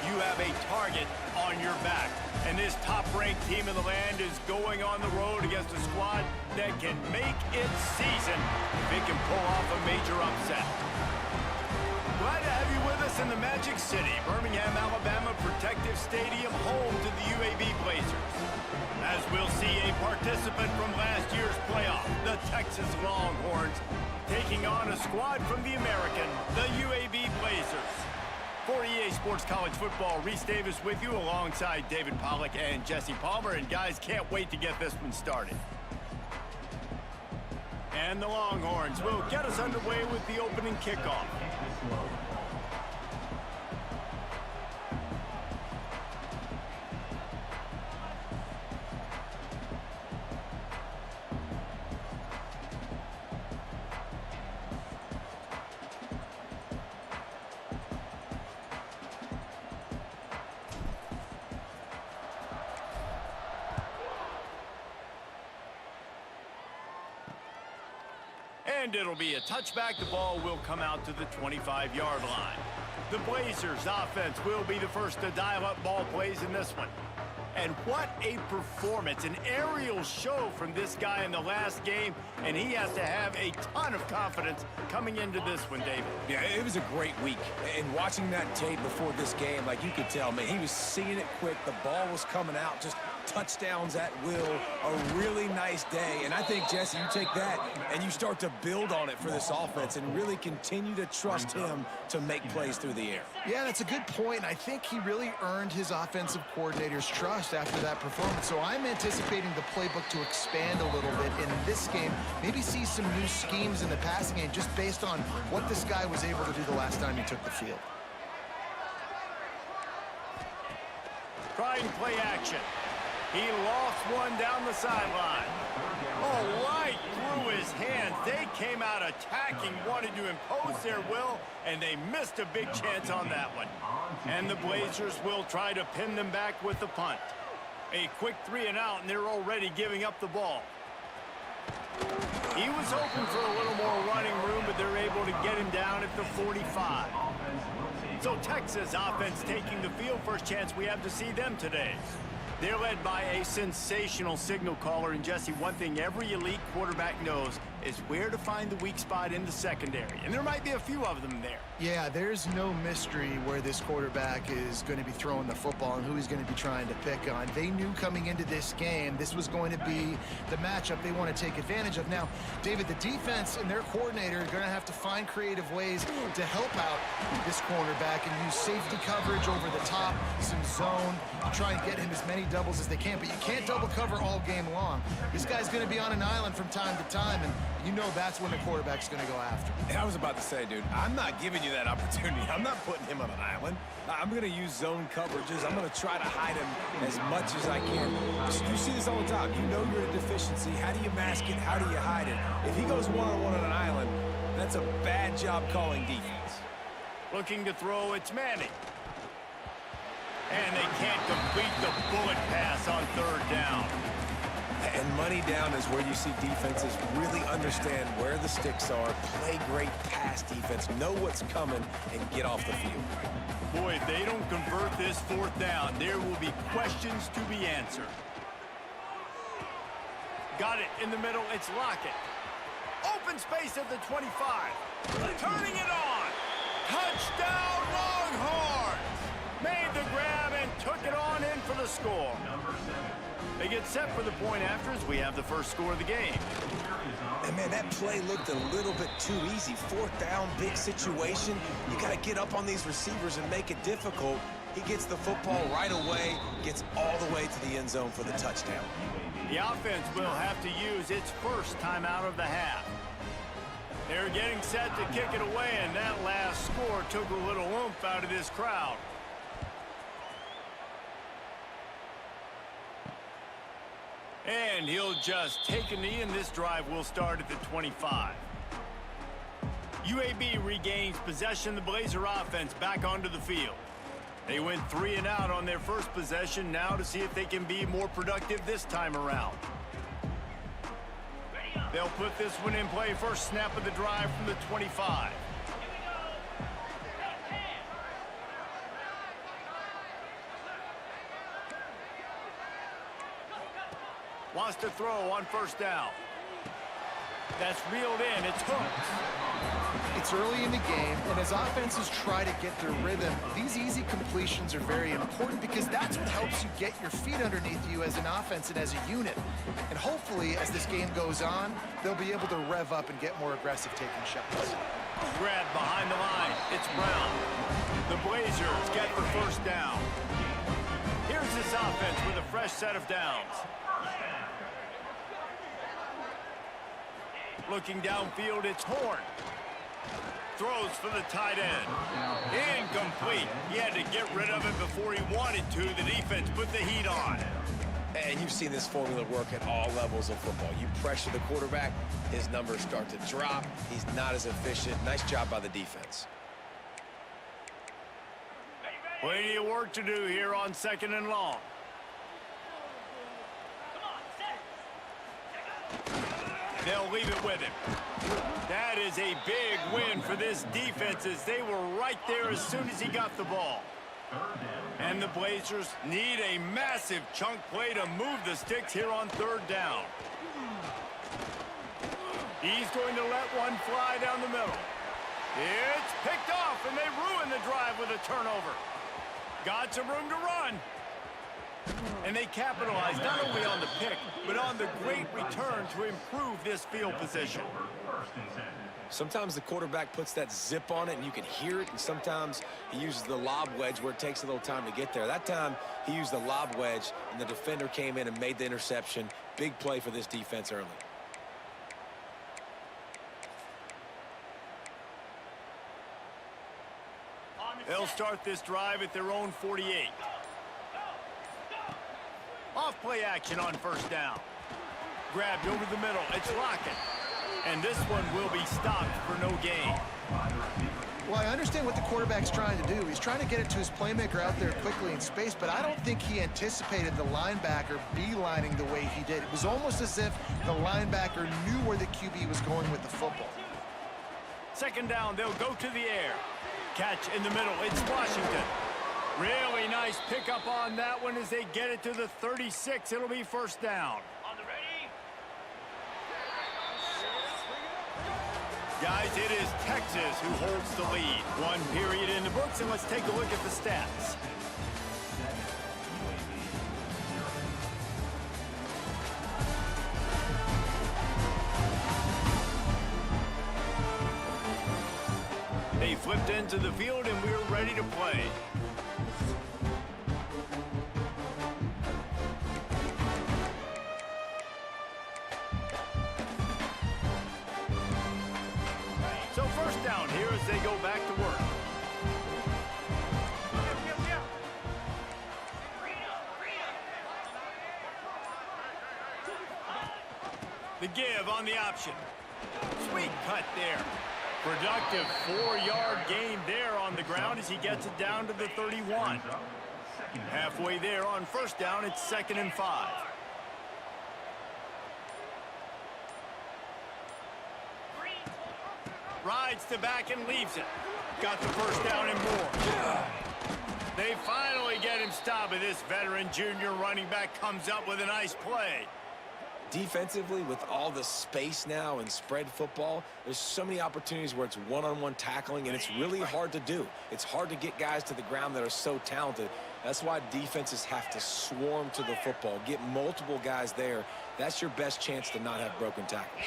you have a target on your back. And this top-ranked team in the land is going on the road against a squad that can make its season if it can pull off a major upset. Glad to have you with us in the Magic City, Birmingham, Alabama Protective Stadium, home to the UAB Blazers. As we'll see a participant from last year's playoff, the Texas Longhorns, taking on a squad from the American, the UAB Blazers. For EA Sports College Football, Reese Davis with you alongside David Pollack and Jesse Palmer. And guys, can't wait to get this one started. And the Longhorns will get us underway with the opening kickoff. And it'll be a touchback. The ball will come out to the 25-yard line. The Blazers offense will be the first to dial up ball plays in this one. And what a performance, an aerial show from this guy in the last game, and he has to have a ton of confidence coming into this one, David. Yeah, it was a great week. And watching that tape before this game, like you could tell, man, he was seeing it quick. The ball was coming out, just touchdowns at will. A really nice day. And I think, Jesse, you take that and you start to build on it for this offense and really continue to trust him to make plays through the air. Yeah, that's a good point. I think he really earned his offensive coordinator's trust after that performance. So I'm anticipating the playbook to expand a little bit in this game. Maybe see some new schemes in the passing game just based on what this guy was able to do the last time he took the field. Trying play action. He lost one down the sideline. Oh, right through his hands. They came out attacking, wanted to impose their will, and they missed a big chance on that one. And the Blazers will try to pin them back with the punt. A quick 3-and-out, and they're already giving up the ball. He was hoping for a little more running room, but they're able to get him down at the 45. So Texas offense taking the field. First chance we have to see them today. They're led by a sensational signal caller. And, Jesse, one thing every elite quarterback knows is where to find the weak spot in the secondary. And there might be a few of them there. Yeah, there's no mystery where this quarterback is going to be throwing the football and who he's going to be trying to pick on. They knew coming into this game this was going to be the matchup they want to take advantage of. Now, David, the defense and their coordinator are going to have to find creative ways to help out this cornerback and use safety coverage over the top, some zone, to try and get him as many doubles as they can. But you can't double cover all game long. This guy's going to be on an island from time to time, and you know that's when the quarterback's going to go after him. And I was about to say, dude, I'm not giving you that opportunity. I'm not putting him on an island. I'm going to use zone coverages. I'm going to try to hide him as much as I can. You see this all the time. You know you're a deficiency. How do you mask it? How do you hide it? If he goes one-on-one on an island, that's a bad job calling defense. Looking to throw, it's Manning. And they can't complete the bullet pass on third down. And money down is where you see defenses really understand where the sticks are, play great pass defense, know what's coming, and get off the field. Boy, if they don't convert this fourth down, there will be questions to be answered. Got it in the middle, it's Lockett. Open space at the 25. Turning it on. Touchdown Longhorns! Made the grab and took it on in for the score. They get set for the point after as we have the first score of the game. And, man, that play looked a little bit too easy. Fourth down, big situation. You got to get up on these receivers and make it difficult. He gets the football right away, gets all the way to the end zone for the touchdown. The offense will have to use its first time out of the half. They're getting set to kick it away, and that last score took a little oomph out of this crowd. And he'll just take a knee, and this drive will start at the 25. UAB regains possession. The Blazer offense back onto the field. They went 3-and-out on their first possession, now to see if they can be more productive this time around. They'll put this one in play. First snap of the drive from the 25. Wants to throw on first down. That's reeled in. It's hooked. It's early in the game, and as offenses try to get their rhythm, these easy completions are very important because that's what helps you get your feet underneath you as an offense and as a unit. And hopefully, as this game goes on, they'll be able to rev up and get more aggressive taking shots. Grab behind the line. It's Brown. The Blazers get the first down. Here's this offense with a fresh set of downs. Looking downfield, it's Horn. Throws for the tight end. Incomplete. He had to get rid of it before he wanted to. The defense put the heat on. And you've seen this formula work at all levels of football. You pressure the quarterback, his numbers start to drop. He's not as efficient. Nice job by the defense. Plenty of work to do here on 2nd and long. They'll leave it with him. That is a big win for this defense as they were right there as soon as he got the ball. And the Blazers need a massive chunk play to move the sticks here on 3rd down. He's going to let one fly down the middle. It's picked off, and they ruin the drive with a turnover. Got some room to run. And they capitalize not only on the pick, but on the great return to improve this field position. Sometimes the quarterback puts that zip on it and you can hear it, and sometimes he uses the lob wedge where it takes a little time to get there. That time he used the lob wedge and the defender came in and made the interception. Big play for this defense early. They'll start this drive at their own 48. Off play action on 1st down. Grabbed over the middle. It's Lockett. And this one will be stopped for no gain. Well, I understand what the quarterback's trying to do. He's trying to get it to his playmaker out there quickly in space, but I don't think he anticipated the linebacker beelining the way he did. It was almost as if the linebacker knew where the QB was going with the football. 2nd down, they'll go to the air. Catch in the middle. It's Washington. Really nice pickup on that one as they get it to the 36. It'll be 1st down. On the ready. Guys, it is Texas who holds the lead. 1 period in the books, and let's take a look at the stats. They flipped into the field, and we're ready to play. So 1st down here as they go back to work. The give on the option. Sweet cut there. Productive 4-yard gain there on the ground as he gets it down to the 31. Halfway there on 1st down, it's 2nd and 5. Rides the back and leaves it. Got the 1st down and more. They finally get him stopped, and this veteran junior running back comes up with a nice play. Defensively, with all the space now and spread football, there's so many opportunities where it's one-on-one tackling, and it's really hard to do. It's hard to get guys to the ground that are so talented. That's why defenses have to swarm to the football, get multiple guys there. That's your best chance to not have broken tackles.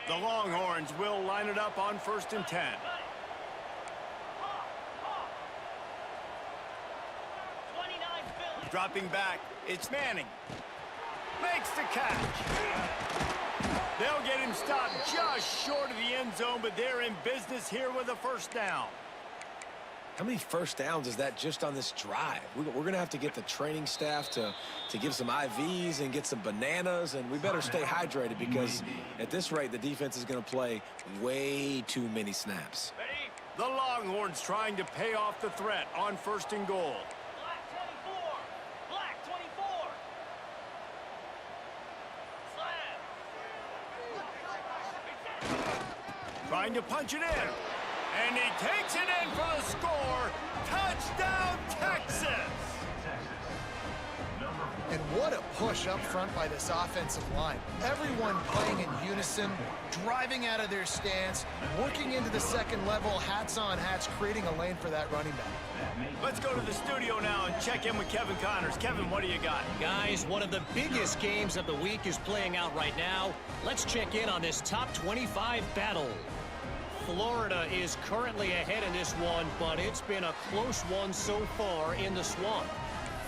The Longhorns will line it up on 1st and 10. Dropping back, it's Manning. Makes the catch. They'll get him stopped just short of the end zone, but they're in business here with a 1st down. How many 1st downs is that just on this drive? We're going to have to get the training staff to give some IVs and get some bananas, and we better stay hydrated because at this rate, the defense is going to play way too many snaps. The Longhorns trying to pay off the threat on 1st and goal. Black 24. Slam. Trying to punch it in. And he takes it in for the score. Touchdown, Texas! And what a push up front by this offensive line. Everyone playing in unison, driving out of their stance, working into the second level, hats on hats, creating a lane for that running back. Let's go to the studio now and check in with Kevin Connors. Kevin, what do you got? Guys, one of the biggest games of the week is playing out right now. Let's check in on this top 25 battle. Florida is currently ahead in this one, but it's been a close one so far in the Swamp.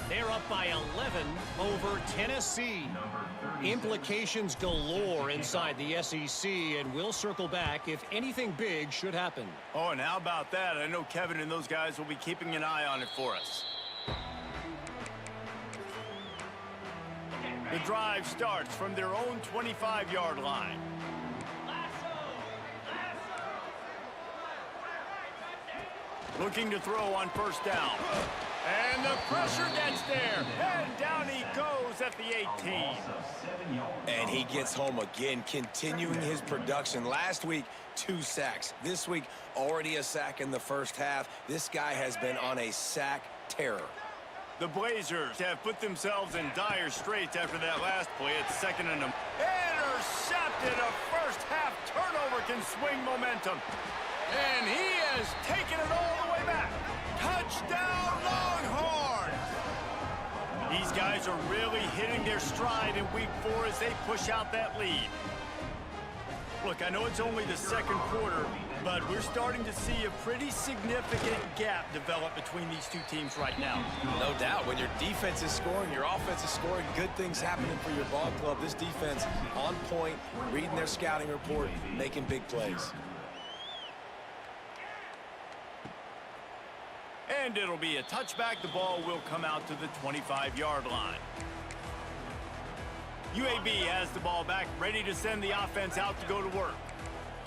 They're up by 11 over Tennessee. Implications galore inside the SEC, and we'll circle back if anything big should happen. Oh, and how about that? I know Kevin and those guys will be keeping an eye on it for us. The drive starts from their own 25-yard line. Looking to throw on first down. And the pressure gets there. And down he goes at the 18. And he gets home again, continuing his production. Last week, 2 sacks. This week, already a sack in the first half. This guy has been on a sack terror. The Blazers have put themselves in dire straits after that last play. It's second and intercepted. A first half turnover can swing momentum. And he has taken it all the way back. Touchdown, Longhorns! These guys are really hitting their stride in week 4 as they push out that lead. Look, I know it's only the second quarter, but we're starting to see a pretty significant gap develop between these two teams right now. No doubt. When your defense is scoring, your offense is scoring, good things happening for your ball club. This defense on point, reading their scouting report, making big plays. And it'll be a touchback. The ball will come out to the 25-yard line. UAB has the ball back, ready to send the offense out to go to work.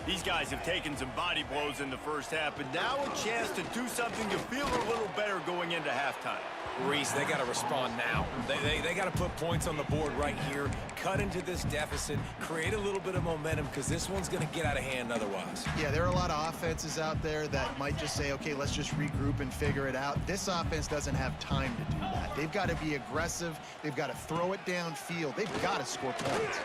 These guys have taken some body blows in the first half, but now a chance to do something to feel a little better going into halftime. Reese, they got to respond now. They got to put points on the board right here, cut into this deficit, create a little bit of momentum, because this one's going to get out of hand otherwise. Yeah, there are a lot of offenses out there that might just say, okay, let's just regroup and figure it out. This offense doesn't have time to do that. They've got to be aggressive. They've got to throw it downfield. They've got to score points.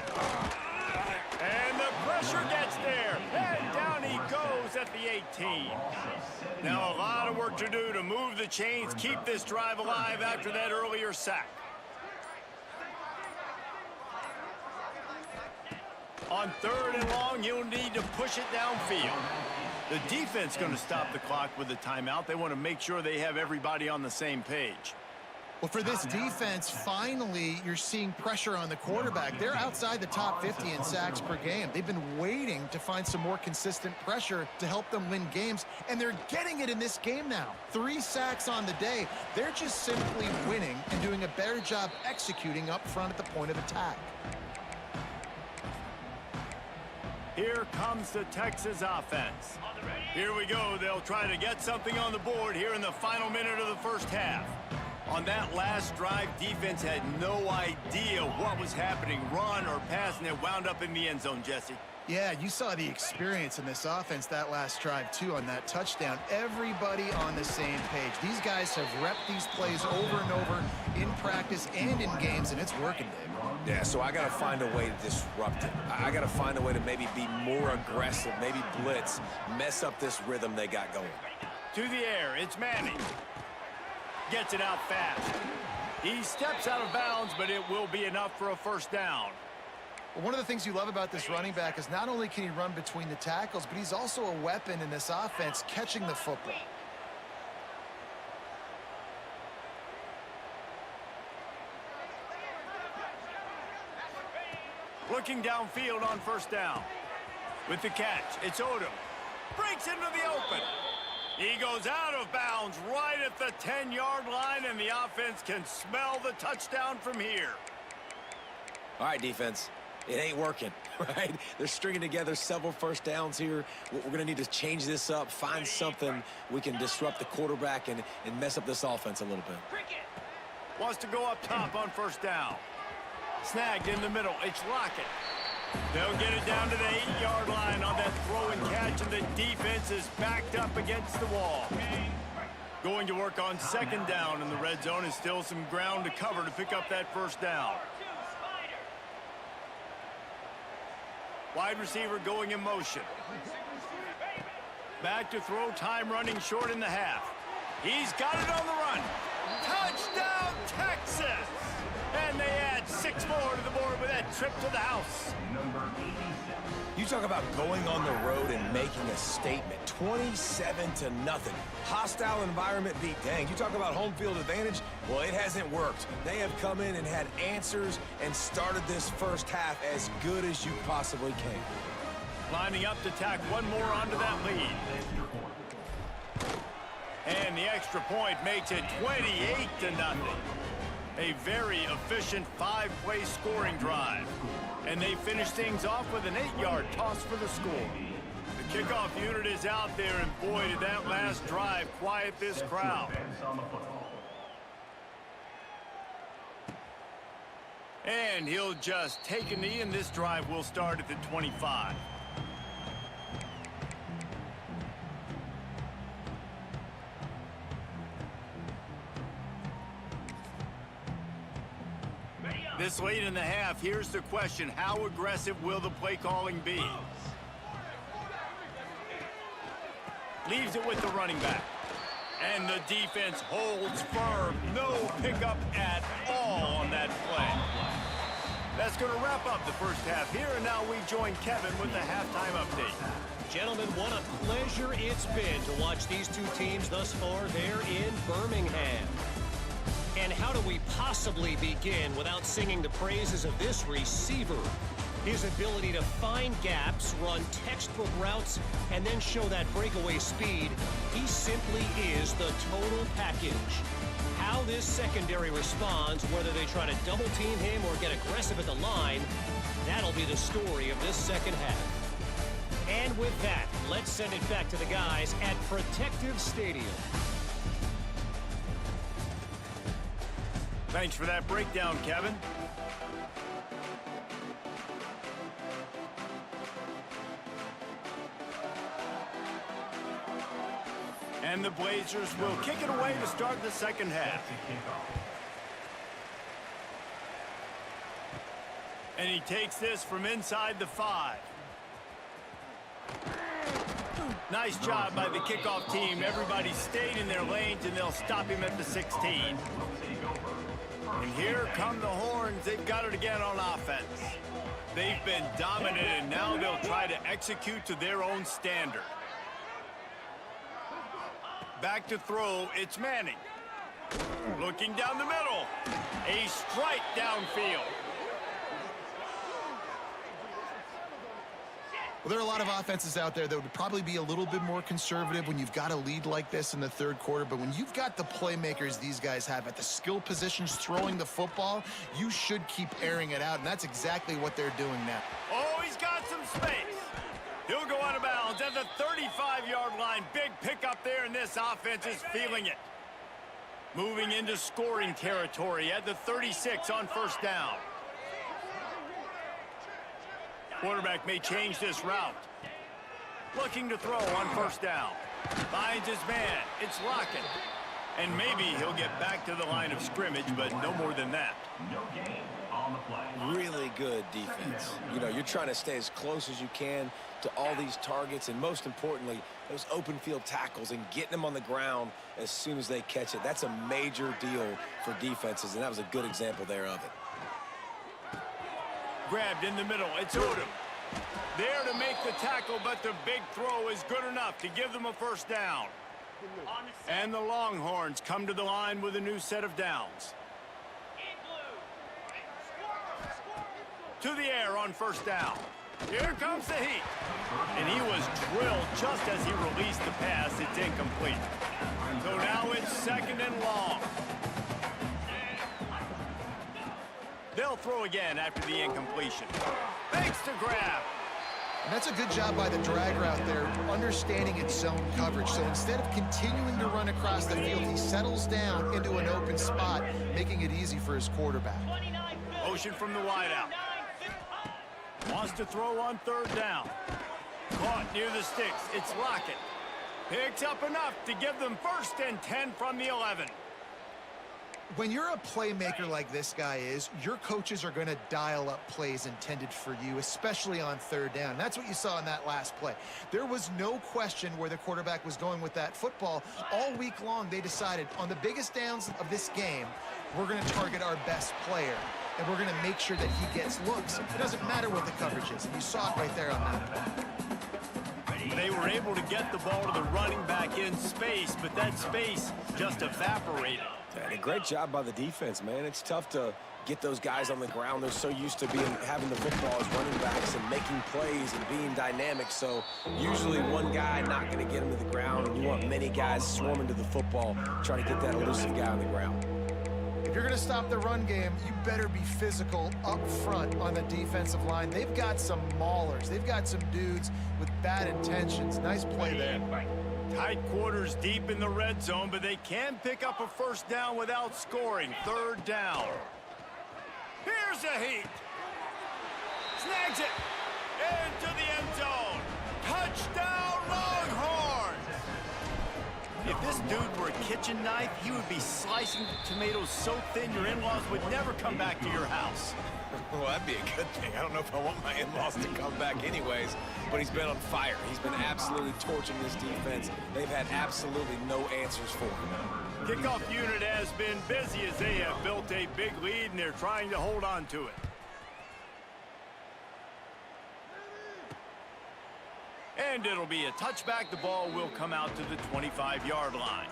And the pressure gets there. And down he goes at the 18. Now a lot of work to do to move the chains, keep this drive alive after that earlier sack. On 3rd and long, you'll need to push it downfield. The defense going to stop the clock with a timeout. They want to make sure they have everybody on the same page. Well, for this defense, finally, you're seeing pressure on the quarterback. They're outside the top 50 in sacks per game. They've been waiting to find some more consistent pressure to help them win games, and they're getting it in this game now. 3 sacks on the day. They're just simply winning and doing a better job executing up front at the point of attack. Here comes the Texas offense. Here we go. They'll try to get something on the board here in the final minute of the first half. On that last drive, defense had no idea what was happening, run or pass, and it wound up in the end zone, Jesse. Yeah, you saw the experience in this offense that last drive, too, on that touchdown. Everybody on the same page. These guys have repped these plays over and over in practice and in games, and it's working, Dave. Yeah, so I got to find a way to disrupt it. I got to find a way to maybe be more aggressive, maybe blitz, mess up this rhythm they got going. To the air, it's Manning. Gets it out fast. He steps out of bounds, but it will be enough for a first down. Well, one of the things you love about this running back is not only can he run between the tackles, but he's also a weapon in this offense, catching the football. Looking downfield on first down. With the catch, it's Odom. Breaks into the open. He goes out of bounds right at the 10-yard line, and the offense can smell the touchdown from here. All right, defense. It ain't working, right? They're stringing together several first downs here. We're going to need to change this up, find something we can disrupt the quarterback and mess up this offense a little bit. Wants to go up top on first down. Snagged in the middle. It's Lockett. They'll get it down to the 8-yard line on that throw and catch, and the defense is backed up against the wall. Going to work on second down in the red zone, and still some ground to cover to pick up that first down. Wide receiver going in motion. Back to throw, time running short in the half. He's got it on the run. Touchdown, Texas! And they add 6 more to the board with that trip to the house. You talk about going on the road and making a statement. 27-0. Hostile environment beat. Dang, you talk about home field advantage? Well, it hasn't worked. They have come in and had answers and started this first half as good as you possibly can. Lining up to tack one more onto that lead. And the extra point makes it 28-0. A very efficient 5-play scoring drive. And they finish things off with an 8-yard toss for the score. The kickoff unit is out there, and boy, did that last drive quiet this crowd. And he'll just take a knee, and this drive will start at the 25. This late in the half, here's the question: how aggressive will the play calling be? Leaves it with the running back. And the defense holds firm. No pickup at all on that play. That's going to wrap up the first half here, and now we join Kevin with the halftime update. Gentlemen, what a pleasure it's been to watch these two teams thus far there in Birmingham. And how do we possibly begin without singing the praises of this receiver? His ability to find gaps, run textbook routes, and then show that breakaway speed. He simply is the total package. How this secondary responds, whether they try to double team him or get aggressive at the line, that'll be the story of this second half. And with that, let's send it back to the guys at Protective Stadium. Thanks for that breakdown, Kevin. And the Blazers will kick it away to start the second half. And he takes this from inside the 5. Nice job by the kickoff team. Everybody stayed in their lanes, and they'll stop him at the 16. And here come the Horns. They've got it again on offense. They've been dominant, and now they'll try to execute to their own standard. Back to throw, it's Manning. Looking down the middle. A strike downfield. Well, there are a lot of offenses out there that would probably be a little bit more conservative when you've got a lead like this in the third quarter. But when you've got the playmakers these guys have at the skill positions throwing the football, you should keep airing it out. And that's exactly what they're doing now. Oh, he's got some space. He'll go out of bounds at the 35-yard line. Big pickup there, and this offense is feeling it. Moving into scoring territory at the 36 on first down. Quarterback may change this route. Looking to throw on first down. Finds his man. It's Lockett. And maybe he'll get back to the line of scrimmage, but no more than that. No gain on the play. Really good defense. You know, you're trying to stay as close as you can to all these targets, and most importantly, those open field tackles and getting them on the ground as soon as they catch it. That's a major deal for defenses, and that was a good example there of it. Grabbed in the middle. It's Odom. There to make the tackle, but the big throw is good enough to give them a first down. And the Longhorns come to the line with a new set of downs. To the air on first down. Here comes the heat. And he was drilled just as he released the pass. It's incomplete. So now it's second and long. They'll throw again after the incompletion. Thanks to grab. And that's a good job by the drag route there, understanding its zone coverage. So instead of continuing to run across the field, he settles down into an open spot, making it easy for his quarterback. Motion from the wideout. Wants to throw on third down. Caught near the sticks. It's Lockett. Picks up enough to give them 1st and 10 from the 11. When you're a playmaker like this guy is, your coaches are going to dial up plays intended for you, especially on third down. That's what you saw in that last play. There was no question where the quarterback was going with that football. All week long, they decided on the biggest downs of this game, we're going to target our best player, and we're going to make sure that he gets looks. It doesn't matter what the coverage is, and you saw it right there on that play. They were able to get the ball to the running back in space, but that space just evaporated. And a great job by the defense, man. It's tough to get those guys on the ground. They're so used to having the football as running backs and making plays and being dynamic. So usually one guy not going to get him to the ground, and you want many guys swarming to the football, trying to get that elusive guy on the ground. If you're going to stop the run game, you better be physical up front on the defensive line. They've got some maulers. They've got some dudes with bad intentions. Nice play there. Tight quarters deep in the red zone, but they can pick up a 1st down without scoring. 3rd down. Here's a heat. Snags it. Into the end zone. Touchdown, Longhorns! If this dude were a kitchen knife, he would be slicing tomatoes so thin your in-laws would never come back to your house. Well, that'd be a good thing. I don't know if I want my in-laws to come back anyways, but he's been on fire. He's been absolutely torching this defense. They've had absolutely no answers for him. Kickoff unit has been busy as they have built a big lead, and they're trying to hold on to it. And it'll be a touchback. The ball will come out to the 25-yard line.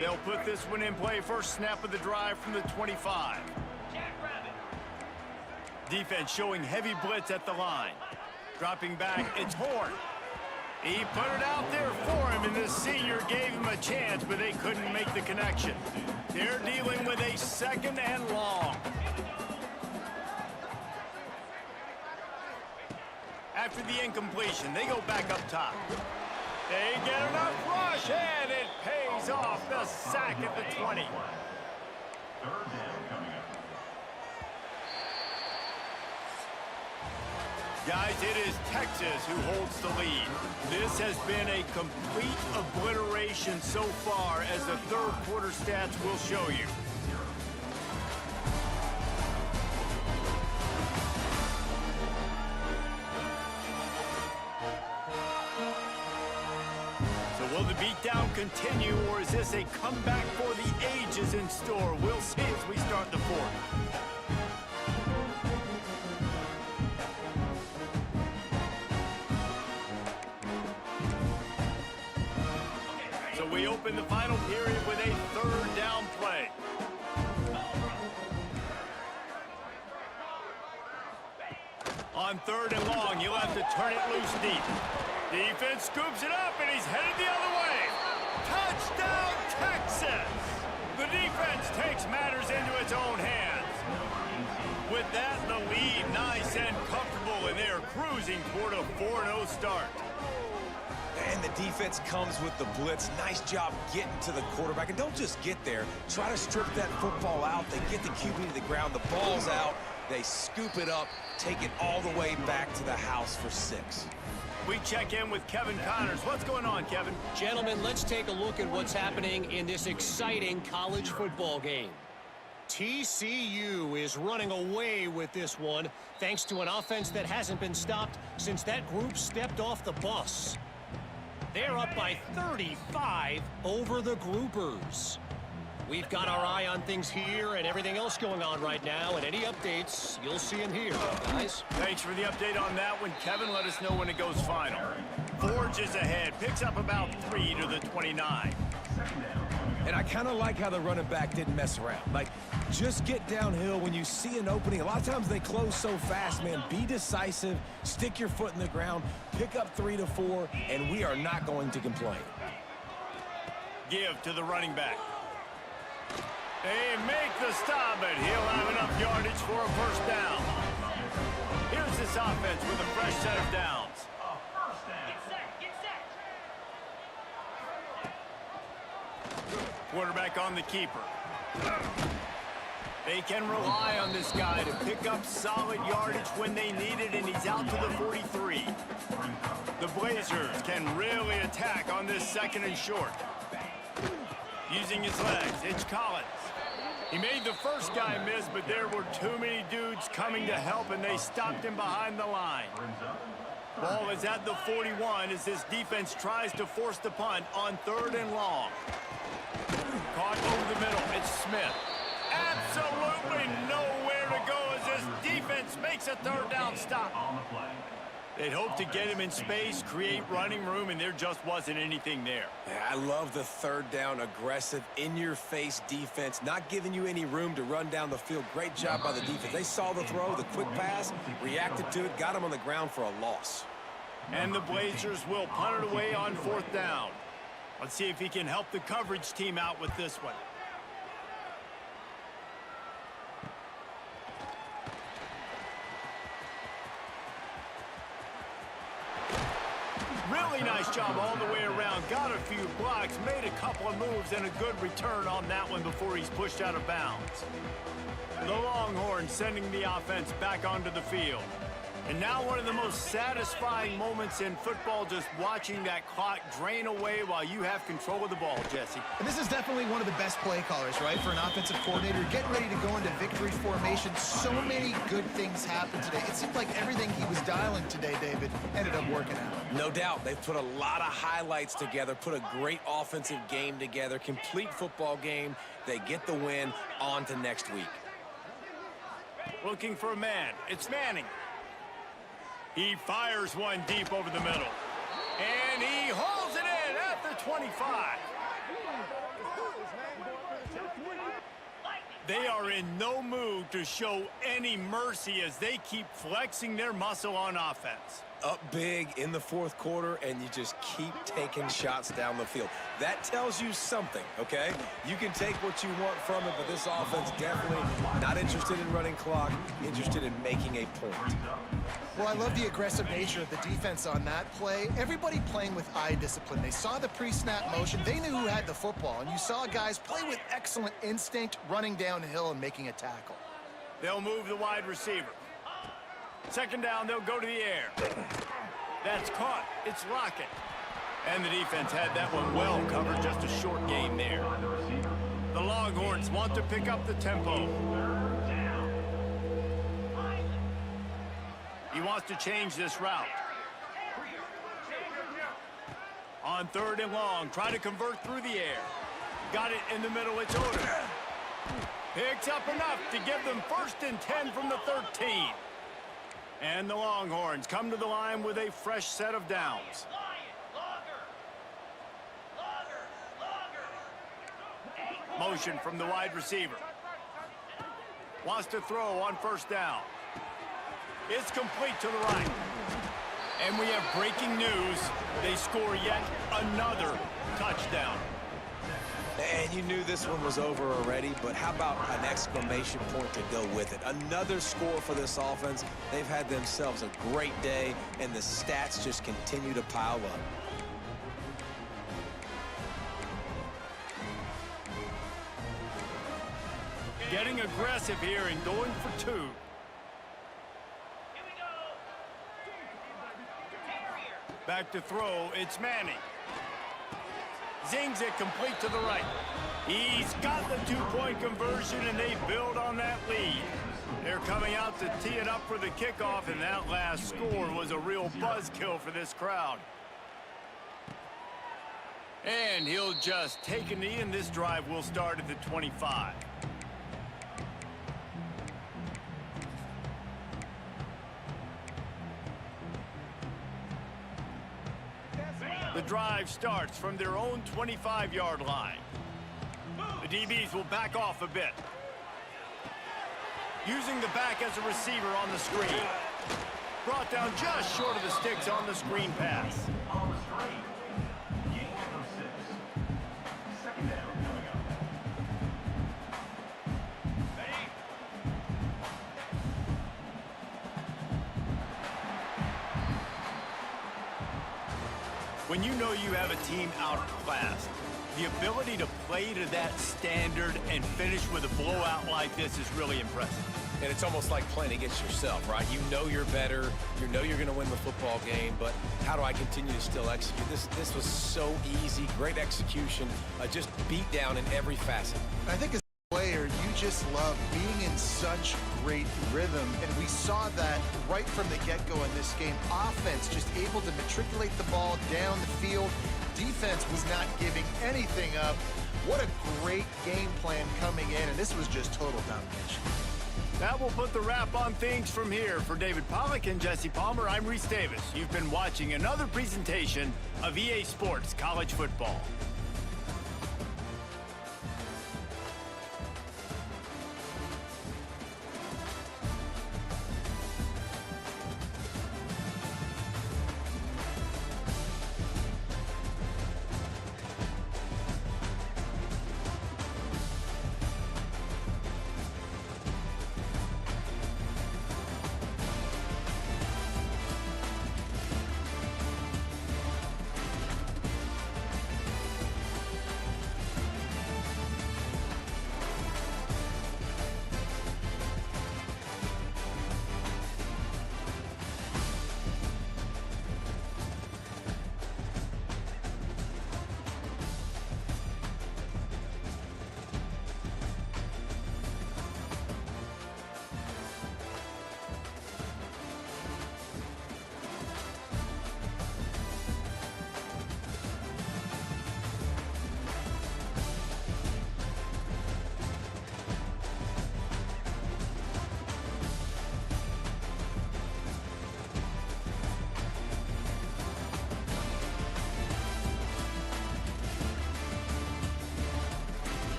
They'll put this one in play. 1st snap of the drive from the 25. Defense showing heavy blitz at the line. Dropping back, it's Horn. He put it out there for him, and the senior gave him a chance, but they couldn't make the connection. They're dealing with a 2nd and long. After the incompletion, they go back up top. They get enough rush, and it pays off. The sack at the 20. 3rd down coming up. Guys, it is Texas who holds the lead. This has been a complete obliteration so far, as the 3rd quarter stats will show you. Will the beatdown continue, or is this a comeback for the ages in store? We'll see as we start the 4th. So we open the final period with a 3rd down play. On 3rd and long, you'll have to turn it loose deep. Defense scoops it up, and he's headed the other way. Touchdown, Texas! The defense takes matters into its own hands. With that, the lead nice and comfortable, and they are cruising toward a 4-0 start. And the defense comes with the blitz. Nice job getting to the quarterback. And don't just get there. Try to strip that football out. They get the QB to the ground. The ball's out. They scoop it up, take it all the way back to the house for 6. We check in with Kevin Connors. What's going on, Kevin? Gentlemen, let's take a look at what's happening in this exciting college football game. TCU is running away with this one, thanks to an offense that hasn't been stopped since that group stepped off the bus. They're up by 35 over the groupers. We've got our eye on things here and everything else going on right now, and any updates, you'll see them here, guys. Thanks for the update on that one, Kevin. Let us know when it goes final. Forges ahead, picks up about 3 to the 29. And I kind of like how the running back didn't mess around. Like, just get downhill when you see an opening. A lot of times they close so fast, man. Be decisive, stick your foot in the ground, pick up 3 to 4, and we are not going to complain. Give to the running back. They make the stop, but he'll have enough yardage for a 1st down. Here's this offense with a fresh set of downs. Quarterback on the keeper. They can rely on this guy to pick up solid yardage when they need it, and he's out to the 43. The Blazers can really attack on this 2nd and short. Using his legs, it's Collins. He made the first guy miss, but there were too many dudes coming to help, and they stopped him behind the line. Ball is at the 41 as this defense tries to force the punt on 3rd and long. Caught over the middle, it's Smith. Absolutely nowhere to go as this defense makes a 3rd down stop. They'd hope to get him in space, create running room, and there just wasn't anything there. Yeah, I love the 3rd down, aggressive, in-your-face defense, not giving you any room to run down the field. Great job by the defense. They saw the throw, the quick pass, reacted to it, got him on the ground for a loss. And the Blazers will punt it away on 4th down. Let's see if he can help the coverage team out with this one. Really nice job all the way around. Got a few blocks, made a couple of moves, and a good return on that one before he's pushed out of bounds. The Longhorns sending the offense back onto the field. And now one of the most satisfying moments in football, just watching that clock drain away while you have control of the ball, Jesse. And this is definitely one of the best play callers, right, for an offensive coordinator. Getting ready to go into victory formation. So many good things happened today. It seemed like everything he was dialing today, David, ended up working out. No doubt. They've put a lot of highlights together, put a great offensive game together, complete football game. They get the win. On to next week. Looking for a man. It's Manning. He fires one deep over the middle. And he hauls it in at the 25. They are in no mood to show any mercy as they keep flexing their muscle on offense. Up big in the 4th quarter, and you just keep taking shots down the field. That tells you something, okay? You can take what you want from it, but this offense definitely not interested in running clock, interested in making a point. Well, I love the aggressive nature of the defense on that play. Everybody playing with eye discipline. They saw the pre-snap motion. They knew who had the football, and you saw guys play with excellent instinct, running downhill and making a tackle. They'll move the wide receiver. 2nd down, they'll go to the air. That's caught. It's Lockett. And the defense had that one well covered. Just a short game there. The Longhorns want to pick up the tempo. He wants to change this route. On 3rd and long, trying to convert through the air. Got it in the middle, it's Odom. Picks up enough to give them 1st and 10 from the 13. And the Longhorns come to the line with a fresh set of downs. Motion from the wide receiver. Wants to throw on 1st down. It's complete to the right. And we have breaking news. They score yet another touchdown. And you knew this one was over already, but how about an exclamation point to go with it? Another score for this offense. They've had themselves a great day, and the stats just continue to pile up. Getting aggressive here and going for 2. Back to throw, it's Manning. Zings it complete to the right. He's got the 2-point conversion, and they build on that lead. They're coming out to tee it up for the kickoff, and that last score was a real buzzkill for this crowd. And he'll just take a knee, and this drive will start at the 25. The drive starts from their own 25-yard line. The DBs will back off a bit. Using the back as a receiver on the screen. Brought down just short of the sticks on the screen pass. On the screen. Gain of 6. 2nd down coming up. When you know you have a team outclassed, The ability to play to that standard and finish with a blowout like this is really impressive. And it's almost like playing against yourself, right? You know you're better. You know you're going to win the football game, but how do I continue to still execute? This was so easy. Great execution. Just beat down in every facet. I think as a player, you just love being in such great rhythm, and we saw that right from the get-go in this game. Offense just able to matriculate the ball down the field. Defense was not giving anything up. What a great game plan coming in, and this was just total domination. That will put the wrap on things from here. For David Pollack and Jesse Palmer, I'm Reese Davis. You've been watching another presentation of EA Sports College Football.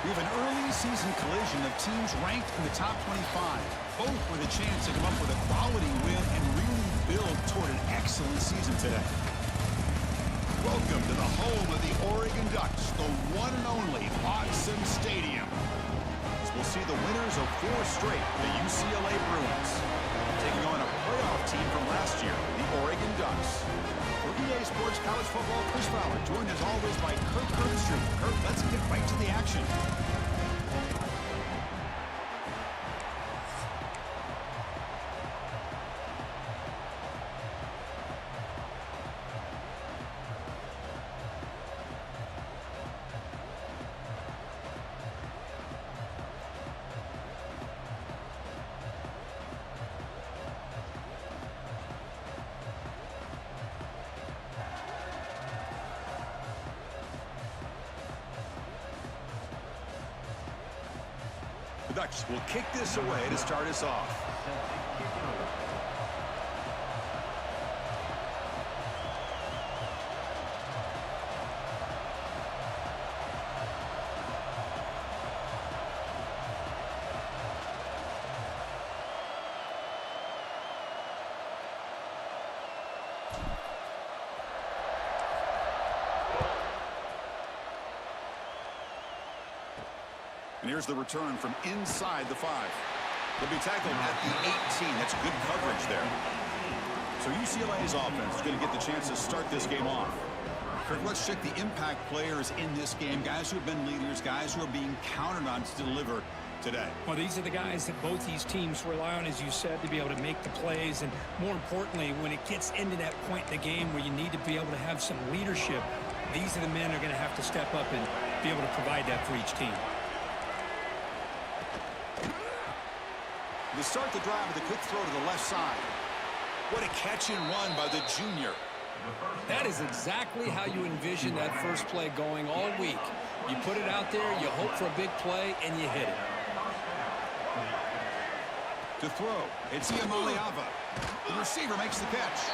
We have an early season collision of teams ranked in the top 25, both with a chance to come up with a quality win and really build toward an excellent season today. Welcome to the home of the Oregon Ducks, the one and only Autzen Stadium. As we'll see the winners of 4 straight, the UCLA Bruins, taking on a playoff team from last year, the Oregon Ducks. For EA Sports College Football, Chris Fowler, joined as always by Kurt Kurtstrom. Kurt, let's get right to the action. The Ducks will kick this away to start us off. And here's the return from inside the 5. They'll be tackled at the 18. That's good coverage there. So UCLA's offense is going to get the chance to start this game off. Kirk, let's check the impact players in this game. Guys who have been leaders, guys who are being counted on to deliver today. Well, these are the guys that both these teams rely on, as you said, to be able to make the plays. And more importantly, when it gets into that point in the game where you need to be able to have some leadership, these are the men who are going to have to step up and be able to provide that for each team. To start the drive with a quick throw to the left side. What a catch and run by the junior. That is exactly how you envision that first play going all week. You put it out there, you hope for a big play, and you hit it. To throw, it's Iamaleava. The receiver makes the catch.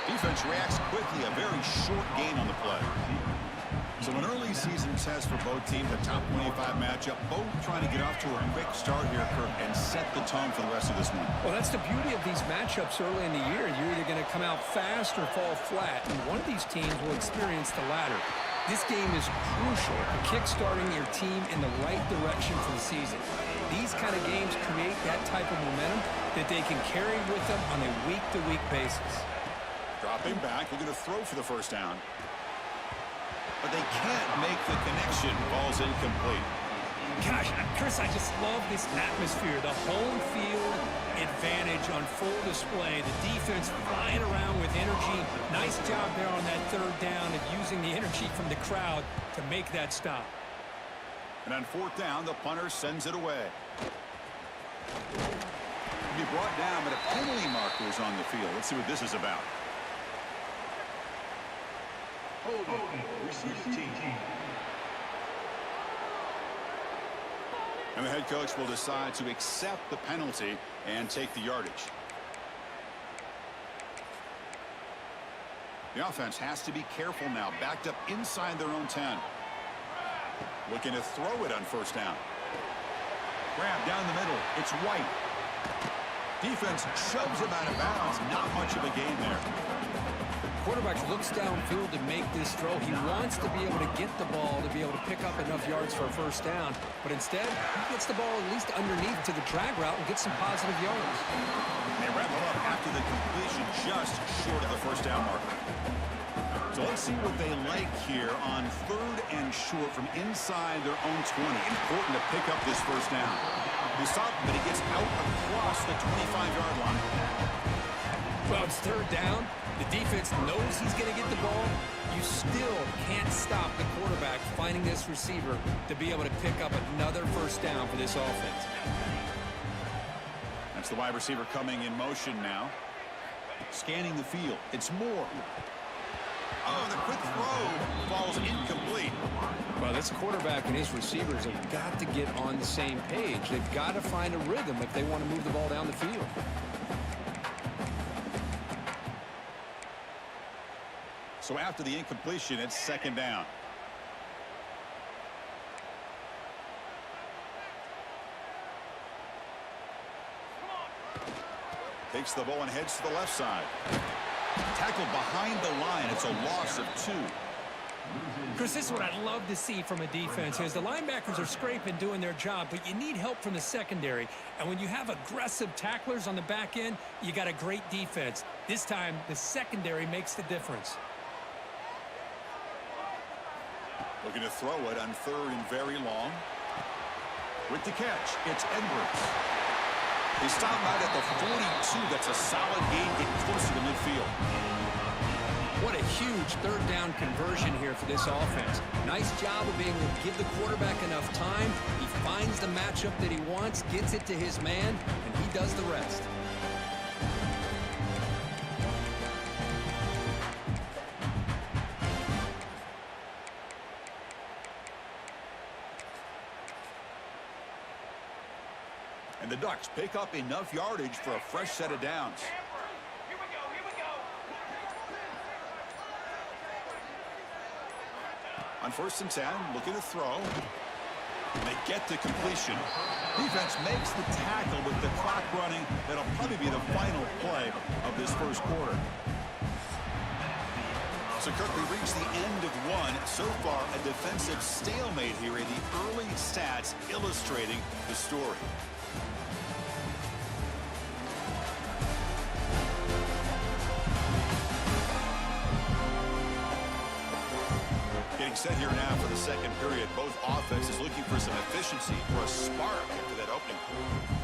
Defense reacts quickly, a very short gain on the play. So an early season test for both teams, a top 25 matchup, both trying to get off to a quick start here, Kirk, and set the tone for the rest of this one. Well, that's the beauty of these matchups early in the year. You're either going to come out fast or fall flat, and one of these teams will experience the latter. This game is crucial for kick-starting your team in the right direction for the season. These kind of games create that type of momentum that they can carry with them on a week-to-week basis. Dropping back, they're going to throw for the first down. But they can't make the connection. Ball's incomplete. Gosh, Chris, I just love this atmosphere. The home field advantage on full display. The defense flying around with energy. Nice job there on that 3rd down of using the energy from the crowd to make that stop. And on 4th down, the punter sends it away. He'll be brought down, but a penalty marker is on the field. Let's see what this is about. And the head coach will decide to accept the penalty and take the yardage. The offense has to be careful now, backed up inside their own 10. Looking to throw it on 1st down. Grab down the middle. It's White. Defense shoves him out of bounds. Not much of a gain there. Quarterback looks downfield to make this throw. He wants to be able to get the ball to be able to pick up enough yards for a 1st down. But instead, he gets the ball at least underneath to the drag route and gets some positive yards. They wrap him up after the completion, just short of the 1st down marker. So let's see what they like here on 3rd and short from inside their own 20. Important to pick up this 1st down. They stop him, but he gets out across the 25-yard line. Well, it's 3rd down. The defense knows he's going to get the ball. You still can't stop the quarterback finding this receiver to be able to pick up another 1st down for this offense. That's the wide receiver coming in motion now. Scanning the field. It's Moore. Oh, the quick throw falls incomplete. Well, this quarterback and his receivers have got to get on the same page. They've got to find a rhythm if they want to move the ball down the field. So after the incompletion, it's 2nd down. Takes the ball and heads to the left side. Tackled behind the line. It's a loss of 2. Chris, this is what I'd love to see from a defense is the linebackers are scraping, doing their job, but you need help from the secondary. And when you have aggressive tacklers on the back end, you got a great defense. This time, the secondary makes the difference. Looking to throw it on 3rd and very long. With the catch, it's Edwards. They stop out at the 42. That's a solid gain, getting closer to midfield. What a huge 3rd down conversion here for this offense. Nice job of being able to give the quarterback enough time. He finds the matchup that he wants, gets it to his man, and he does the rest. And the Ducks pick up enough yardage for a fresh set of downs. On 1st and 10, looking to throw. And they get the completion. Defense makes the tackle with the clock running. That'll probably be the final play of this 1st quarter. So, Kirk, we reached the end of 1. So far, a defensive stalemate here in the early stats illustrating the story. Getting set here now for the 2nd period. Both offenses looking for some efficiency, for a spark into that opening quarter.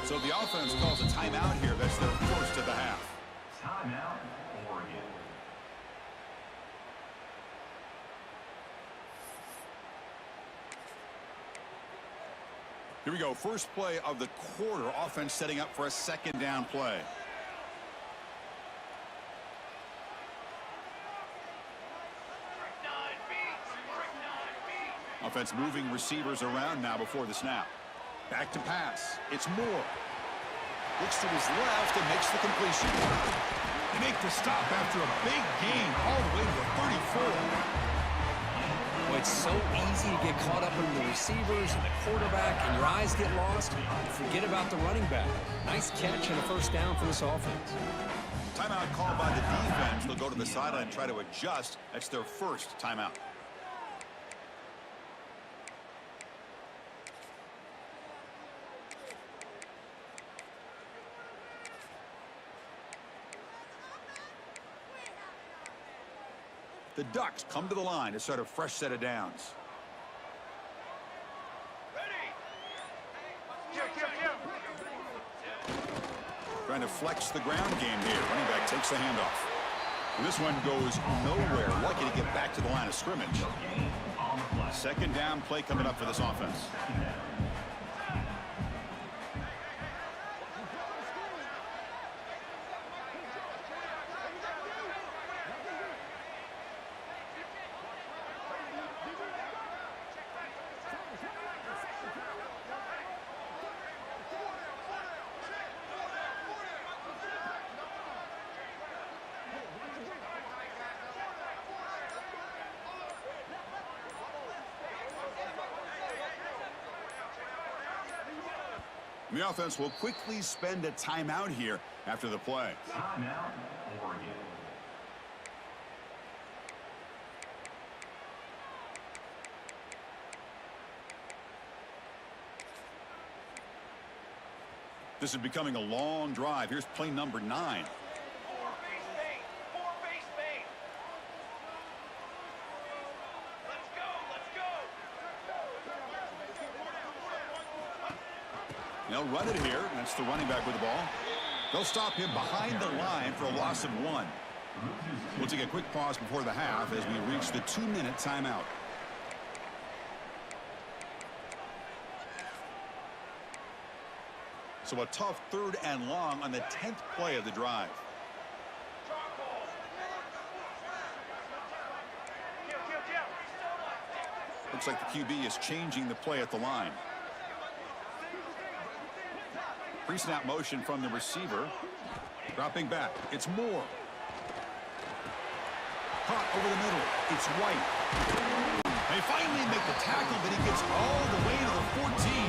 So the offense calls a timeout here. That's their 1st of the half. Timeout, Oregon. Here we go. First play of the quarter. Offense setting up for a 2nd down play. Offense moving receivers around now before the snap. Back to pass. It's Moore. Looks to his left and makes the completion. They make the stop after a big gain all the way to the 34. Well, it's so easy to get caught up in the receivers and the quarterback, and your eyes get lost. Forget about the running back. Nice catch and a 1st down for this offense. Timeout called by the defense. They'll go to the sideline and try to adjust. That's their 1st timeout. The Ducks come to the line to start a fresh set of downs. Trying to flex the ground game here. Running back takes the handoff. And this one goes nowhere. Lucky to get back to the line of scrimmage. 2nd down play coming up for this offense. The offense will quickly spend a timeout here after the play. Timeout, Oregon. This is becoming a long drive. Here's play number 9. They'll run it here. That's the running back with the ball. They'll stop him behind the line for a loss of 1. We'll take a quick pause before the half as we reach the 2-minute timeout. So a tough 3rd and long on the 10th play of the drive. Looks like the QB is changing the play at the line. Pre-snap motion from the receiver. Dropping back. It's Moore. Caught over the middle. It's White. They finally make the tackle, but he gets all the way to the 14.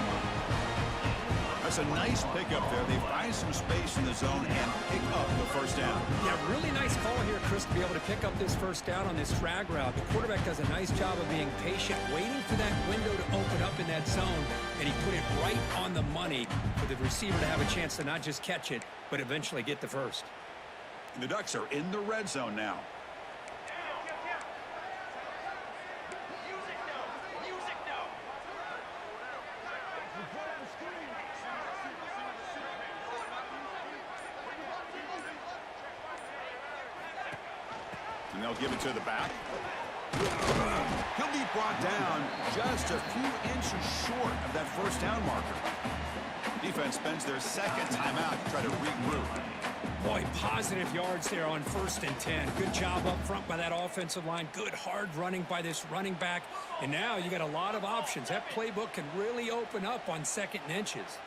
That's a nice pickup there. They find some space in the zone and pick up the first down. Yeah, really nice call here, Chris, to be able to pick up this first down on this drag route. The quarterback does a nice job of being patient, waiting for that window to open up in that zone, and he put it right on the money for the receiver to have a chance to not just catch it, but eventually get the first. The Ducks are in the red zone now. And they'll give it to the back. He'll be brought down just a few inches short of that first down marker. Defense spends their second timeout to try to regroup. Boy, positive yards there on 1st and 10. Good job up front by that offensive line. Good hard running by this running back. And now you got a lot of options. That playbook can really open up on 2nd and inches.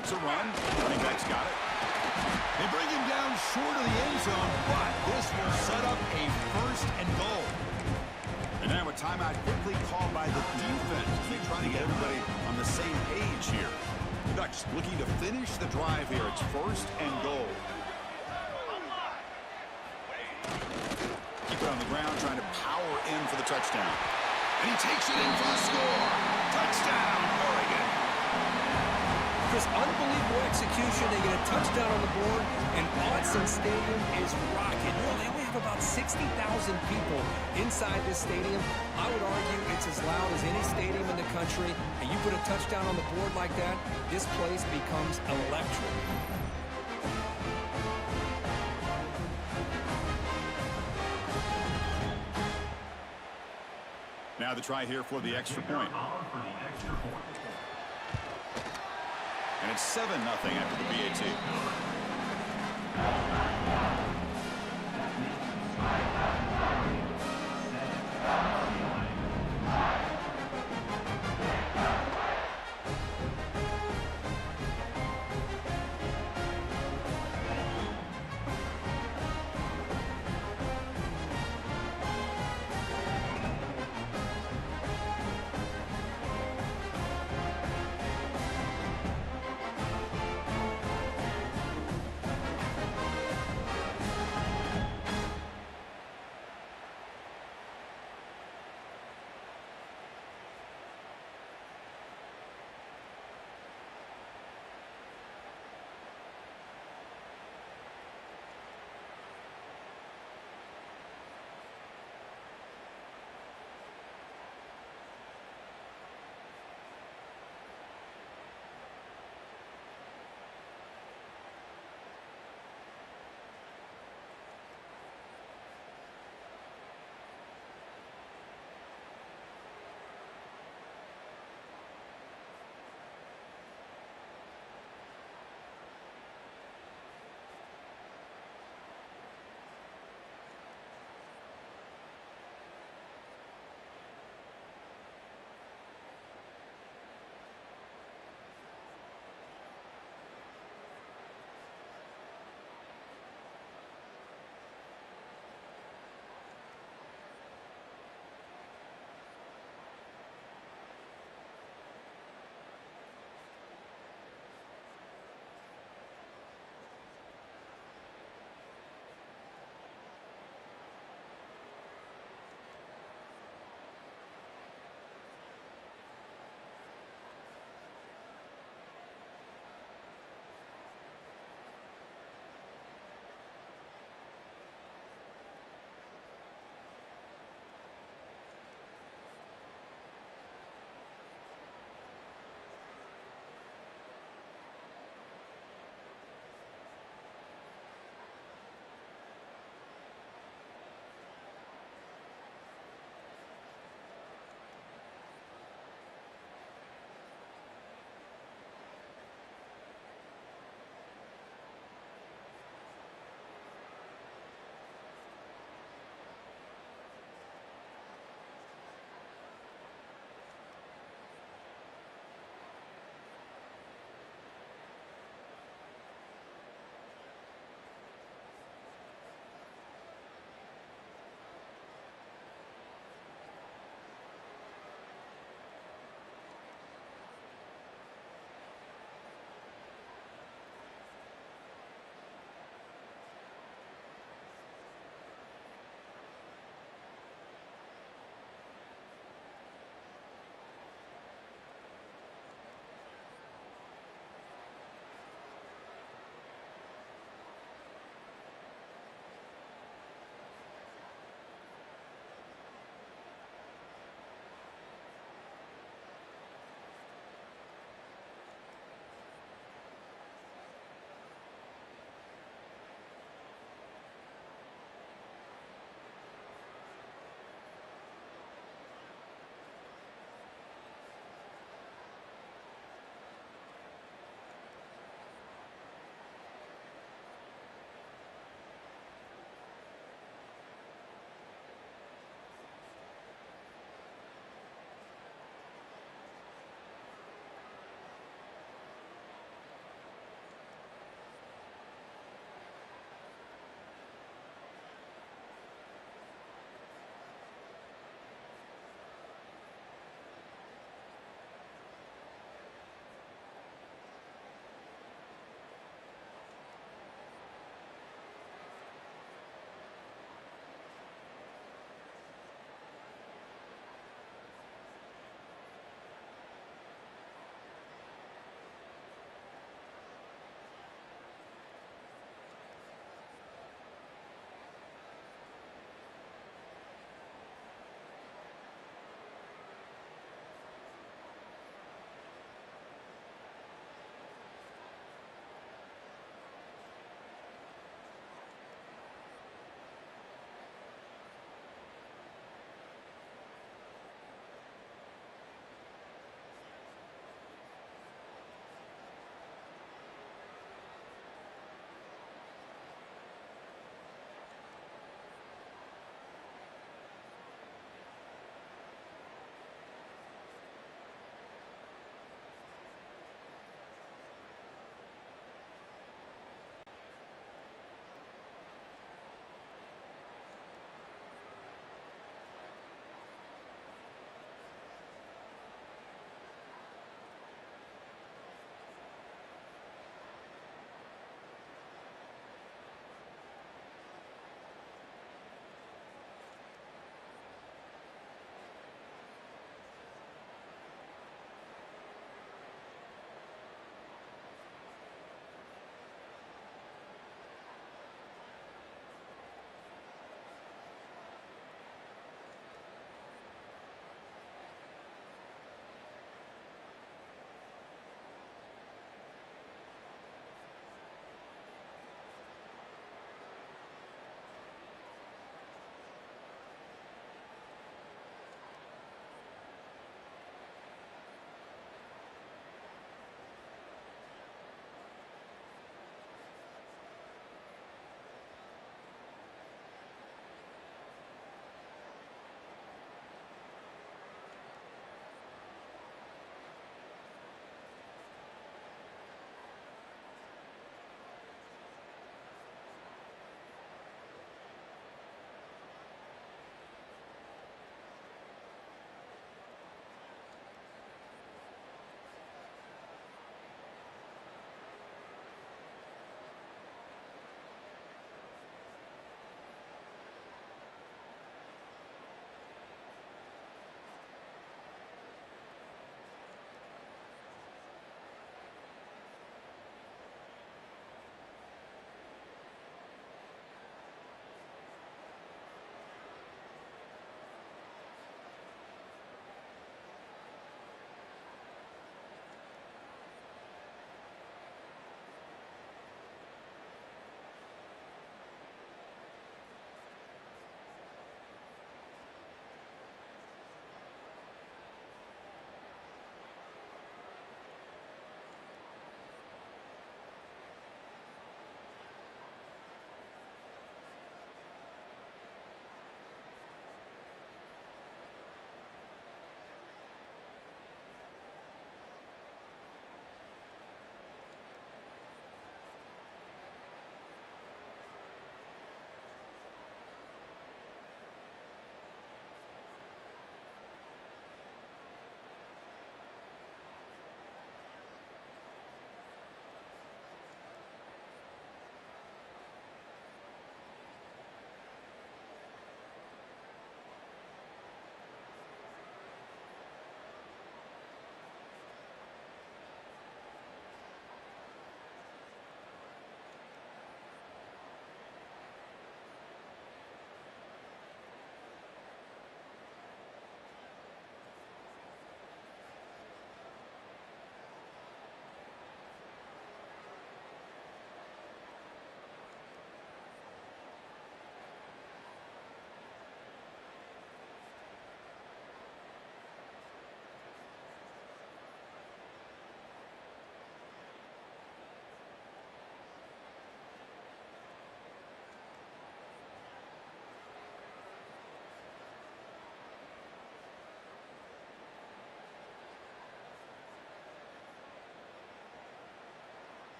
It's a run. Running back's got it. They bring him down short of the end zone, but this will set up a 1st and goal. And now a timeout quickly called by the defense. They try to get everybody on the same page here. The Ducks looking to finish the drive here. It's 1st and goal. Keep it on the ground, trying to power in for the touchdown. And he takes it in for the score. Touchdown, Oregon. This unbelievable execution. They get a touchdown on the board, and Autzen Stadium is rocking. They only have about 60,000 people inside this stadium. I would argue it's as loud as any stadium in the country, and you put a touchdown on the board like that, this place becomes electric. Now the try here for the extra point. And it's 7-0 after the BAT.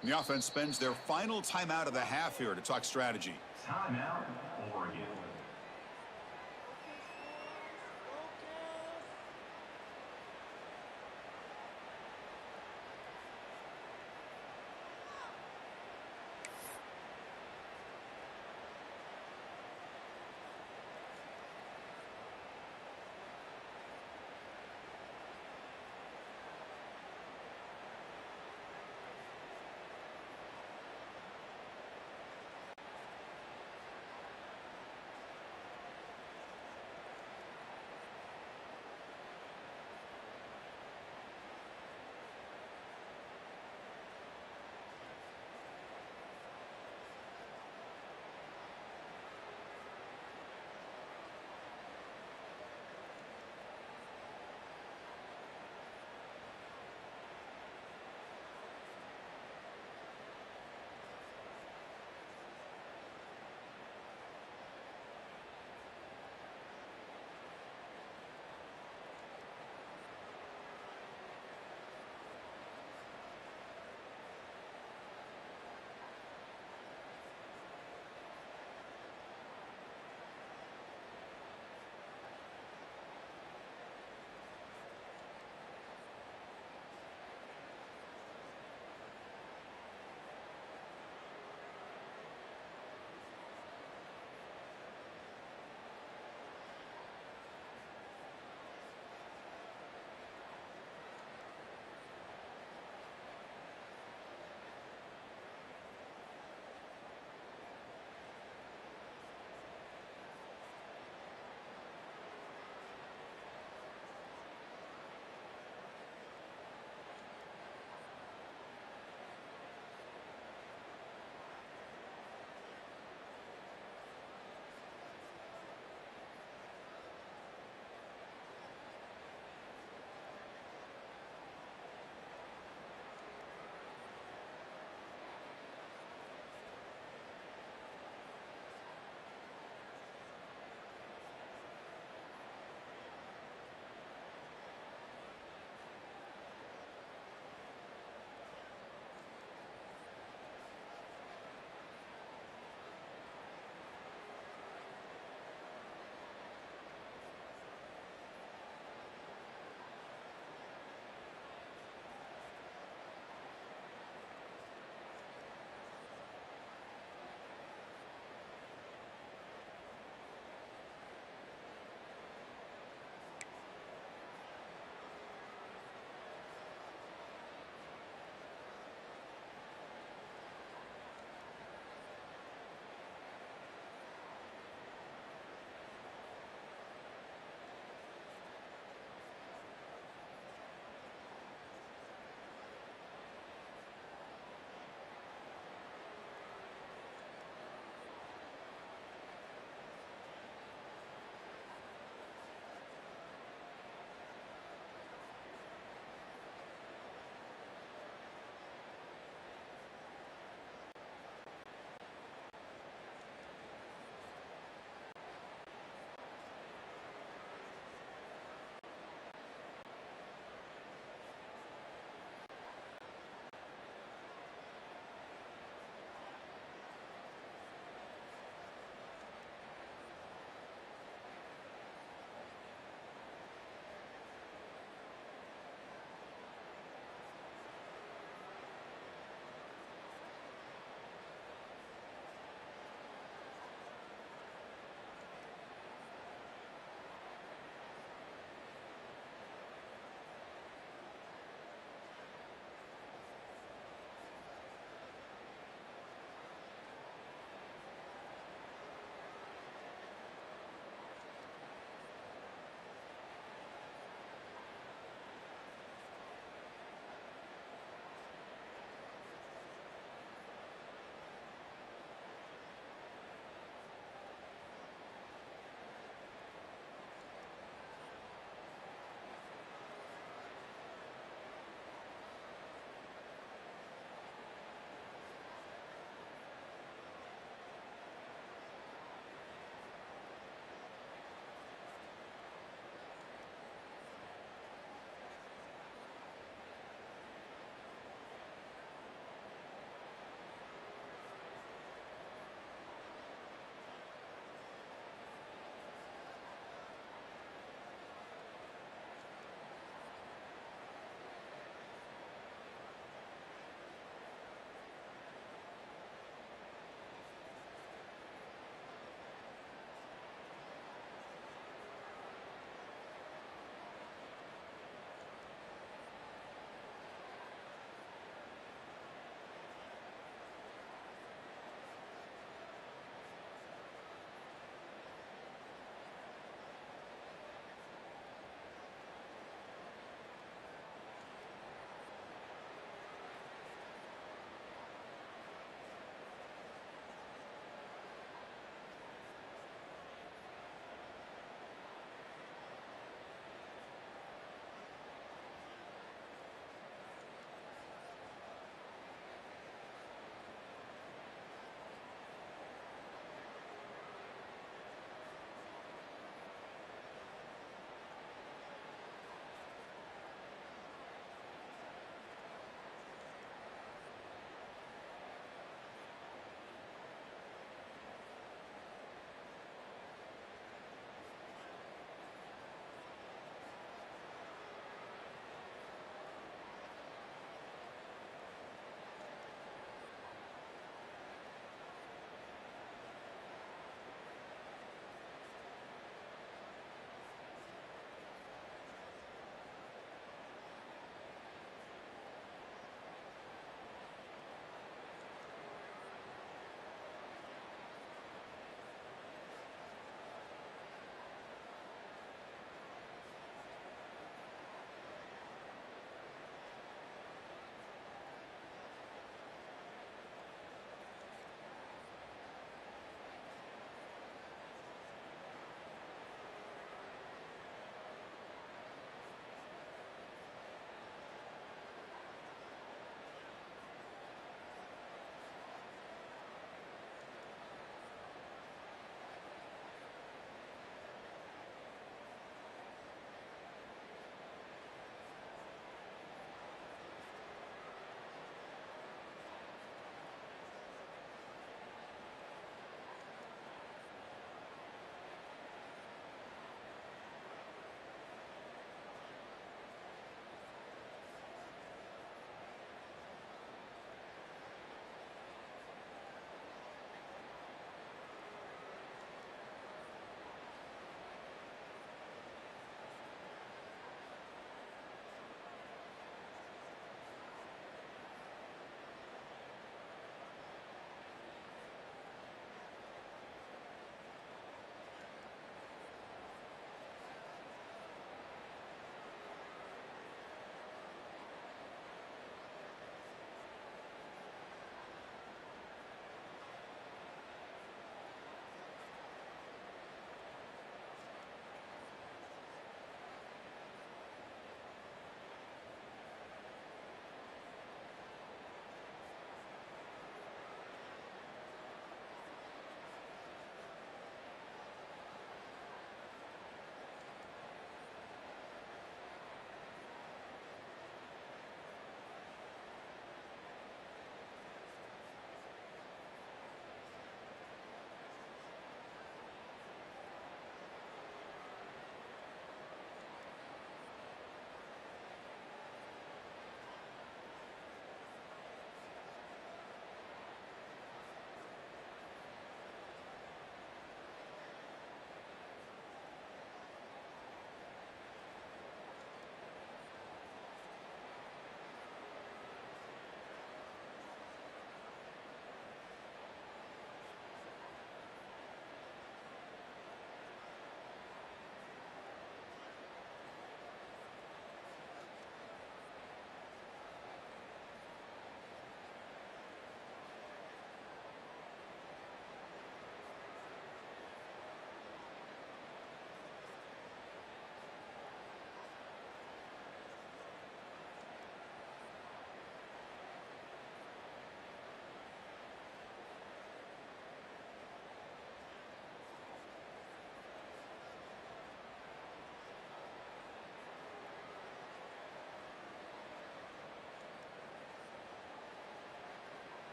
And the offense spends their final timeout of the half here to talk strategy. Timeout, Oregon.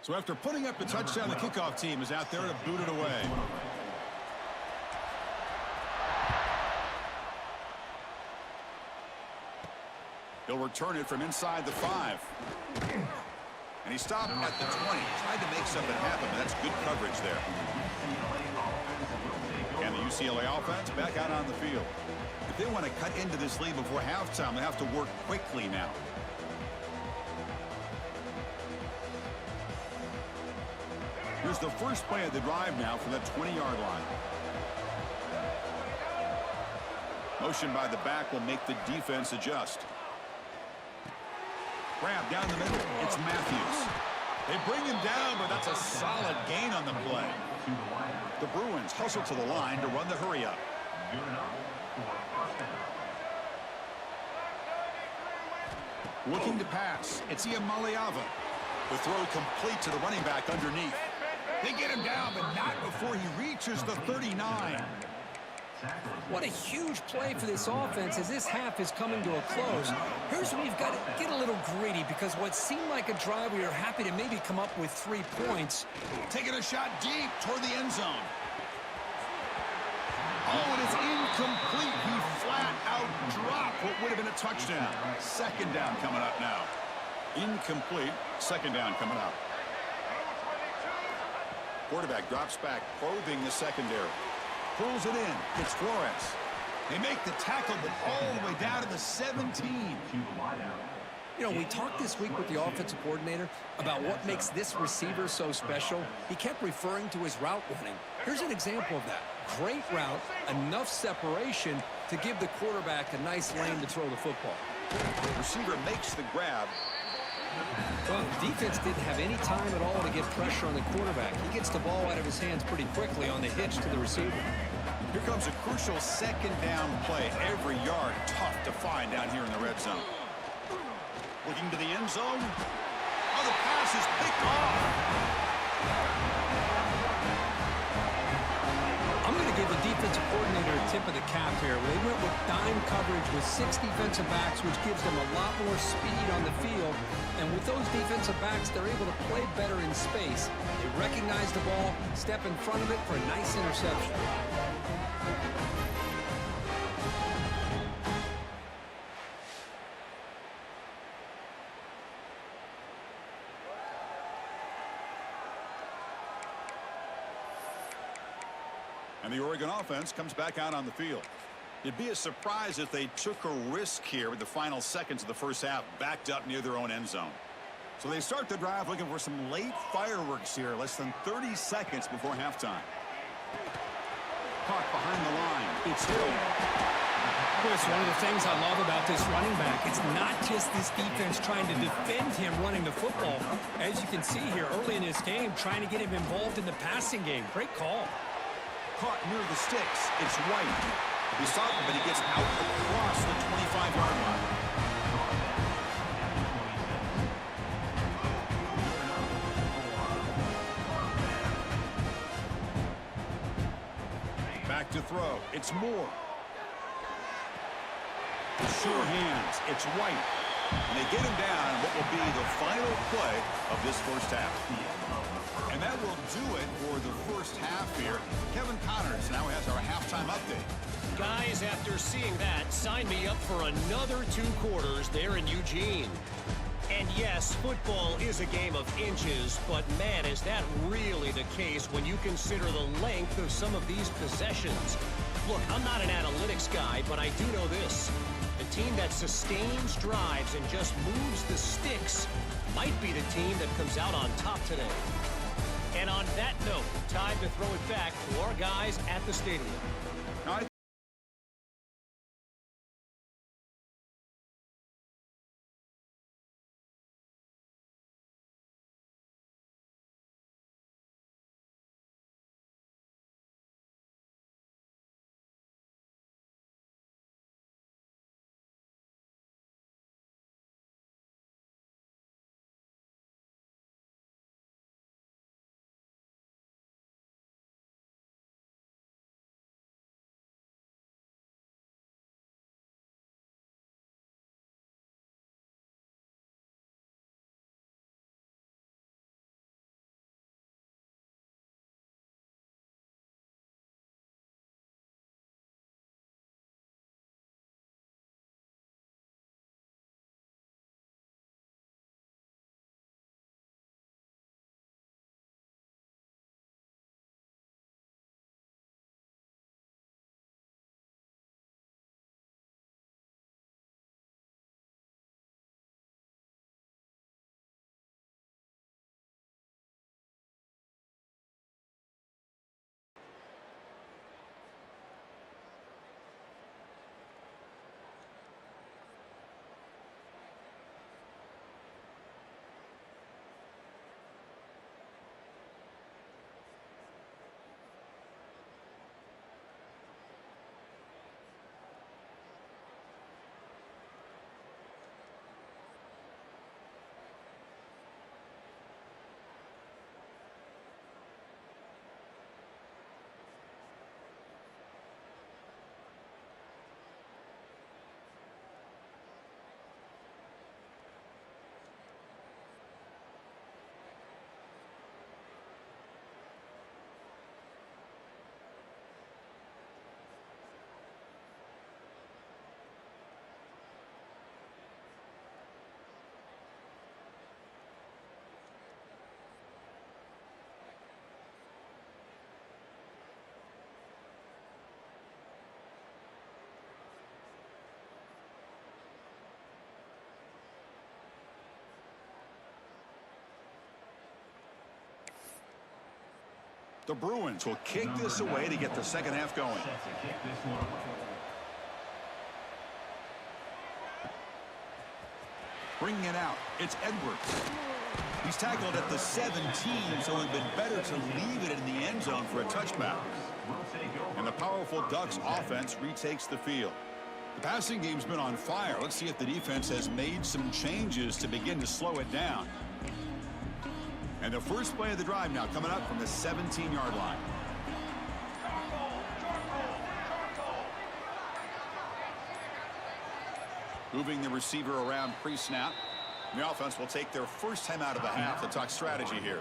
So after putting up the touchdown, the kickoff team is out there to boot it away. He'll return it from inside the 5. And he stopped at the 20. Tried to make something happen, but that's good coverage there. And the UCLA offense back out on the field. If they want to cut into this lead before halftime, they have to work quickly now. Here's the first play of the drive now from the 20-yard line. Motion by the back will make the defense adjust. Grab down the middle. It's Matthews. They bring him down, but that's a solid gain on the play. The Bruins hustle to the line to run the hurry up. Looking to pass. It's Iamaleava. The throw complete to the running back underneath. They get him down, but not before he reaches the 39. What a huge play for this offense as this half is coming to a close. Here's where you've got to get a little greedy, because what seemed like a drive where you're happy to maybe come up with 3 points. Taking a shot deep toward the end zone. Oh, and it's incomplete. He flat out dropped what would have been a touchdown. Second down coming up now. Incomplete. Second down coming up. Quarterback drops back, probing the secondary. Pulls it in. It's Flores. They make the tackle, but all the way down to the 17. You know, we talked this week with the offensive coordinator about what makes this receiver so special. He kept referring to his route running. Here's an example of that. Great route, enough separation to give the quarterback a nice lane to throw the football. The receiver makes the grab. Well, the defense didn't have any time at all to get pressure on the quarterback. He gets the ball out of his hands pretty quickly on the hitch to the receiver. Here comes a crucial second down play. Every yard tough to find down here in the red zone. Looking to the end zone. Oh, the pass is picked off. I'm going to give the defensive coordinator a tip of the cap here. They went with dime coverage with 6 defensive backs, which gives them a lot more speed on the field. And with those defensive backs, they're able to play better in space. They recognize the ball, step in front of it for a nice interception. And the Oregon offense comes back out on the field. It'd be a surprise if they took a risk here with the final seconds of the first half, backed up near their own end zone. So they start the drive looking for some late fireworks here, less than 30 seconds before halftime. Caught behind the line. It's Hill. Chris, one of the things I love about this running back, it's not just this defense trying to defend him running the football. As you can see here early in this game, trying to get him involved in the passing game. Great call. Caught near the sticks. It's White. He stopped him, but he gets out across the 25-yard line. Back to throw. It's Moore. Sure hands. It's White. And they get him down what will be the final play of this first half. And that will do it for the first half here. Kevin Connors now has our halftime update. Guys, after seeing that, sign me up for another 2 quarters there in Eugene. And yes, football is a game of inches, but man, is that really the case when you consider the length of some of these possessions. Look, I'm not an analytics guy, but I do know this. The team that sustains drives and just moves the sticks might be the team that comes out on top today. And on that note, time to throw it back to our guys at the stadium. The Bruins will kick this away to get the second half going. Set to kick this one away. Bringing it out, it's Edwards. He's tackled at the 17, so it would have been better to leave it in the end zone for a touchback. And the powerful Ducks offense retakes the field. The passing game's been on fire. Let's see if the defense has made some changes to begin to slow it down. And the first play of the drive now coming up from the 17-yard line. Moving the receiver around pre-snap. The offense will take their first time out of the half to talk strategy here.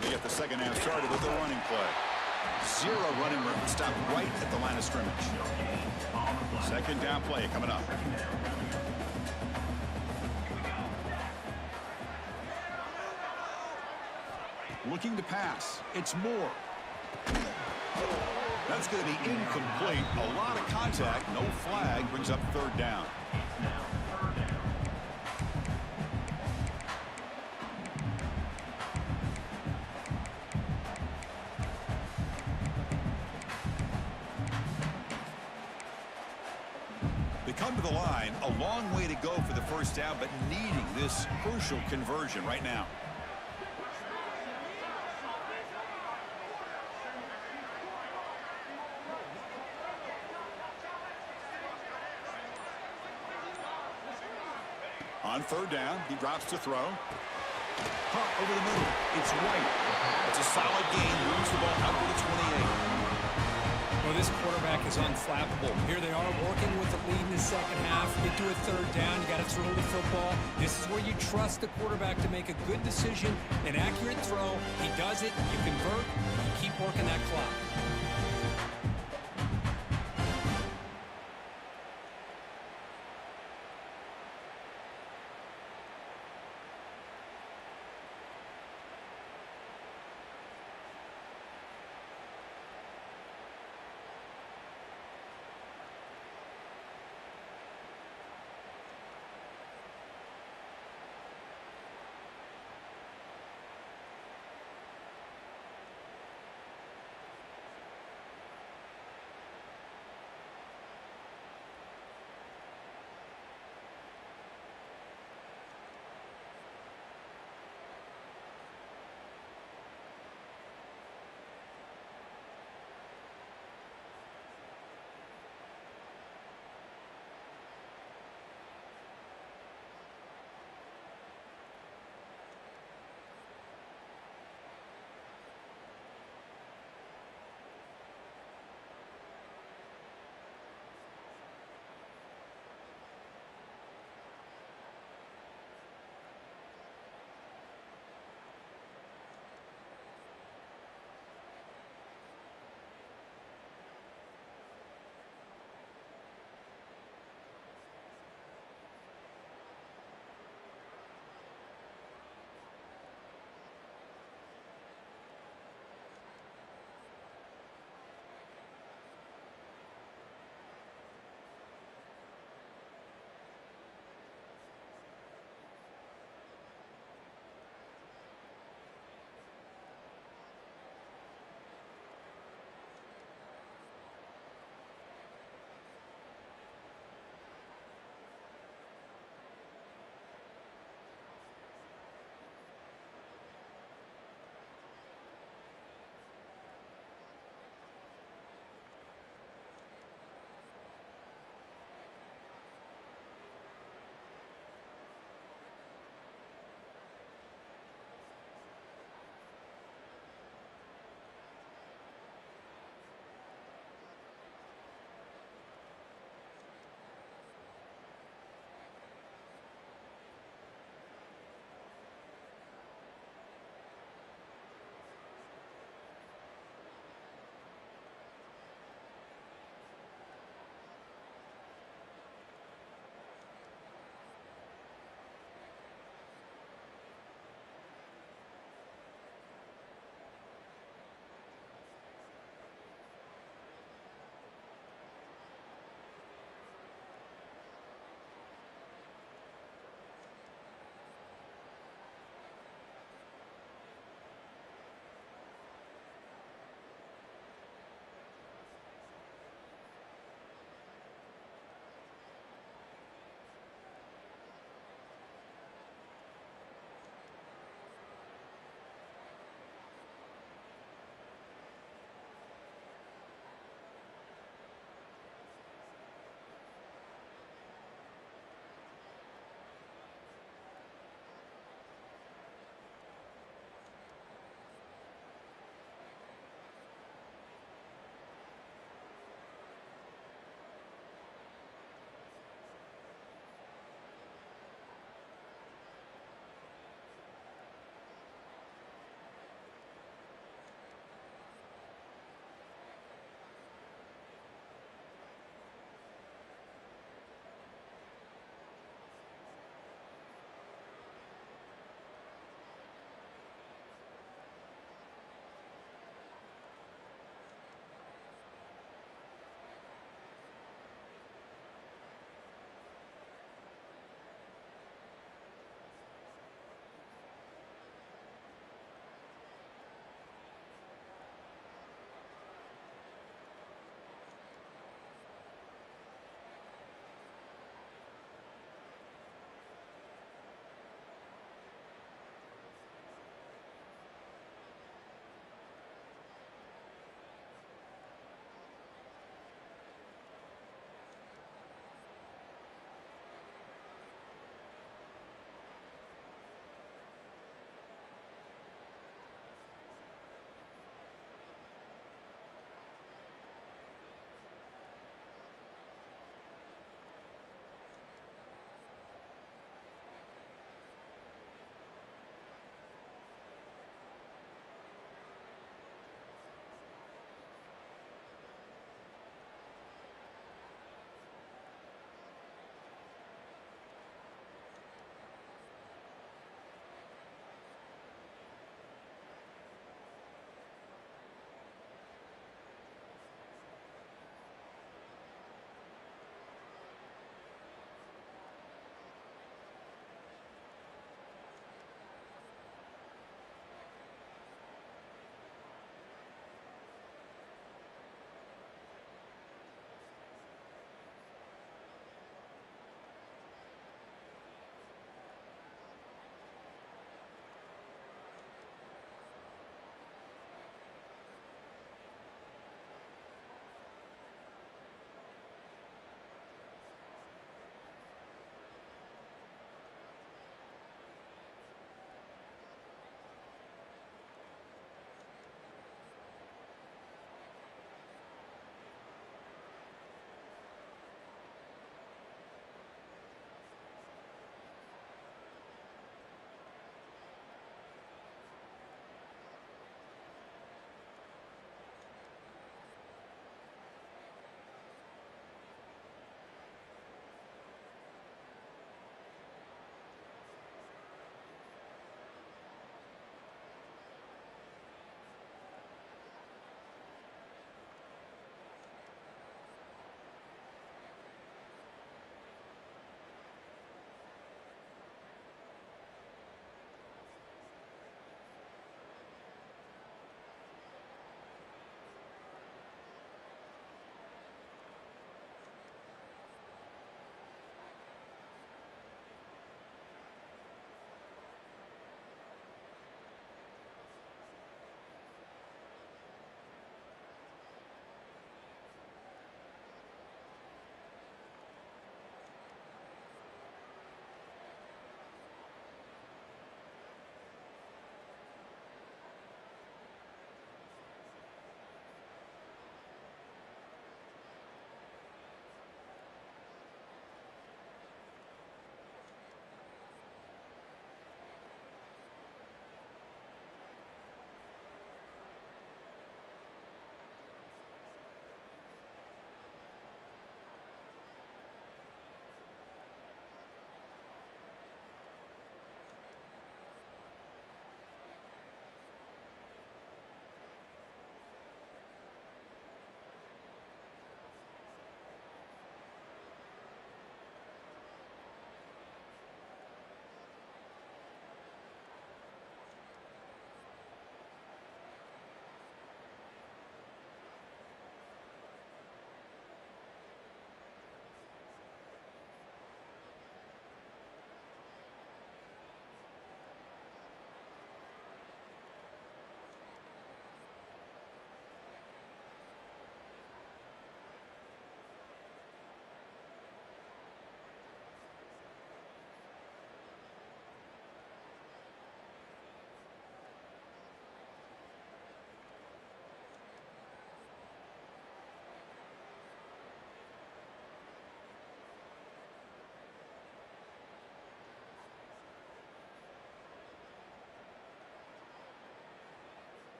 They get the second half started with a running play. Zero running room. Stopped right at the line of scrimmage. Second down play coming up. Looking to pass. It's Moore. That's going to be incomplete. A lot of contact. No flag. Brings up third down. Come to the line, a long way to go for the first down, but needing this crucial conversion right now. On third down, he drops to throw. Pump over the middle. It's White. It's a solid gain. Moves the ball out to the 28. Well, this quarterback is unflappable. Here they are working with the lead in the second half. Get to a third down. You got to throw the football. This is where you trust the quarterback to make a good decision, an accurate throw. He does it. You convert. You keep working that clock.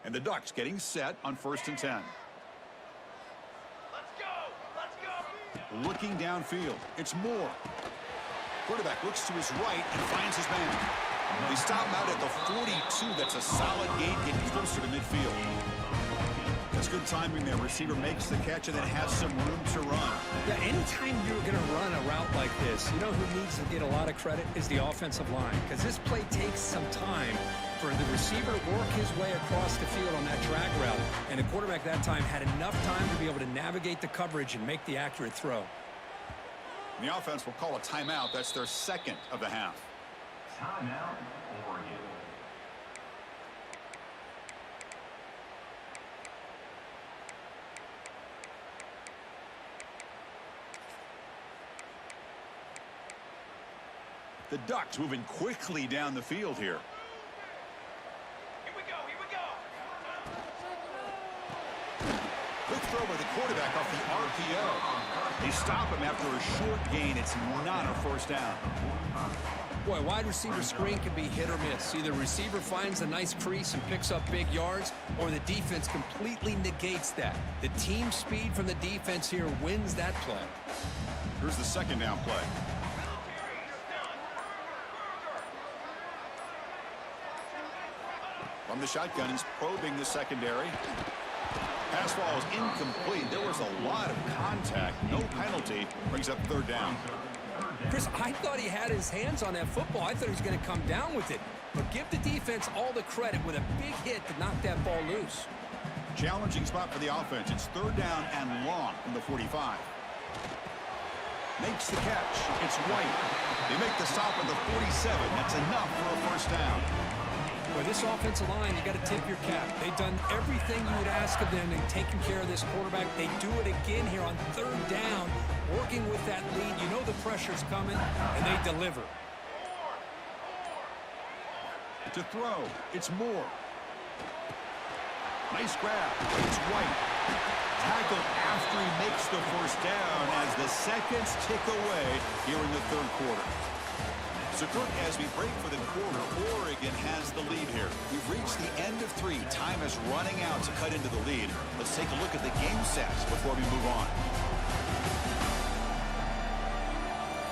And the Ducks getting set on 1st and 10. Looking downfield. It's Moore. Quarterback looks to his right and finds his man. They stop him out at the 42. That's a solid gain, getting closer to midfield. That's good timing there. Receiver makes the catch and then has some room to run. Yeah, anytime you're going to run a route like this, you know who needs to get a lot of credit is the offensive line, because this play takes some time for the receiver to work his way across the field on that drag route, and the quarterback that time had enough time to be able to navigate the coverage and make the accurate throw. The offense will call a timeout. That's their second of the half. Timeout, Oregon. The Ducks moving quickly down the field here. Quick throw by the quarterback off the RPO. They stop him after a short gain. It's not a first down. Boy, wide receiver screen can be hit or miss. Either receiver finds a nice crease and picks up big yards, or the defense completely negates that. The team speed from the defense here wins that play. Here's the second down play. From the shotgun, he's probing the secondary. Pass ball is incomplete. There was a lot of contact. No penalty. Brings up 3rd down. Chris, I thought he had his hands on that football. I thought he was going to come down with it. But give the defense all the credit with a big hit to knock that ball loose. Challenging spot for the offense. It's 3rd down and long from the 45. Makes the catch. It's White. They make the stop at the 47. That's enough for a first down. Boy, this offensive line, you got to tip your cap. They've done everything you would ask of them in taking care of this quarterback. They do it again here on 3rd down, working with that lead. You know the pressure's coming, and they deliver. To throw, it's Moore. Nice grab. It's White. Tackled after he makes the first down as the seconds tick away here in the 3rd quarter. So, Kirk, as we break for the quarter, Oregon has the lead here. We've reached the end of 3. Time is running out to cut into the lead. Let's take a look at the game stats before we move on.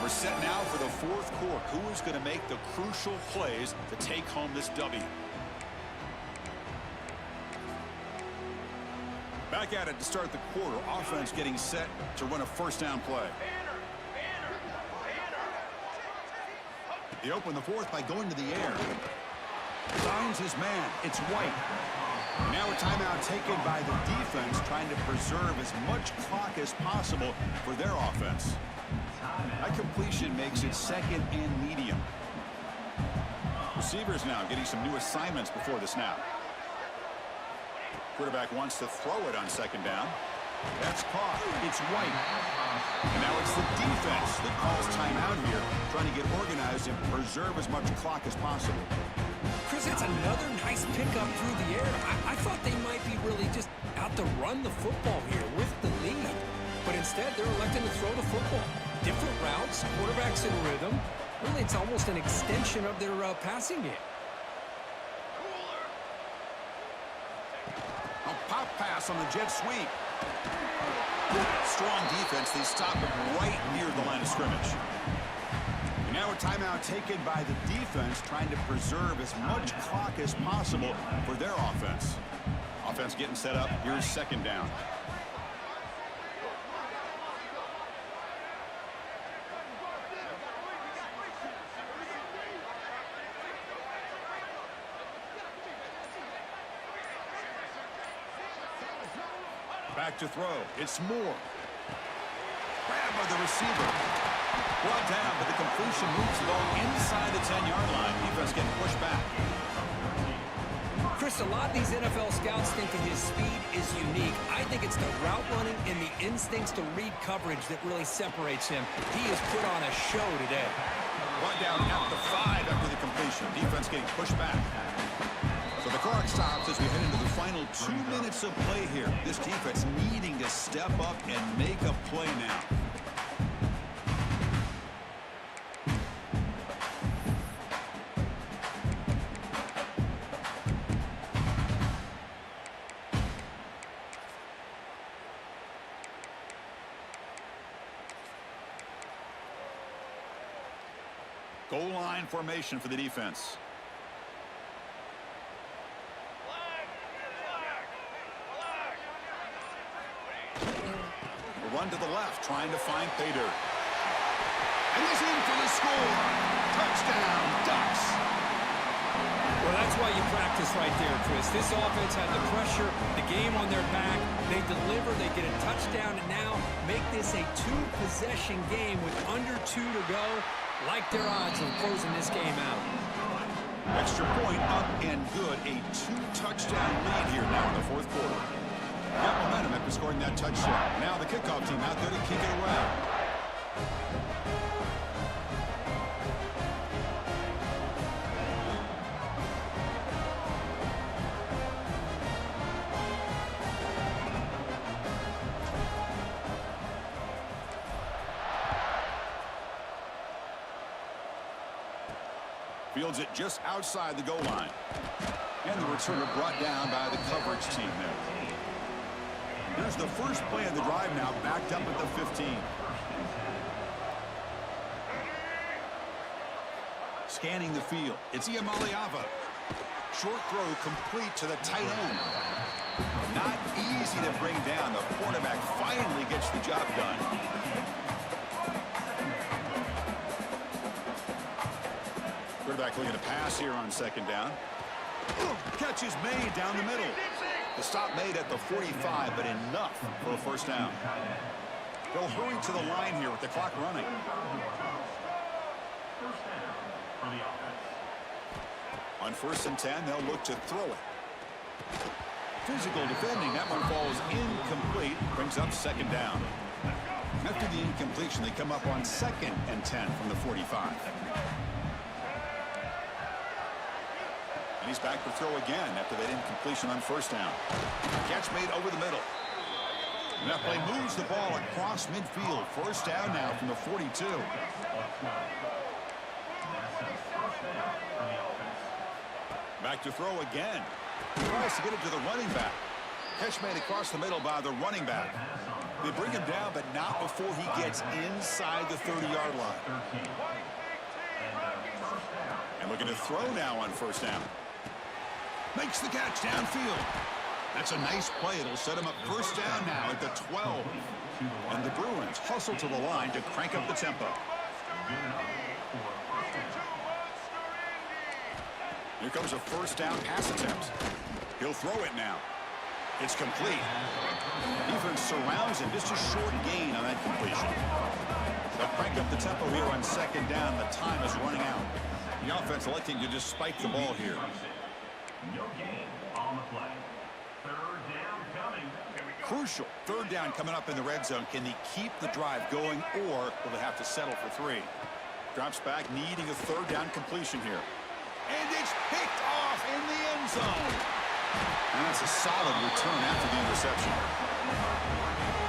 We're set now for the 4th quarter. Who is going to make the crucial plays to take home this W? Back at it to start the quarter. Offense getting set to run a first down play. They open the 4th by going to the air. Finds his man. It's White. Now a timeout taken by the defense, trying to preserve as much clock as possible for their offense. That completion makes it 2nd and medium. Receivers now getting some new assignments before the snap. Quarterback wants to throw it on 2nd down. That's caught. It's White. And now it's the defense that calls timeout here, trying to get organized and preserve as much clock as possible. Chris, it's another nice pickup through the air. I thought they might be really just out to run the football here with the lead. But instead, they're electing to throw the football. Different routes, quarterbacks in rhythm. Really, it's almost an extension of their passing game. A pop pass on the jet sweep. Strong defense. They stop him right near the line of scrimmage. And now a timeout taken by the defense, trying to preserve as much clock as possible for their offense. Offense getting set up. Here's 2nd down. Back to throw. It's Moore. Grab by the receiver. Brought down, but the completion moves the ball inside the 10-yard line. Defense getting pushed back. Chris, a lot of these NFL scouts think that his speed is unique. I think it's the route running and the instincts to read coverage that really separates him. He has put on a show today. Brought down at the 5 after the completion. Defense getting pushed back. So the clock stops as we head into the final 2 minutes of play here. This defense needing to step up and make a play now. Goal line formation for the defense. A run to the left, trying to find pay dirt. And he's in for the score. Touchdown, Ducks. Well, that's why you practice right there, Chris. This offense had the pressure, the game on their back. They deliver, they get a touchdown, and now make this a two-possession game with under 2 to go. Like their odds of closing this game out. Extra point up and good. A 2-touchdown lead here now in the fourth quarter. Got momentum after scoring that touchdown. Now the kickoff team out there to kick it around. Fields it just outside the goal line. And the returner brought down by the coverage team there. Here's the first play of the drive now, backed up at the 15. Scanning the field. It's Iamaleava. Short throw complete to the tight end. Not easy to bring down. The quarterback finally gets the job done. Quarterback looking to pass here on second down. Catch is made down the middle. The stop made at the 45, but enough for a first down. They'll hurry to the line here with the clock running. On 1st and 10, they'll look to throw it. Physical defending. That one falls incomplete. Brings up second down. After the incompletion, they come up on 2nd and 10 from the 45. And he's back to throw again after that incompletion on 1st down. Catch made over the middle. And that play moves the ball across midfield. 1st down now from the 42. Back to throw again. He tries to get it to the running back. Catch made across the middle by the running back. They bring him down, but not before he gets inside the 30-yard line. And looking to throw now on 1st down. Makes the catch downfield. That's a nice play. It'll set him up 1st down now at the 12. And the Bruins hustle to the line to crank up the tempo. Here comes a 1st down pass attempt. He'll throw it now. It's complete. Defense surrounds him. Just a short gain on that completion. They'll crank up the tempo here on 2nd down. The time is running out. The offense electing to just spike the ball here. No gain on the play. 3rd down coming. Crucial. 3rd down coming up in the red zone. Can they keep the drive going, or will they have to settle for 3? Drops back, needing a 3rd down completion here. And it's picked off in the end zone. And that's a solid return after the interception.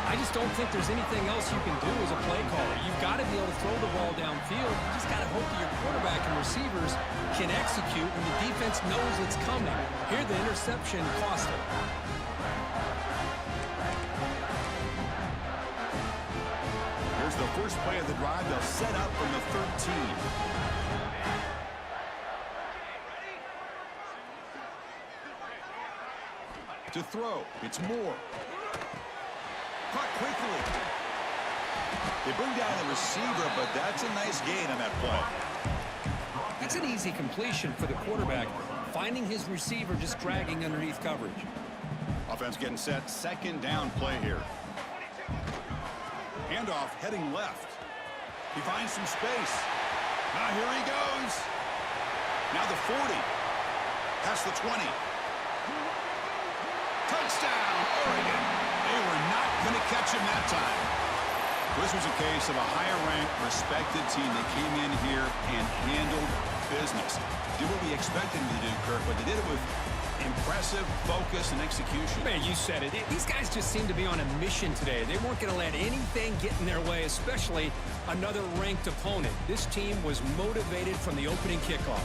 I just don't think there's anything else you can do as a play caller. You've got to be able to throw the ball downfield. You just got to hope that your quarterback and receivers can execute when the defense knows it's coming. Here, the interception cost them. Here's the first play of the drive. They'll set up from the 13. To throw, it's Moore. Caught quickly. They bring down the receiver, but that's a nice gain on that play. That's an easy completion for the quarterback, finding his receiver just dragging underneath coverage. Offense getting set, 2nd down play here. Handoff heading left. He finds some space. Now here he goes. Now the 40. Past the 20. Touchdown, Oregon. They were not going to catch him that time. This was a case of a higher-ranked, respected team that came in here and handled business. Did what we expected them to do, Kirk, but they did it with impressive focus and execution. Man, you said it. These guys just seem to be on a mission today. They weren't going to let anything get in their way, especially another ranked opponent. This team was motivated from the opening kickoff.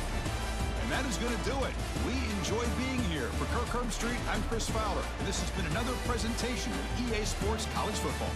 And that is going to do it. We enjoy being here. For Kirk Herbstreit, I'm Chris Fowler, and this has been another presentation of EA Sports College Football.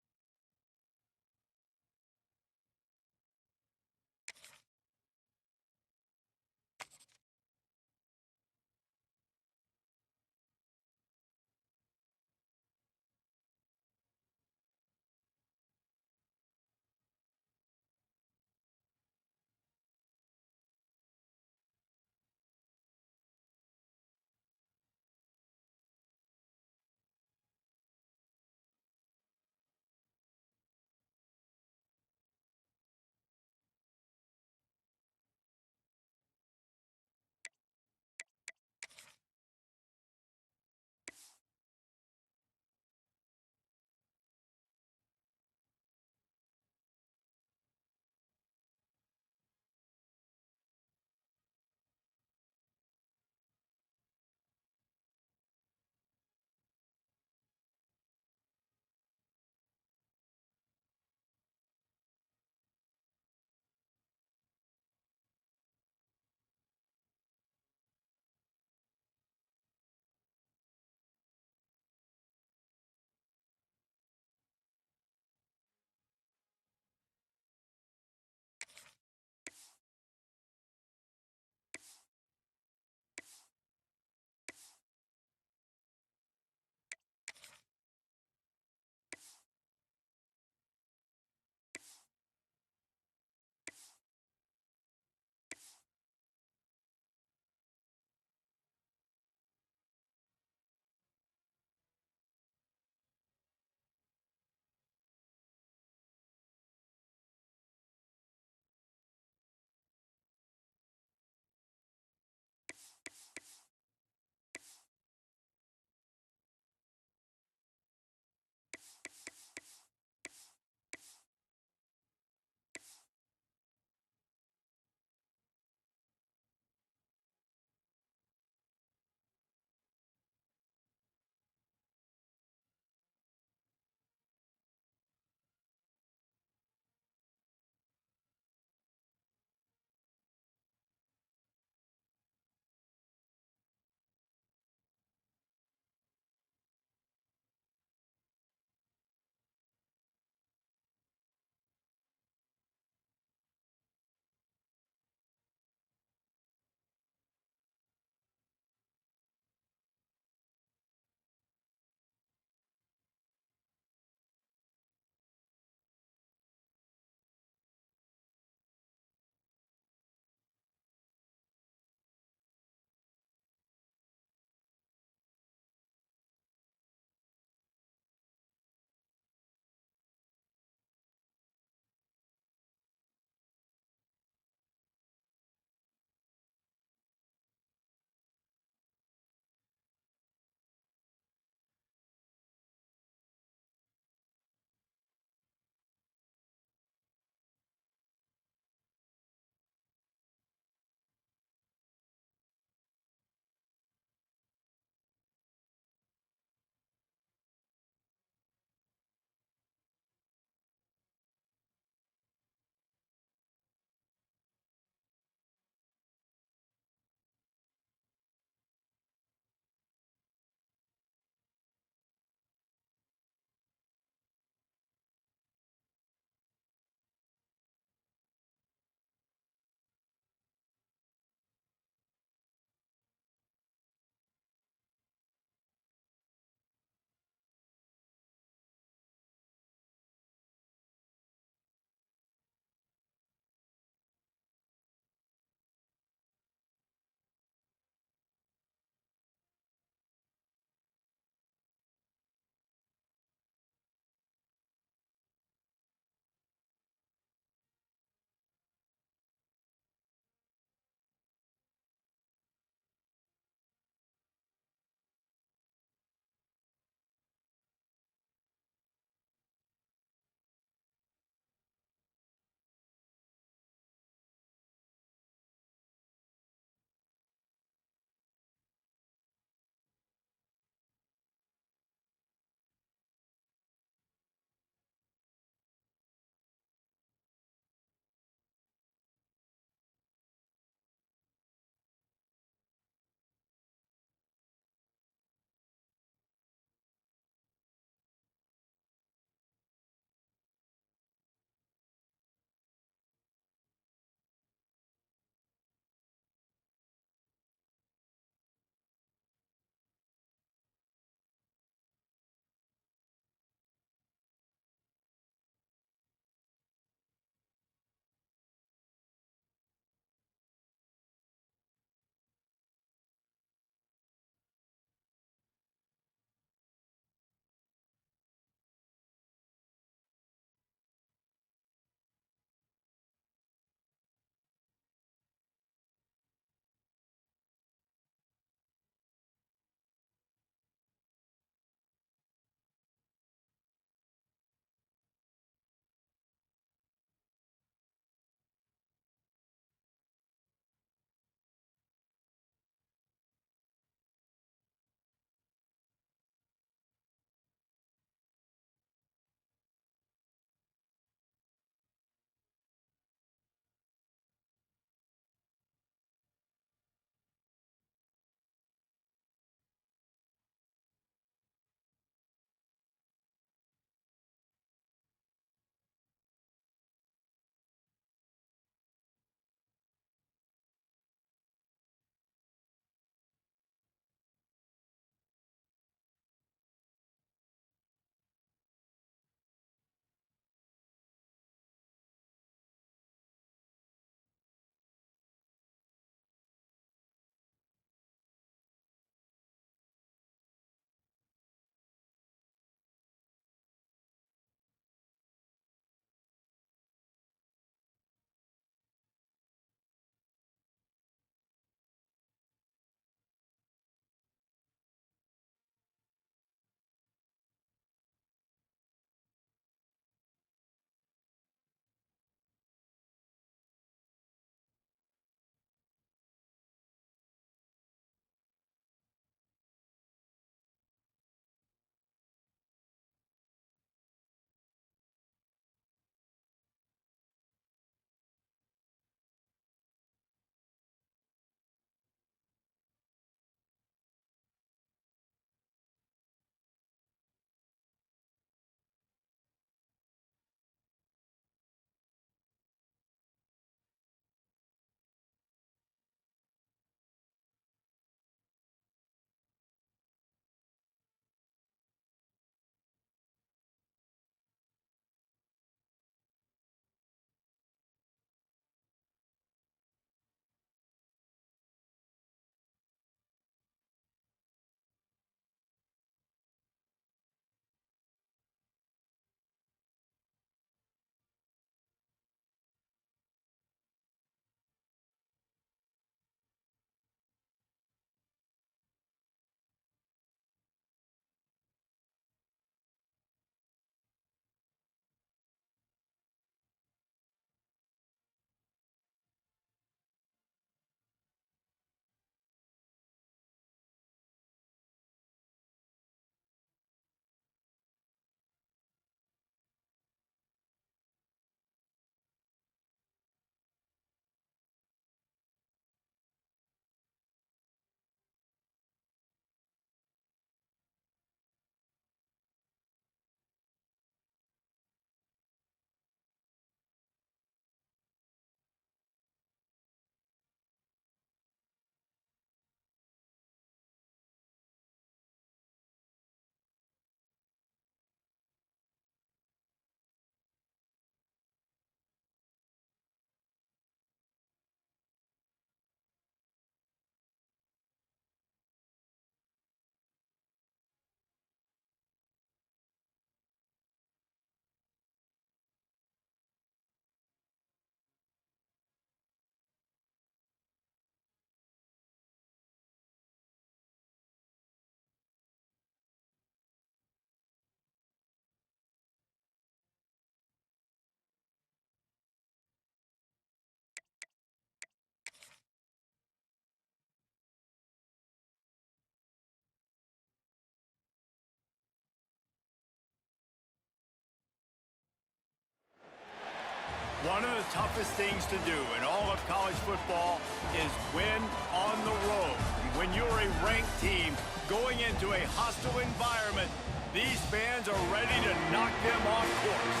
One of the toughest things to do in all of college football is win on the road. When you're a ranked team going into a hostile environment, these fans are ready to knock them off course.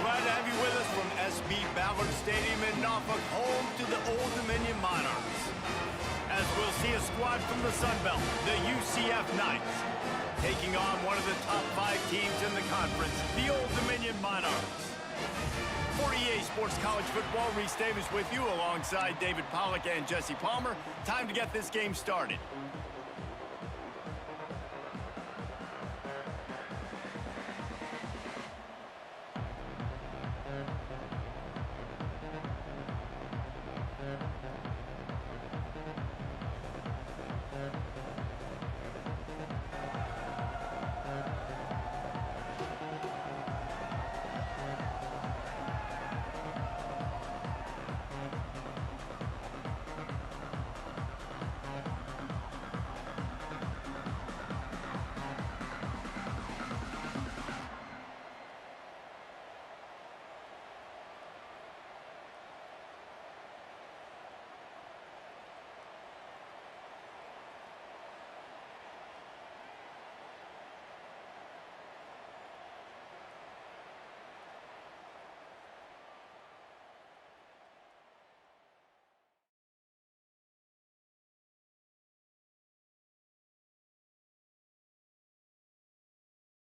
Glad to have you with us from SB Ballard Stadium in Norfolk, home to the Old Dominion Monarchs. As we'll see a squad from the Sun Belt, the UCF Knights, taking on one of the top 5 teams in the conference, the Old Dominion Monarchs. For EA Sports College Football, Reese Davis with you alongside David Pollack and Jesse Palmer. Time to get this game started.